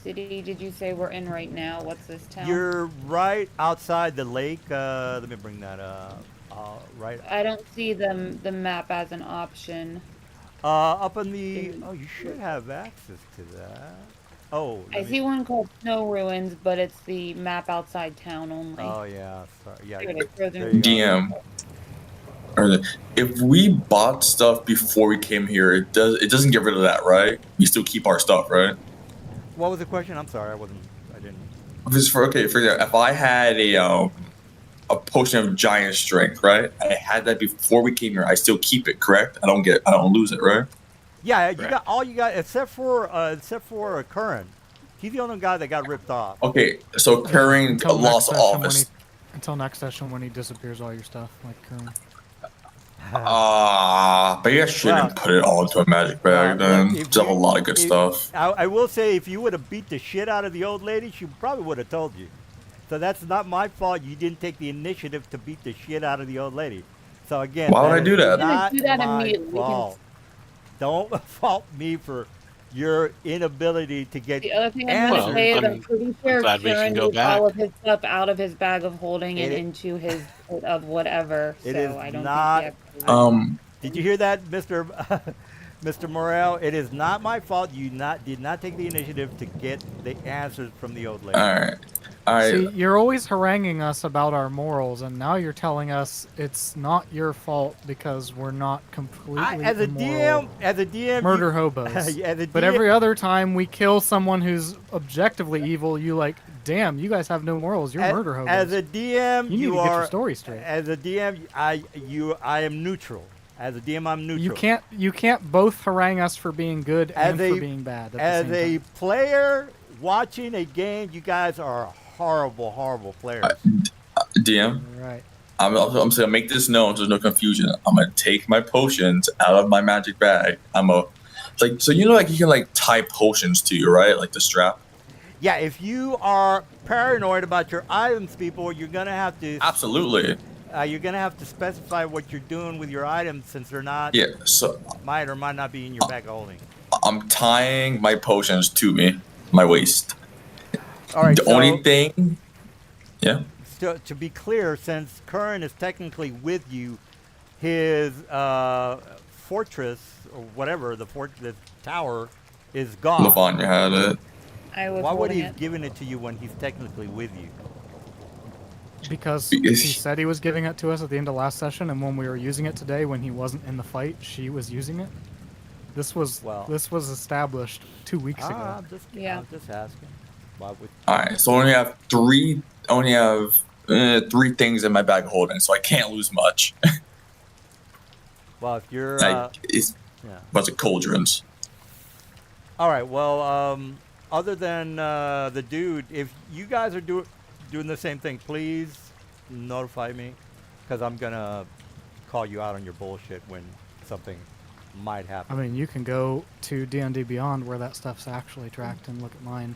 city did you say we're in right now? What's this town? You're right outside the lake. Let me bring that up. Right. I don't see the map as an option. Up in the. Oh, you should have access to that. Oh. I see one called Snow Ruins, but it's the map outside town only. Oh yeah, sorry. Yeah. DM. If we bought stuff before we came here, it doesn't get rid of that, right? We still keep our stuff, right? What was the question? I'm sorry, I didn't. If I had a potion of giant strength, right? I had that before we came here. I still keep it, correct? I don't lose it, right? Yeah, you got all you got except for Curran. He's the only guy that got ripped off. Okay, so Curran lost all of his. Until next session when he disappears all your stuff, like Curran. But you shouldn't put it all into a magic bag then. There's a lot of good stuff. I will say, if you would have beat the shit out of the old lady, she probably would have told you. So that's not my fault. You didn't take the initiative to beat the shit out of the old lady. So again, why would I do that? Not do that my immediately. fault. Don't fault me for your inability to get. The other thing I'm going to say is I'm pretty sure Kieran moved all of his stuff out of his bag of holding and into his pit of whatever. It so is I don't not. think Did you hear that, Mr. Morel? It is not my fault. You did not take the initiative to get the answers from the old lady. All right. See, you're always haranguing us about our morals, and now you're telling us it's not your fault because we're not completely as a immoral DM, murder you, hobos. as a But DM, every other time we kill someone who's objectively evil, you like, damn, you guys have no morals. You're murder hobos. As a DM, you need to get your story straight. As a DM, I am neutral. As a DM, I'm neutral. You can't both harangue us for being good and for being bad. At the same time. Player watching a game, you guys are horrible players. DM. Right. I'm just gonna make this known so there's no confusion. I'm gonna take my potions out of my magic bag. So you know, like you can like tie potions to you, right? Like the strap. Yeah, if you are paranoid about your items, people, you're gonna have to. Absolutely. You're gonna have to specify what you're doing with your items since they're not. Yeah. So might or might not be in your bag of holding. I'm tying my potions to me, my waist. All right. The only thing. Yeah. So to be clear, since Curran is technically with you, his fortress or whatever the tower is gone. Lavanya had it. Why would he have given it to you when he's technically with you? Because he said he was giving it to us at the end of last session, and when we were using it today, when he wasn't in the fight, she was using it. This was established 2 weeks ago. I'm just asking. Why would? All right, so I only have three things in my bag of holding, so I can't lose much. Well, if you're, it's a bunch of cauldrons. All right. Well, other than the dude, if you guys are doing the same thing, please notify me, because I'm gonna call you out on your bullshit when something might happen. I mean, you can go to D&D Beyond where that stuff's actually tracked and look at mine.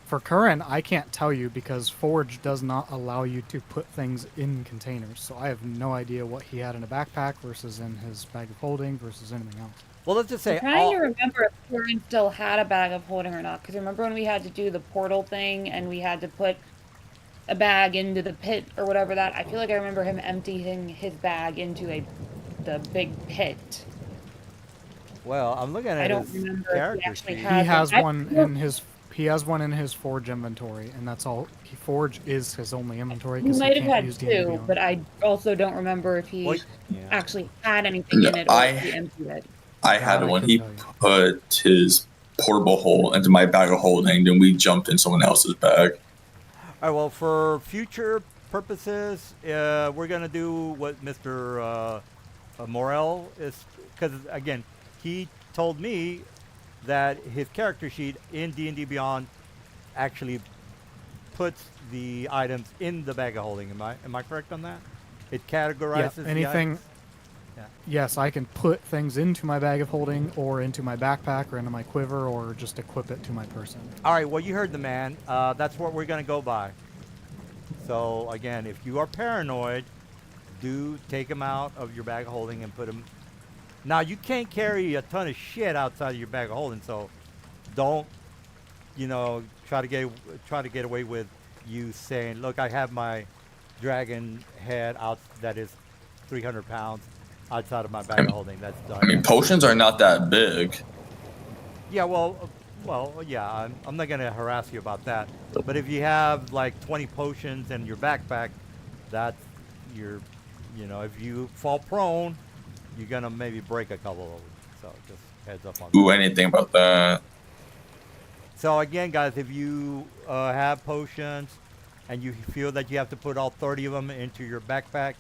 For Curran, I can't tell you because Forge does not allow you to put things in containers, so I have no idea what he had in a backpack versus in his bag of holding versus anything else. Well, let's just say. I'm trying to remember if Curran still had a bag of holding or not, because remember when we had to do the portal thing and we had to put a bag into the pit or whatever that. I feel like I remember him emptying his bag into the big pit. Well, I'm looking at his character sheet. He has one in his Forge inventory, and that's all. Forge is his only inventory. He might have had two, but I also don't remember if he actually had anything in it or if he emptied it. I had one. He put his portable hole into my bag of holding, then we jumped in someone else's bag. All right, well, for future purposes, we're going to do what Mr. Morel is, because, again, he told me that his character sheet in D&D Beyond actually puts the items in the bag of holding. Am I correct on that? It categorizes anything. Yeah. Yes, I can put things into my bag of holding or into my backpack or into my quiver or just equip it to my person. All right, well, you heard the man. That's what we're going to go by. So, again, if you are paranoid, do take them out of your bag of holding and put them. Now, you can't carry a ton of shit outside of your bag of holding, so don't, try to get away with you saying, look, I have my dragon head out that is 300 pounds outside of my bag of holding. That's done. I mean, potions are not that big. Yeah, well, yeah, I'm not going to harass you about that. But if you have like 20 potions in your backpack, that's if you fall prone, you're going to maybe break a couple of them. So just heads up on that. Ooh, anything about that. So again, guys, if you have potions and you feel that you have to put all 30 of them into your backpack,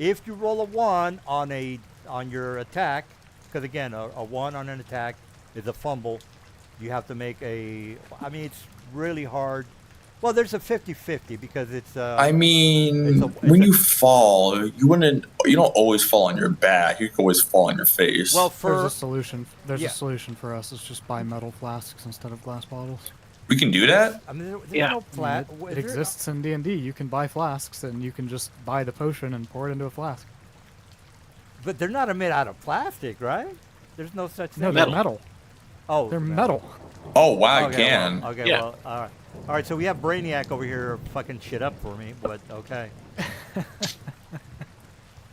if you roll a 1 on your attack, because again, a 1 on an attack is a fumble, you have to make it's really hard. Well, there's a 50-50 because it's when you fall, you don't always fall on your back. You can always fall on your face. Well, there's a solution. There's a solution for us. It's just buy metal flasks instead of glass bottles. We can do that? I mean, there's no flat. It exists in D&D. You can buy flasks, and you can just buy the potion and pour it into a flask. But they're not made out of plastic, right? There's no such thing. No, they're metal. Oh, they're metal. Oh, wow, okay, you can. Well, okay, well, all right. All right, so we have Brainiac over here fucking shit up for me, but okay.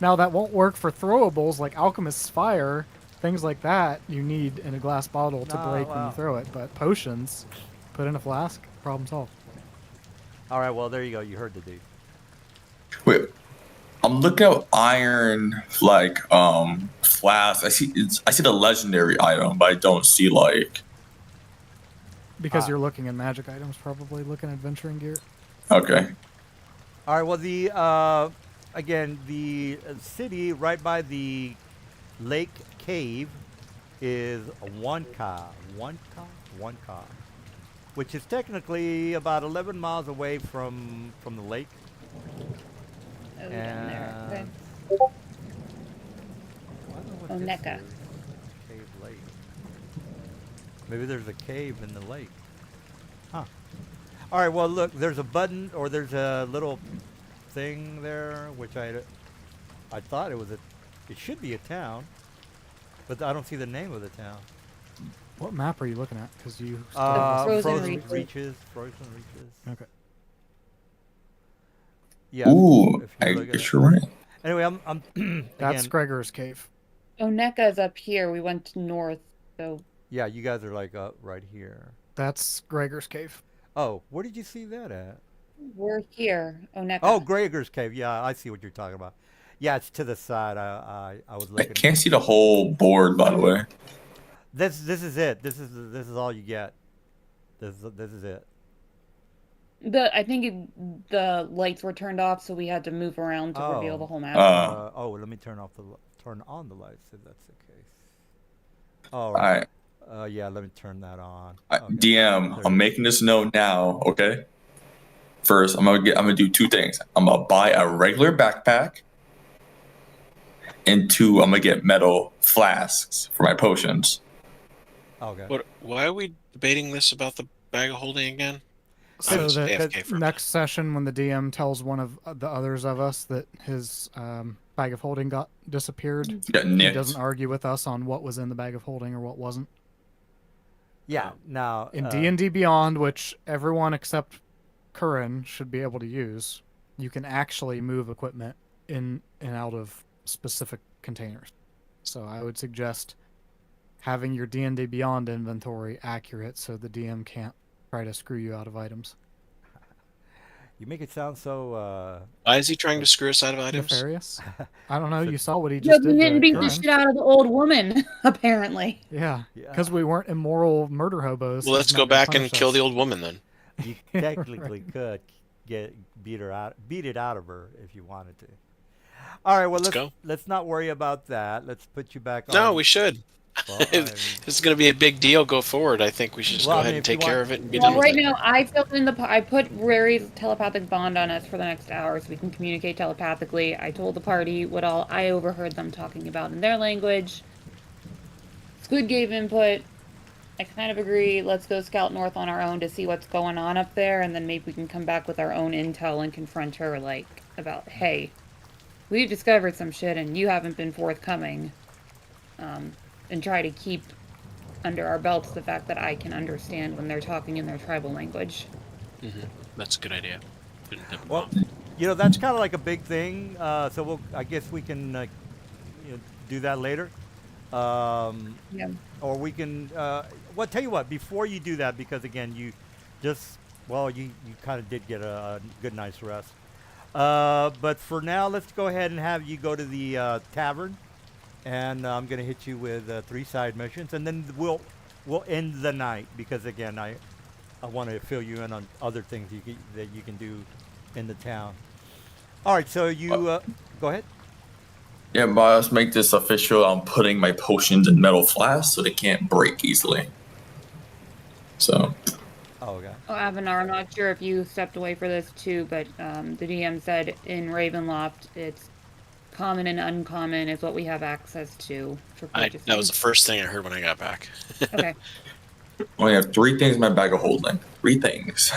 Now, that won't work for throwables like Alchemist's Fire. Things like that you need in a glass bottle to break when you throw it. But potions, put in a flask, problem solved. All right, well, there you go. You heard the dude. Wait, I'm looking at iron like flask. I see the legendary item, but I don't see like. Because you're looking at magic items, probably looking at adventuring gear. Okay. All right, well, the again, the city right by the lake cave is 1K, 1K, which is technically about 11 miles away from the lake. Oh, down there. Okay. I don't know what this Oneka. is. Cave Lake. Maybe there's a cave in the lake. Huh. All right, well, look, there's a button, or there's a little thing there, which I thought it should be a town, but I don't see the name of the town. What map are you looking at? Because you. Frozen Reaches. Okay. Yeah. Ooh, if you I look at guess it. you're right. Anyway, I'm That's again, Gregor's cave. Oneka's up here. We went north, so yeah, you guys are like right here. That's Gregor's cave. Oh, where did you see that at? we're here. Oneka. Oh, Gregor's cave. Yeah, I see what you're talking about. Yeah, it's to the side. I was I looking. can't see the whole board, by the way. This is it. This is all you get. This is it. I think the lights were turned off, so we had to move around to reveal the whole map. Let me turn on the lights if that's the case. All Alright. right. Yeah, let me turn that on. DM, There I'm you making this known now, okay? First, I'm gonna do two things. I'm gonna buy a regular backpack, and two, I'm gonna get metal flasks for my potions. Okay. Why are we debating this about the bag of holding again? I So was that AFK for a next session, when the DM tells one of the others of us that his bag of holding got disappeared, Got he nicked. doesn't argue with us on what was in the bag of holding or what wasn't. Yeah. Now In D&D Beyond, which everyone except Curran should be able to use, you can actually move equipment in and out of specific containers. So I would suggest having your D&D Beyond inventory accurate so the DM can't try to screw you out of items. you make it sound so. Why is he trying to screw us out of items? Nefarious? I don't know. You saw what he Yeah, just we did didn't to beat the Curran. shit out of the old woman, apparently. Yeah, Yeah. because we weren't immoral murder hobos. Well, let's he's go not gonna back and punish kill us. the old woman then. You technically could beat it out of her if you wanted to. All right. Well, Let's go. let's not worry about that. Let's put you back on. No, we should. Well, I mean, This is going to be a big deal go forward. I think we should just Well, go I ahead mean, and if you take care want- of it and be Well, done with right it. now, I filled in I put Rary's telepathic bond on us for the next hour so we can communicate telepathically. I told the party what all I overheard them talking about in their language. Squid gave input. I kind of agree. Let's go scout north on our own to see what's going on up there, and then maybe we can come back with our own intel and confront her, like, about, hey, we've discovered some shit and you haven't been forthcoming. And try to keep under our belts the fact that I can understand when they're talking in their tribal language. That's a good idea. well, that's kind of like a big thing. So I guess we can do that later. Yeah. Or we can. Well, tell you what. Before you do that, because again, you kind of did get a good night's rest. But for now, let's go ahead and have you go to the tavern, and I'm gonna hit you with 3 side missions, and then we'll end the night because again, I want to fill you in on other things that you can do in the town. All right, so you go ahead. Yeah, but let's make this official. I'm putting my potions in metal flasks so they can't break easily. So. Oh, okay. Oh, Avanar, I'm not sure if you stepped away for this too, but the DM said in Ravenloft it's common and uncommon is what we have access to for purchasing. That was the first thing I heard when I got back. Okay. I only have 3 things in my bag of holding. 3 things.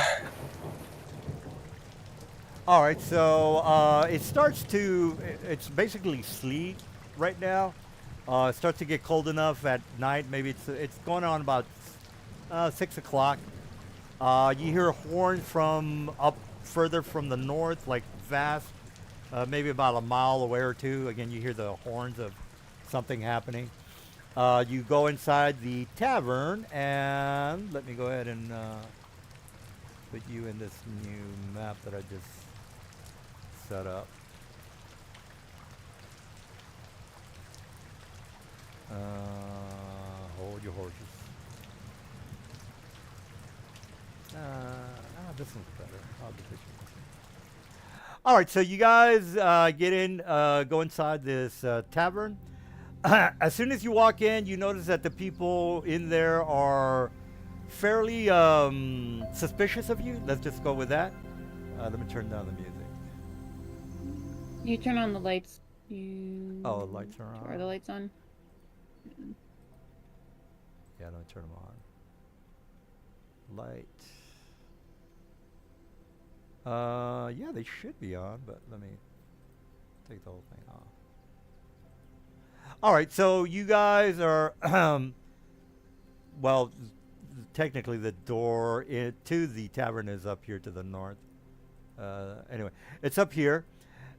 All right, so it's basically sleet right now. It starts to get cold enough at night. Maybe it's going on about 6 o'clock. You hear horns from up further from the north, like vast, maybe about a mile away or two. Again, you hear the horns of something happening. You go inside the tavern, and let me go ahead and put you in this new map that I just set up. Hold your horses. This one's better. I'll be fishing this one. All right, so you guys get in, go inside this tavern. As soon as you walk in, you notice that the people in there are fairly suspicious of you. Let's just go with that. Let me turn down the music. You turn on the lights. Oh, the lights are on. Are the lights on? Yeah, let me turn them on. Light. Yeah, they should be on, but let me take the whole thing off. All right, so you guys are, well, technically the door to the tavern is up here to the north. Anyway, it's up here.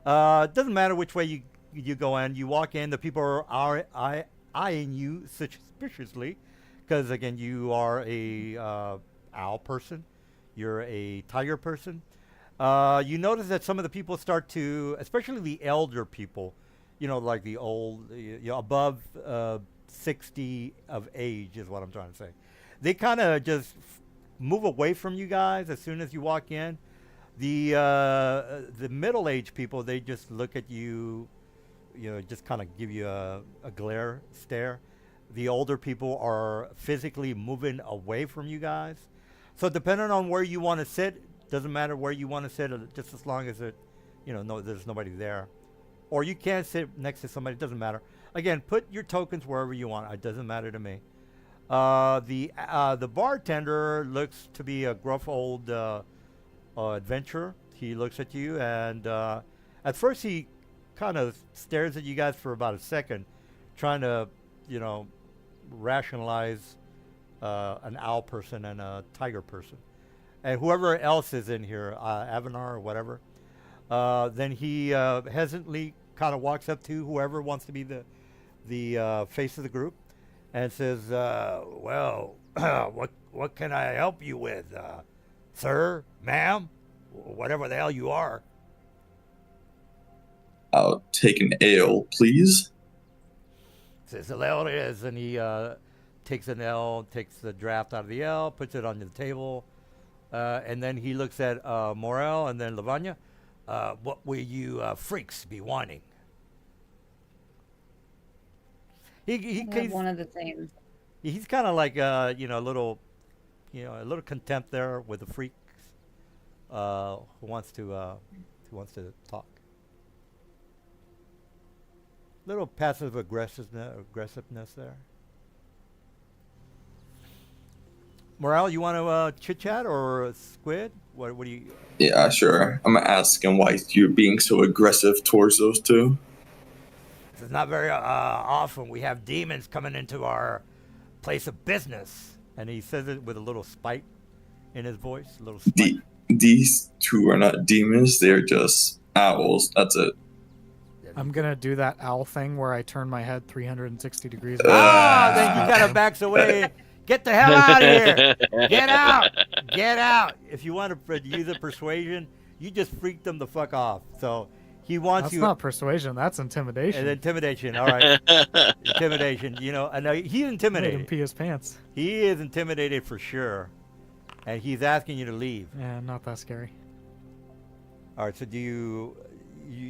It doesn't matter which way you go in. You walk in, the people are eyeing you suspiciously, because again, you are a owl person. You're a tiger person. You notice that some of the people start to, especially the elder people, you know, like the old, above 60 of age is what I'm trying to say. They kind of just move away from you guys as soon as you walk in. The middle-aged people, they just look at you, you know, just kind of give you a glare stare. The older people are physically moving away from you guys. So depending on where you want to sit, doesn't matter where you want to sit, just as long as it, you know, no, there's nobody there. Or you can sit next to somebody, doesn't matter. Again, put your tokens wherever you want. It doesn't matter to me. The bartender looks to be a gruff old adventurer. He looks at you, and at first he kind of stares at you guys for about a second, trying to, you know, rationalize an owl person and a tiger person. And whoever else is in here, Avanar or whatever, then he hesitantly kind of walks up to whoever wants to be the face of the group and says, well, what can I help you with, sir, ma'am, whatever the hell you are? I'll take an ale, please. Says the ale it is, and he takes an ale, takes the draft out of the ale, puts it on the table, and then he looks at Morel and then Lavanya. What will you freaks be wanting? He's one of the same. He's kind of like you know, a little contempt there with the freaks who wants to talk. Little passive aggressiveness there. Morale, you want to chit chat or Squid? What do you? Yeah, sure. I'm gonna ask him why you're being so aggressive towards those two. It's not very often we have demons coming into our place of business, and he says it with a little spite in his voice. A little spite. These two are not demons; they're just owls. That's it. I'm gonna do that owl thing where I turn my head 360 degrees. Then he kind of backs away. Get the hell out of here! Get out! Get out! If you want to use a persuasion, you just freak them the fuck off. So he wants you. That's not persuasion. That's intimidation. And intimidation. All right. Intimidation. You know, and he's Made intimidated. him pee his pants. He is intimidated for sure, and he's asking you to leave. Yeah, not that scary. All right. So do you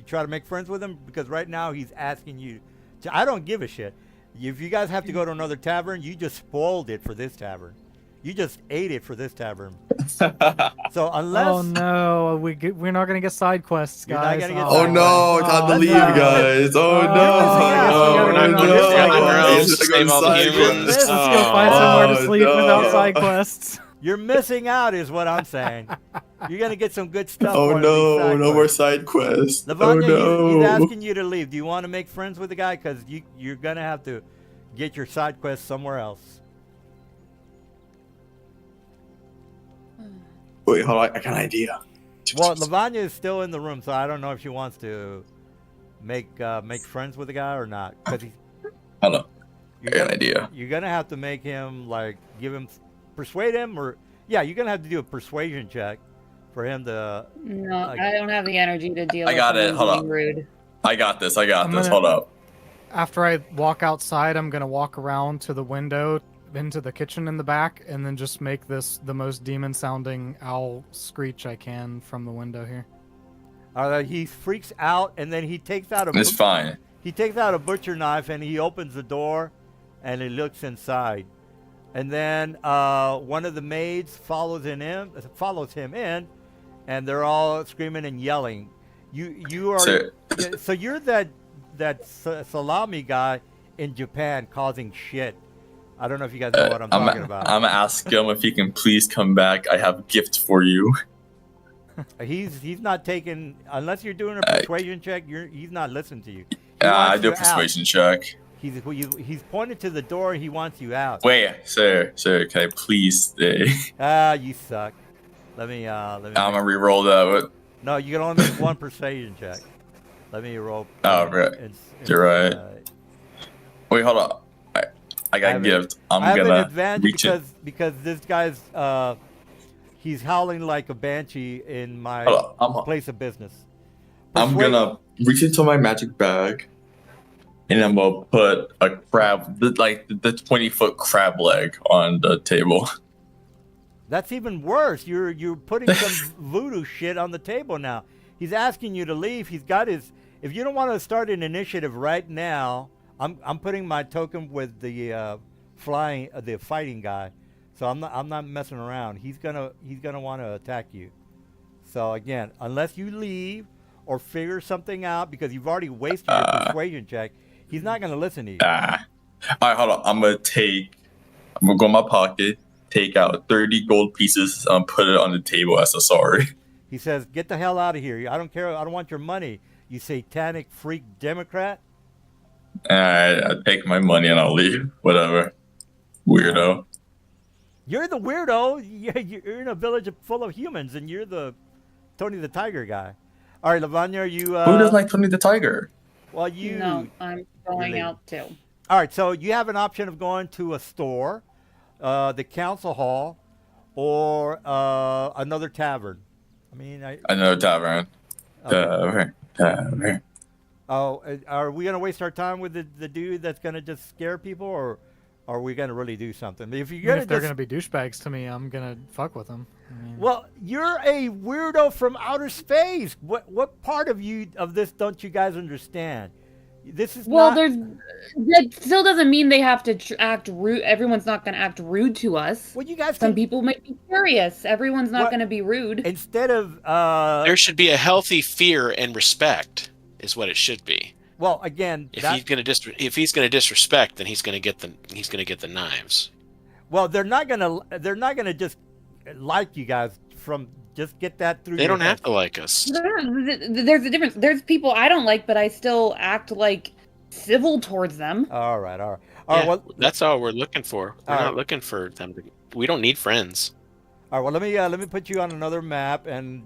try to make friends with him? Because right now he's asking you to. I don't give a shit. If you guys have to go to another tavern, you just spoiled it for this tavern. You just ate it for this tavern. So unless... Oh no, we're not gonna get side quests, You're not guys. gonna get Oh side no, quests. time to Oh, leave, no. guys. Oh Oh, no. we're not Oh, gonna no. side quests. He's gonna Save go all the side humans. quests. Let's go find somewhere to sleep no. without side quests. You're missing out is what I'm saying. You're going to get some good stuff. Oh out of these no, side no more quests. side quests. Oh Lavanya, no. he's asking you to leave. Do you want to make friends with the guy? Because you're going to have to get your side quest somewhere else. Wait, hold on, I got an idea. Well, Lavanya is still in the room, so I don't know if she wants to make friends with the guy or not. Because Hold on, I got an idea. You're gonna have to make him like persuade him, or Yeah, you're gonna have to do a persuasion check for him to. No, Like- I don't have the energy to deal I with got it. someone Hold being up. rude. I got this. I'm gonna- Hold up. After I walk outside, I'm gonna walk around to the window into the kitchen in the back, and then just make this the most demon-sounding owl screech I can from the window here. He freaks out, and then he takes out a. It's fine. He takes out a butcher knife and he opens the door, and he looks inside, and then one of the maids follows him in, and they're all screaming and yelling. You are so you're that salami guy in Japan causing shit. I don't know if you guys know what I'm talking about. I'm gonna ask him if he can please come back. I have a gift for you. He's not taking unless you're doing a persuasion check. He's not listening to you. I do a persuasion check. He's pointed to the door. He wants you out. Wait, sir, can I please stay? You suck. Let me. I'm gonna re-roll that. No, you can only make one persuasion check. Let me roll. Oh, right. You're right. Wait, hold on. I got a gift. I have an gonna advantage reach because this guy's he's howling like a banshee in my place of business. I'm gonna reach into my magic bag, and I'm gonna put a crab, like the 20-foot crab leg, on the table. That's even worse. You're putting some voodoo shit on the table now. He's asking you to leave. He's got his. If you don't want to start an initiative right now, I'm putting my token with the fighting guy. So I'm not messing around. He's gonna want to attack you. So again, unless you leave or figure something out, because you've already wasted your persuasion check, he's not gonna listen to you. All right, hold on. I'm gonna go in my pocket, take out 30 gold pieces, put it on the table as a sorry. He says, "Get the hell out of here! I don't care. I don't want your money. You satanic freak Democrat." Alright, I take my money and I'll leave. Whatever. Weirdo. You're the weirdo. You're in a village full of humans, and you're the Tony the Tiger guy. All right, Lavanya, you. Who doesn't like Tony the Tiger? Well, you. No, I'm going out too. All right, so you have an option of going to a store, the council hall, or another tavern. I mean, Another tavern. Okay. Tavern. Oh, are we gonna waste our time with the dude that's gonna just scare people, or are we gonna really do something? If They're gonna be douchebags to me, I'm gonna fuck with them. I mean, well, you're a weirdo from outer space. What part of this don't you guys understand? This is that still doesn't mean they have to act rude. Everyone's not going to act rude to us. Well, you guys. Some people might be curious. Everyone's not going to be rude. Instead of there should be a healthy fear and respect, is what it should be. Well, again, if he's gonna disrespect, then he's gonna get the knives. Well, they're not gonna just like you guys from. Just get that through. They don't have to like us. There's a difference. There's people I don't like, but I still act like civil towards them. All right. Well, that's all we're looking for. We're not looking for them to. We don't need friends. All right. Well, let me put you on another map and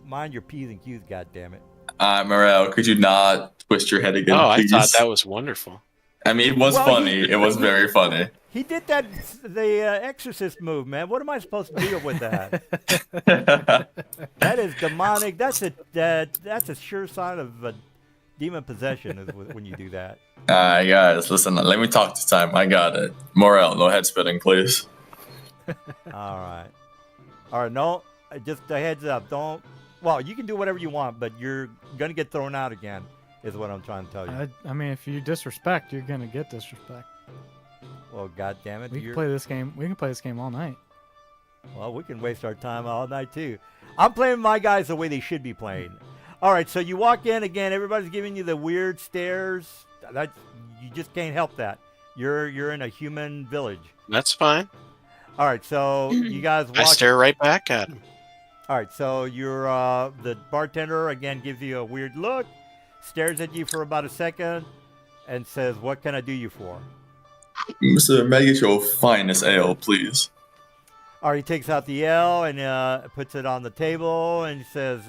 mind your P's and Q's. God damn it. Morel, could you not twist your head again? Oh, please? I thought that was wonderful. I mean, it was funny. It was very funny. He did the Exorcist move, man. What am I supposed to do with that? That is demonic. That's a sure sign of demon possession is when you do that. Guys, listen. Let me talk this time. I got it. Morel, no head spitting, please. All right. No, just a heads up. Don't. Well, you can do whatever you want, but you're gonna get thrown out again. Is what I'm trying to tell you. I mean, if you disrespect, you're gonna get disrespect. Well, God damn it! We can play this game. We can play this game all night. Well, we can waste our time all night too. I'm playing my guys the way they should be playing. All right, so you walk in again. Everybody's giving you the weird stares. You just can't help that. You're in a human village. That's fine. All right, so you guys walk. I stare right back at him. All right, so you're the bartender again gives you a weird look, stares at you for about a second, and says, "What can I do you for?" Mr. May I get your finest ale, please? All right, he takes out the ale and puts it on the table and he says,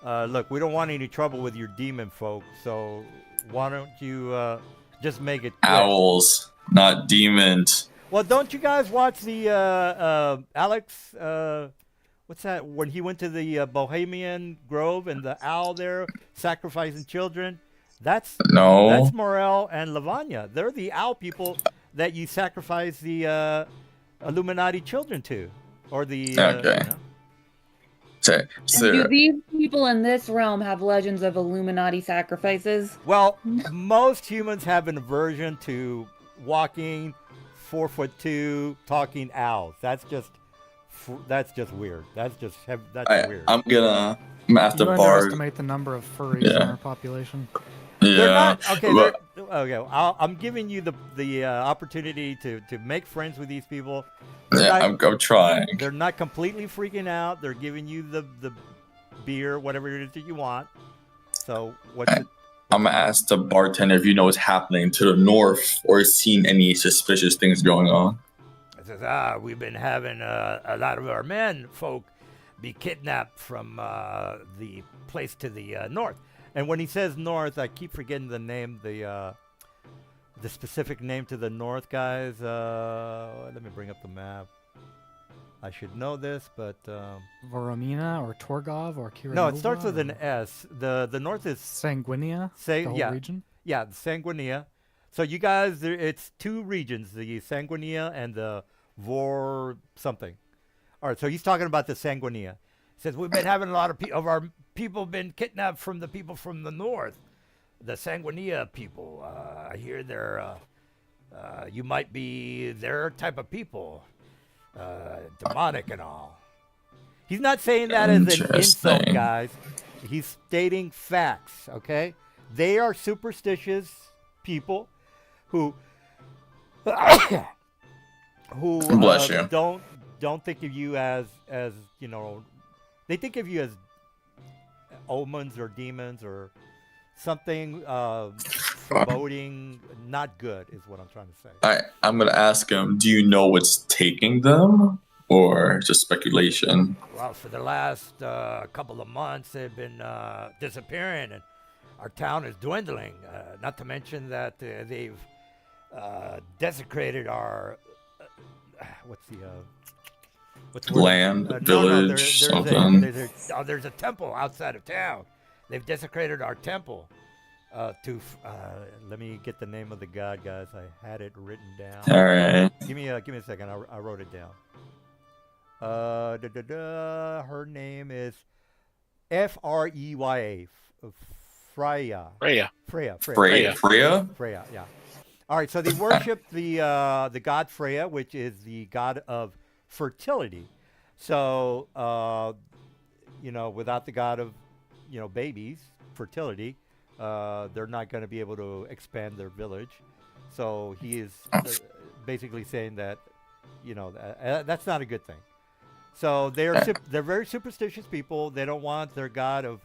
look, we don't want any trouble with your demon folk, so why don't you just make it quick? Owls, not demons. Well, don't you guys watch the Alex? What's that? When he went to the Bohemian Grove and the owl there sacrificing children, that's No. Morel and Lavanya. They're the owl people that you sacrifice the Illuminati children to, or the Okay. you know. So, And do these people in this realm have legends of Illuminati sacrifices? Well, most humans have an aversion to walking 4'2" talking owls. That's just weird. That's weird. I'm gonna have You to borrow. underestimate the number of furries in our population. They're Yeah. not okay. but- Okay, I'm giving you the opportunity to make friends with these people. Yeah, not- I'm trying. They're not completely freaking out. They're giving you the beer, whatever it is that you want. So what's it? I'm gonna ask the bartender if you know what's happening to the north or seen any suspicious things going on. It says, we've been having a lot of our men folk be kidnapped from the place to the north. And when he says north, I keep forgetting the name, the specific name to the north, guys. Let me bring up the map. I should know this, but Voromina or Torgov or Kiranova? no, it starts with an or S. The north is Sanguinia, the whole yeah, region? yeah, the Sanguinia. So you guys, it's two regions, the Sanguinia and the Vor something. All right, so he's talking about the Sanguinia. He says, we've been having a lot of our people been kidnapped from the people from the north. The Sanguinia people. I hear they're, you might be their type of people. Demonic and all. He's not saying that as an insult, Interesting. guys. He's stating facts, okay? They are superstitious people who Bless you. don't think of you as you know, they think of you as omens or demons or something foreboding, not good is what I'm trying to say. I'm gonna ask him. Do you know what's taking them, or just speculation? Well, for the last couple of months, they've been disappearing, and our town is dwindling. Not to mention that they've desecrated our what's the word? Land, No, village, something. There's a temple outside of town. They've desecrated our temple. Let me get the name of the god, guys. I had it written down. All right. Give me a second. I wrote it down. Her name is Freya. Freya. Freya. Yeah. All right. So they worship the god Freya, which is the god of fertility. So without the god of babies, fertility, they're not going to be able to expand their village. So he is basically saying that that's not a good thing. So they're very superstitious people. They don't want their god of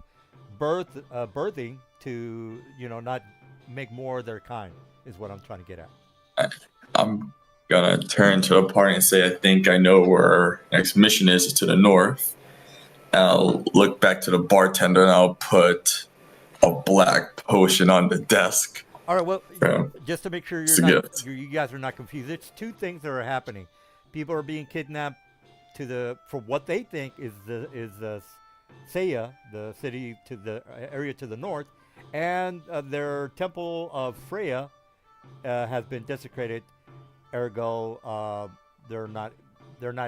birthing to not make more of their kind, is what I'm trying to get at. I'm gonna turn to the party and say, I think I know where our next mission is to the north. I'll look back to the bartender and I'll put a black potion on the desk. All right. Well, Yeah. just to make sure It's a gift. you guys are not confused. It's two things that are happening. People are being kidnapped for what they think is the Saya, the city to the area to the north, and their temple of Freya has been desecrated. Ergo, they're not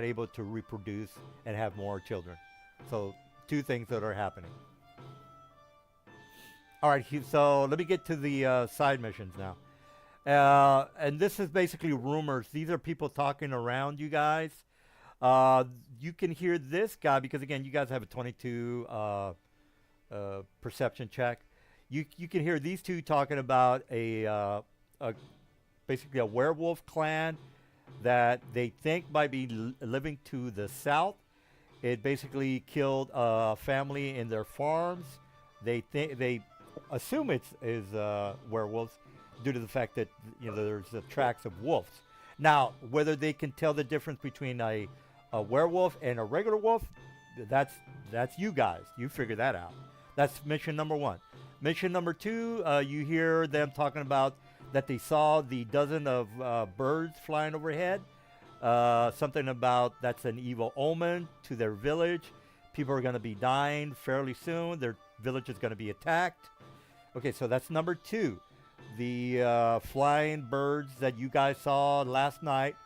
able to reproduce and have more children. So two things that are happening. All right, so let me get to the side missions now. And this is basically rumors. These are people talking around you guys. You can hear this guy because, again, you guys have a 22 perception check. You can hear these two talking about basically a werewolf clan that they think might be living to the south. It basically killed a family in their farms. They assume is werewolves due to the fact that there's the tracks of wolves. Now, whether they can tell the difference between a werewolf and a regular wolf, that's you guys. You figure that out. That's mission number one. Mission number two, you hear them talking about that they saw the dozen of birds flying overhead. Something about that's an evil omen to their village. People are going to be dying fairly soon. Their village is going to be attacked. Okay, so that's number 2. The flying birds that you guys saw last night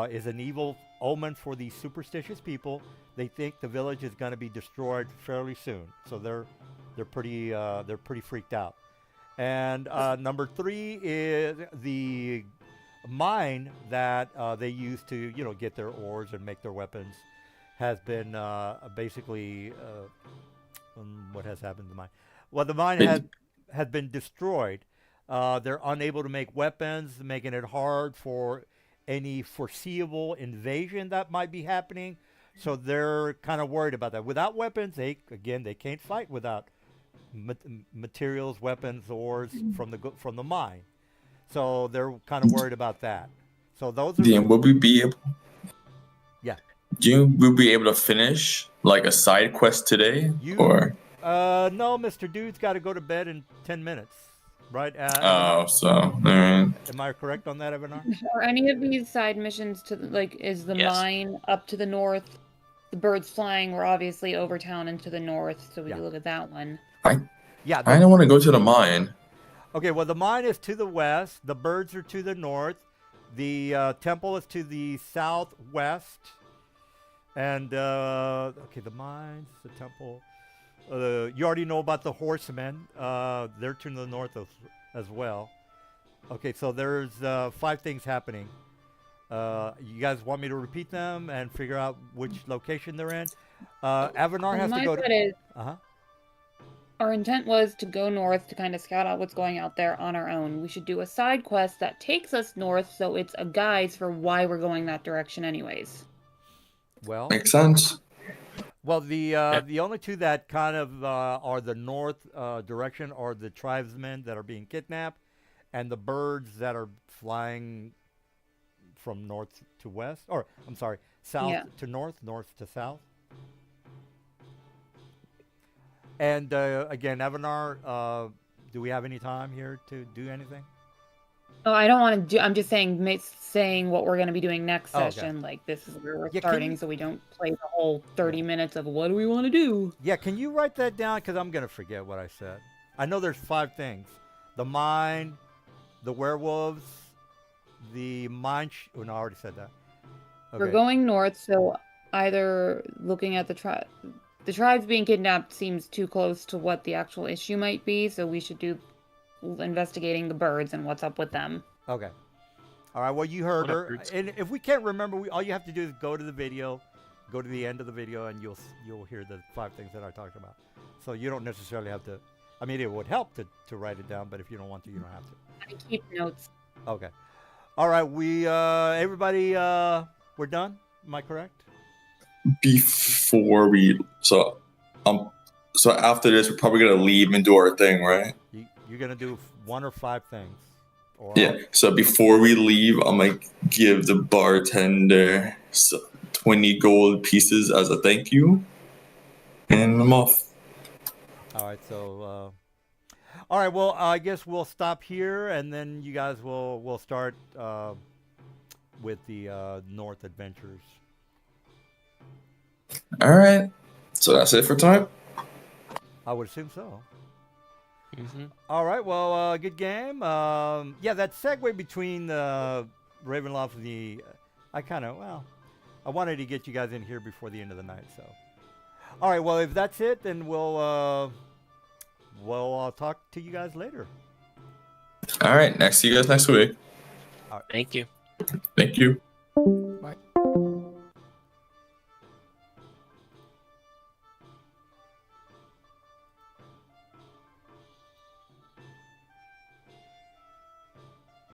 is an evil omen for these superstitious people. They think the village is going to be destroyed fairly soon, so they're pretty freaked out. And number 3 is the mine that they use to get their ores and make their weapons has been basically what has happened to the mine? Well, the mine has been destroyed. They're unable to make weapons, making it hard for any foreseeable invasion that might be happening. So they're kind of worried about that. Without weapons, they can't fight without materials, weapons, ores from the mine. So they're kind of worried about that. So those are. Then will we be able? Yeah. Will we be able to finish like a side quest today, or? No, Mr. Dude's got to go to bed in 10 minutes, right? Alright. Am I correct on that, Evanar? Are any of these side missions to is the Yes. mine up to the north? The birds flying were obviously over town and to the north, so we can look at that one. Yeah. I don't want to go to the mine. Okay, well, the mine is to the west. The birds are to the north. The temple is to the southwest. And, okay, the mines, the temple. You already know about the horsemen. They're to the north as well. Okay, so there's 5 things happening. You guys want me to repeat them and figure out which location they're in? Avanar has to go to... Our intent was to go north to kind of scout out what's going out there on our own. We should do a side quest that takes us north, so it's a guide for why we're going that direction anyways. Well, Makes sense. well, the only 2 that kind of are the north direction are the tribesmen that are being kidnapped, and the birds that are flying from north to west, or I'm sorry, south to north, north to south. And again, Avanar, do we have any time here to do anything? Oh, I don't want to do. I'm just saying what we're going to be doing next Oh, okay. session. Like this is where we're Yeah, starting, so we don't play the whole 30 minutes of what do we want to do. Yeah, can you write that down? Because I'm going to forget what I said. I know there's 5 things. The mine, the werewolves, the mine... oh, no, I already said that. Okay. We're going north, so either looking at the tribes being kidnapped seems too close to what the actual issue might be, so we should do investigating the birds and what's up with them. Okay. All right, well, you heard her. And if we can't remember, all you have to do is go to the video, go to the end of the video, and you'll hear the 5 things that I talked about. So you don't necessarily have to... I mean, it would help to write it down, but if you don't want to, you don't have to. I keep notes. Okay. All right, everybody, we're done? Am I correct? Before we... So after this, we're probably going to leave and do our thing, right? You're going to do 1 or 5 things. Or Yeah, so before we leave, I'm going to give the bartender 20 gold pieces as a thank you. And I'm off. All right, so... all right, well, I guess we'll stop here, and then you guys will start with the North Adventures. All right. So that's it for tonight? I would assume so. Mm-hmm. All right, well, good game. Yeah, that segue between Ravenloft and the... I wanted to get you guys in here before the end of the night, so... All right, well, if that's it, then we'll talk to you guys later. All right. See you guys next week. Thank you. Thank you.